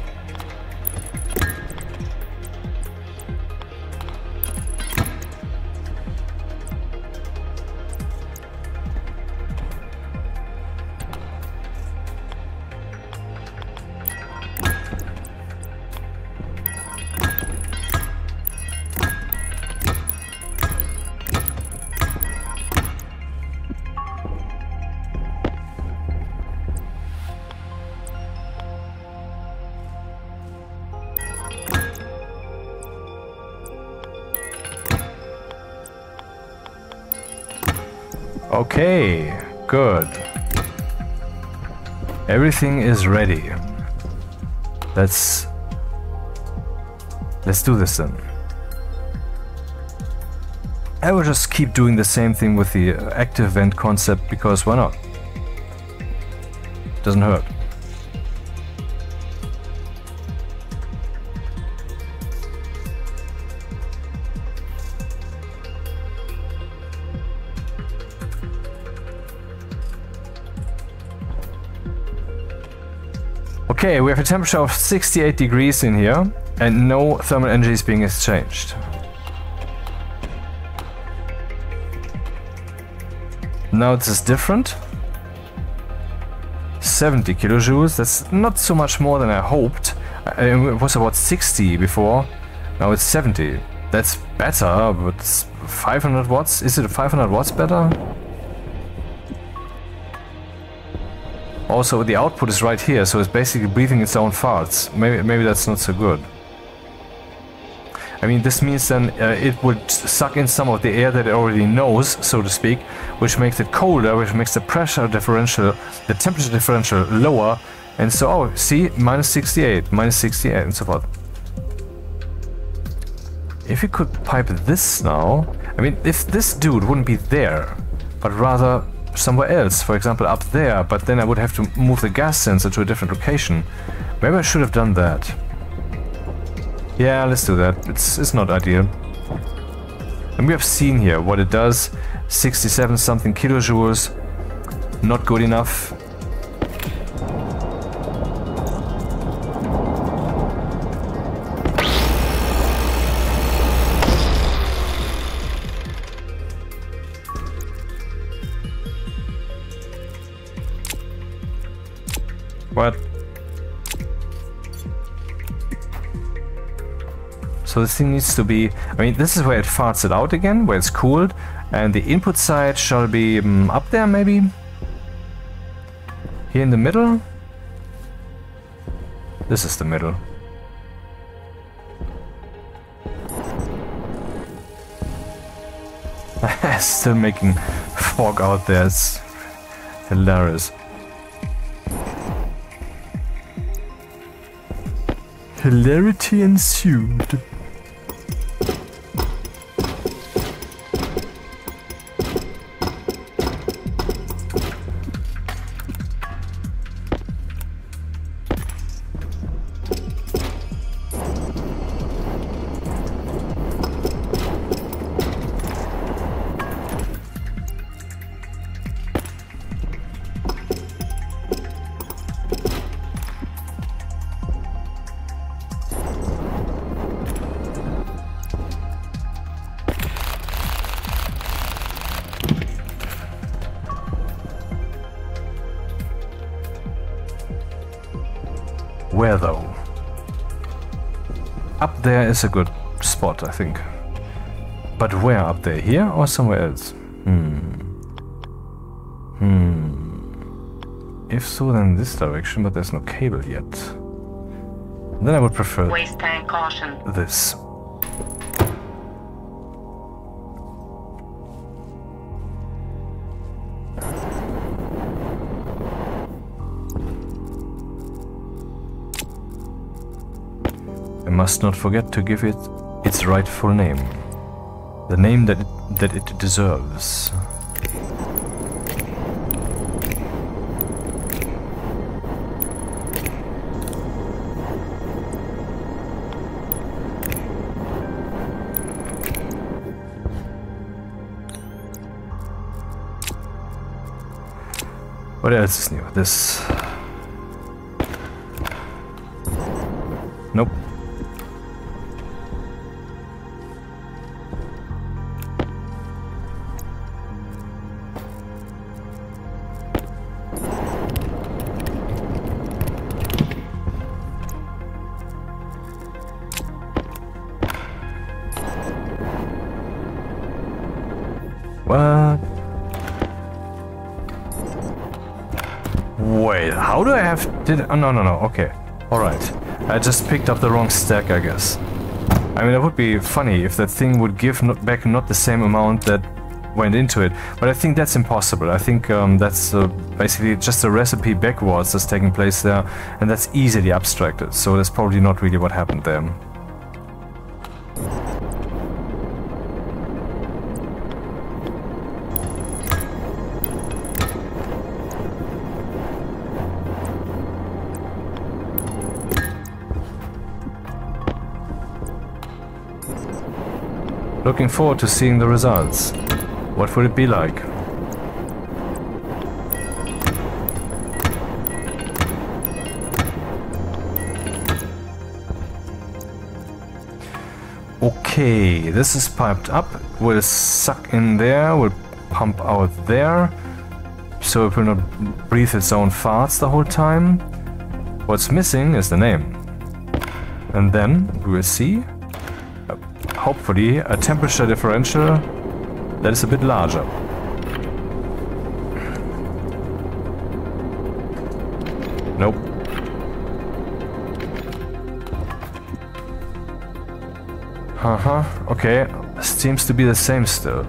Okay, good. Everything is ready. Let's do this then. I will just keep doing the same thing with the active vent concept, because why not? Doesn't hurt. Okay, we have a temperature of 68 degrees in here, and no thermal energy is being exchanged. Now this is different. 70 kilojoules, that's not so much more than I hoped. It was about 60 before, now it's 70. That's better, but 500 watts? Is it 500 watts better? Also, the output is right here, so it's basically breathing its own farts. Maybe that's not so good. I mean, this means then it would suck in some of the air that it already knows, so to speak, which makes it colder, which makes the pressure differential, the temperature differential lower, and so, oh, see, minus 68, and so forth. If you could pipe this now, I mean, if this dude wouldn't be there, but rather somewhere else, for example up there, but then I would have to move the gas sensor to a different location. Maybe I should have done that. Yeah, let's do that. It's not ideal. And we have seen here what it does. 67 something kilojoules. Not good enough. What? So this thing needs to be, I mean, this is where it farts it out again, where it's cooled, and the input side shall be up there maybe? Here in the middle? This is the middle. Still making fog out there, it's hilarious. Hilarity ensued. Where though? Up there is a good spot, I think. But where? Up there? Here or somewhere else? If so, then this direction, but there's no cable yet. Then I would prefer Waste tank caution. this. I must not forget to give it its rightful name. The name that it deserves. What else is new? This. Nope. What? Wait, how do I have... Oh, no, okay. Alright. I just picked up the wrong stack, I guess. I mean, it would be funny if that thing would give back not the same amount that went into it, but I think that's impossible. I think that's basically just a recipe backwards that's taking place there, and that's easily abstracted, so that's probably not really what happened there. Looking forward to seeing the results. What would it be like? Okay, this is piped up. We'll suck in there. We'll pump out there, so it will not breathe its own farts the whole time. What's missing is the name. And then we will see, hopefully, a temperature differential that is a bit larger. Nope. Okay, seems to be the same still.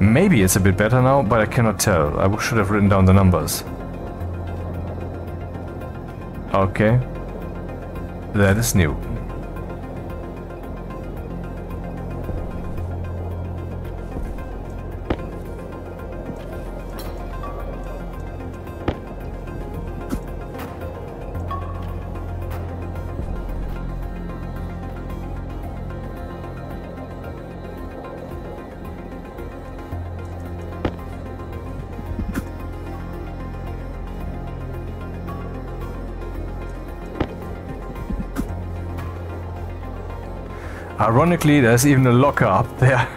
Maybe it's a bit better now, but I cannot tell. I should have written down the numbers. Okay. That is new. Ironically, there's even a locker up there.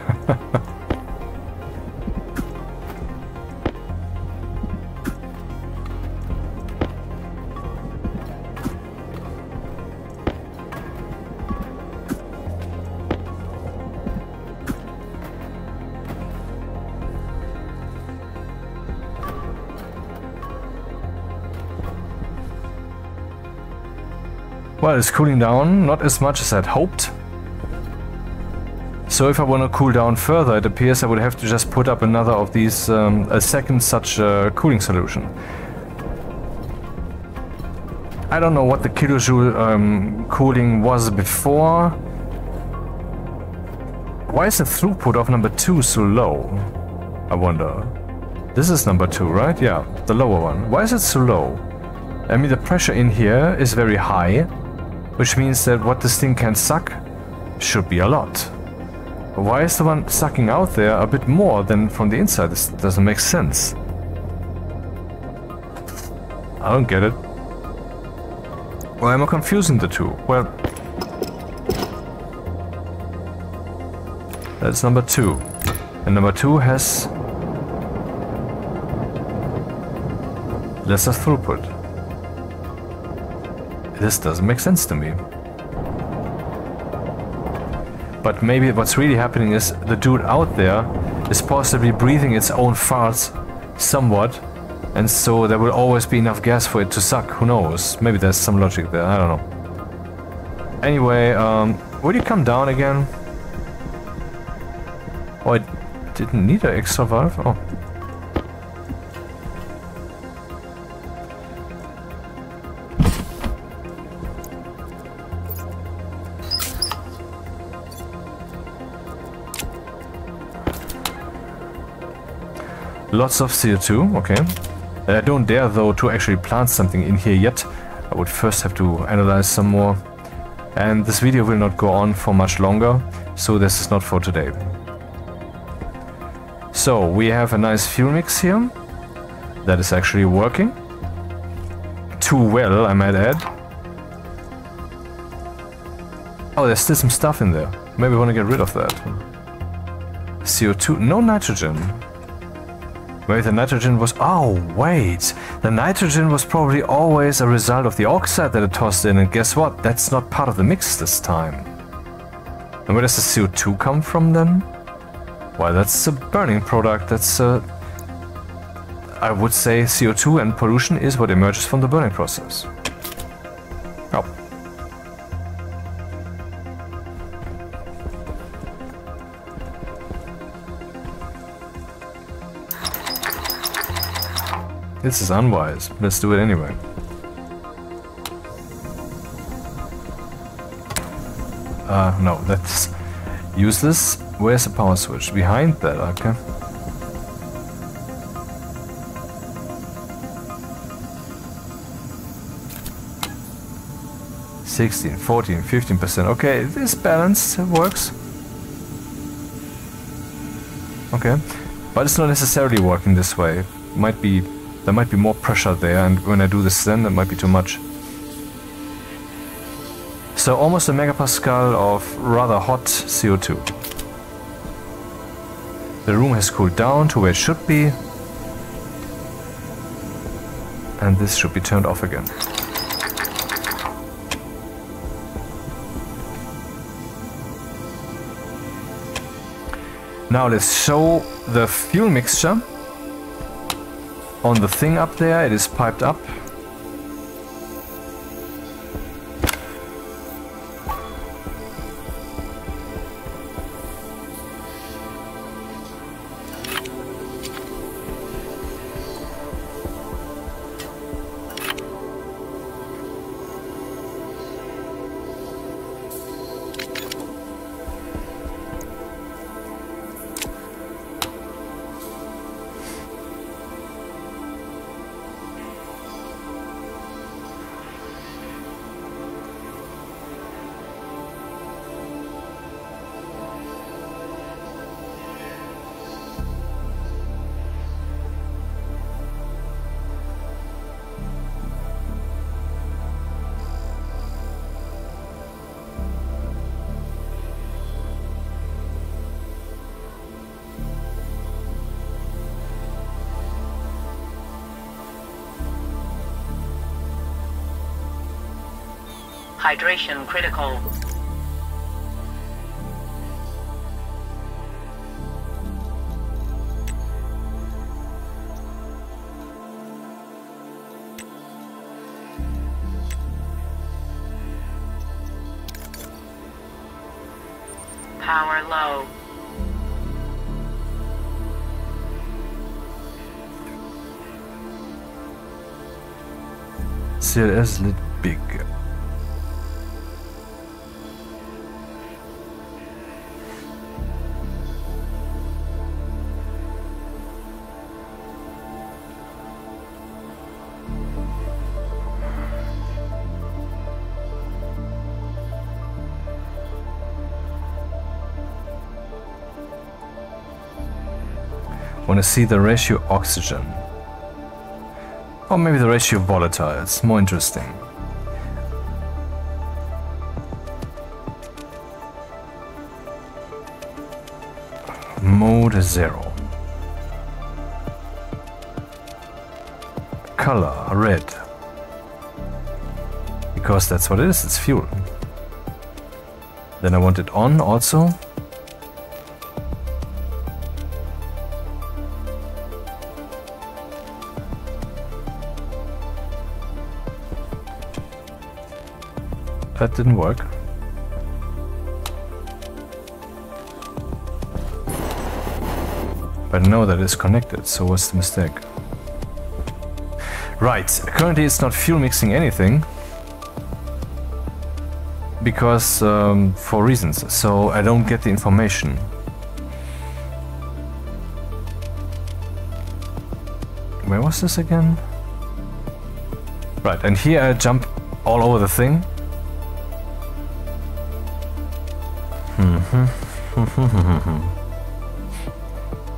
Well, it's cooling down, not as much as I'd hoped. So if I want to cool down further, it appears I would have to just put up another of these, a second such cooling solution. I don't know what the kilojoule cooling was before. Why is the throughput of number 2 so low? I wonder. This is number 2, right? Yeah, the lower one. Why is it so low? I mean, the pressure in here is very high, which means that what this thing can suck should be a lot. Why is the one sucking out there a bit more than from the inside? This doesn't make sense. I don't get it. Why am I confusing the two? Well, that's number 2. And number 2 has lesser throughput. This doesn't make sense to me. But maybe what's really happening is the dude out there is possibly breathing its own farts somewhat, and so there will always be enough gas for it to suck. Who knows? Maybe there's some logic there. I don't know. Anyway, will you come down again? Oh, I didn't need an extra valve? Oh. Lots of CO2, okay. I don't dare though to actually plant something in here yet. I would first have to analyze some more. And this video will not go on for much longer, so this is not for today. So we have a nice fuel mix here that is actually working. Too well, I might add. Oh, there's still some stuff in there. Maybe I want to get rid of that. CO2, no nitrogen. Maybe the nitrogen was... Oh, wait! The nitrogen was probably always a result of the oxide that it tossed in, and guess what? That's not part of the mix this time. And where does the CO2 come from then? Well, that's a burning product. That's I would say CO2 and pollution is what emerges from the burning process. Oh. This is unwise. Let's do it anyway. No, that's useless. Where's the power switch? Behind that, okay. $16, $14, 15%. Okay, it is balanced. It works. Okay, but it's not necessarily working this way. Might be. There might be more pressure there, and when I do this then, that might be too much. So almost a megapascal of rather hot CO2. The room has cooled down to where it should be. And this should be turned off again. Now let's show the fuel mixture on the thing up there. It is piped up. Hydration critical. Power low. CLS lit big. Want to see the ratio oxygen. Or maybe the ratio volatile, it's more interesting. Mode 0. Color, red. Because that's what it is, it's fuel. Then I want it on also. That didn't work. But now that it's connected, so what's the mistake? Right, currently it's not fuel mixing anything. Because, for reasons, so I don't get the information. Where was this again? Right, and here I jump all over the thing.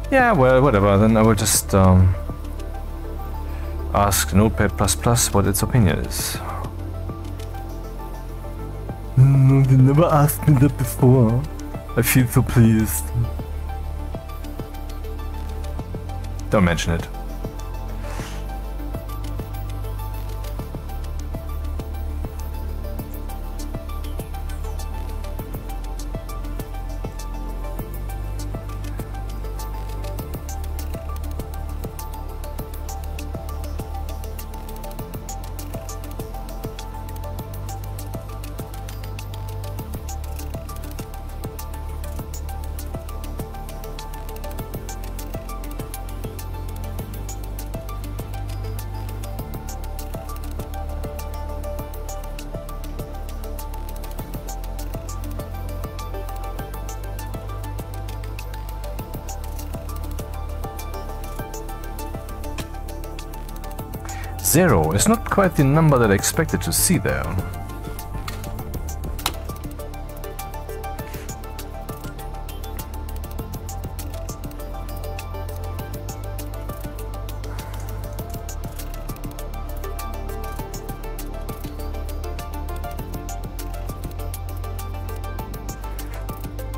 Yeah, well, whatever, then I will just ask Notepad++ what its opinion is. No, you never asked me that before. I feel so pleased. Don't mention it. Zero is not quite the number that I expected to see there.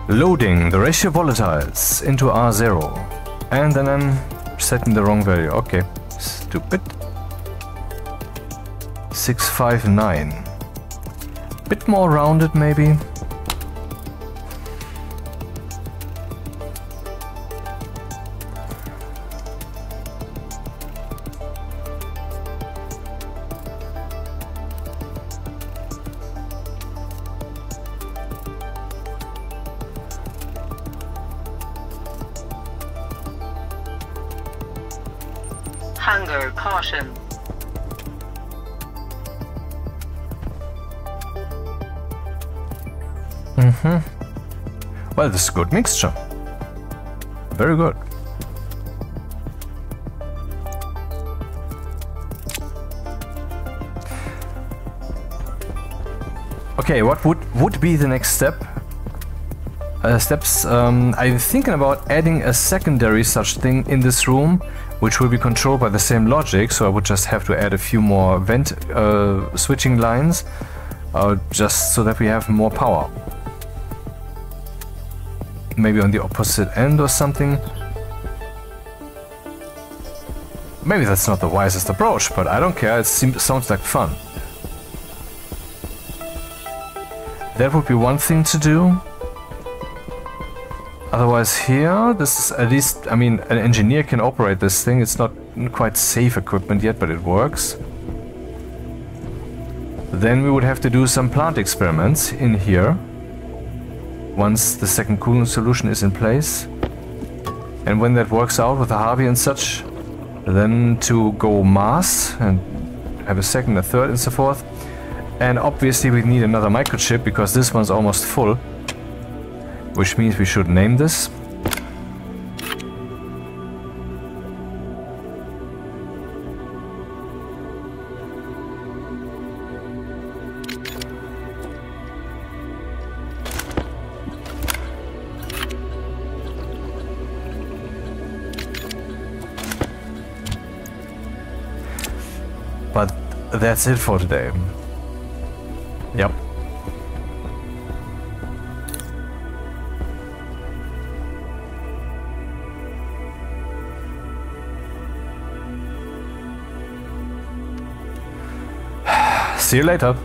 Loading the ratio volatiles into R0. And then I'm setting the wrong value. Okay, stupid. 659. Bit more rounded maybe. Hunger caution. Well, this is a good mixture. Very good. Okay, what would be the next step? I'm thinking about adding a secondary such thing in this room, which will be controlled by the same logic, so I would just have to add a few more vent switching lines, just so that we have more power. Maybe on the opposite end or something. Maybe that's not the wisest approach, but I don't care, it sounds like fun. That would be one thing to do. Otherwise here, this is at least, I mean, an engineer can operate this thing. It's not quite safe equipment yet, but it works. Then we would have to do some plant experiments in here. Once the second cooling solution is in place. And when that works out with the Harvey and such, then to go mass and have a second, a third and so forth. And obviously we need another microchip because this one's almost full. Which means we should name this. But that's it for today. Yep. See you later.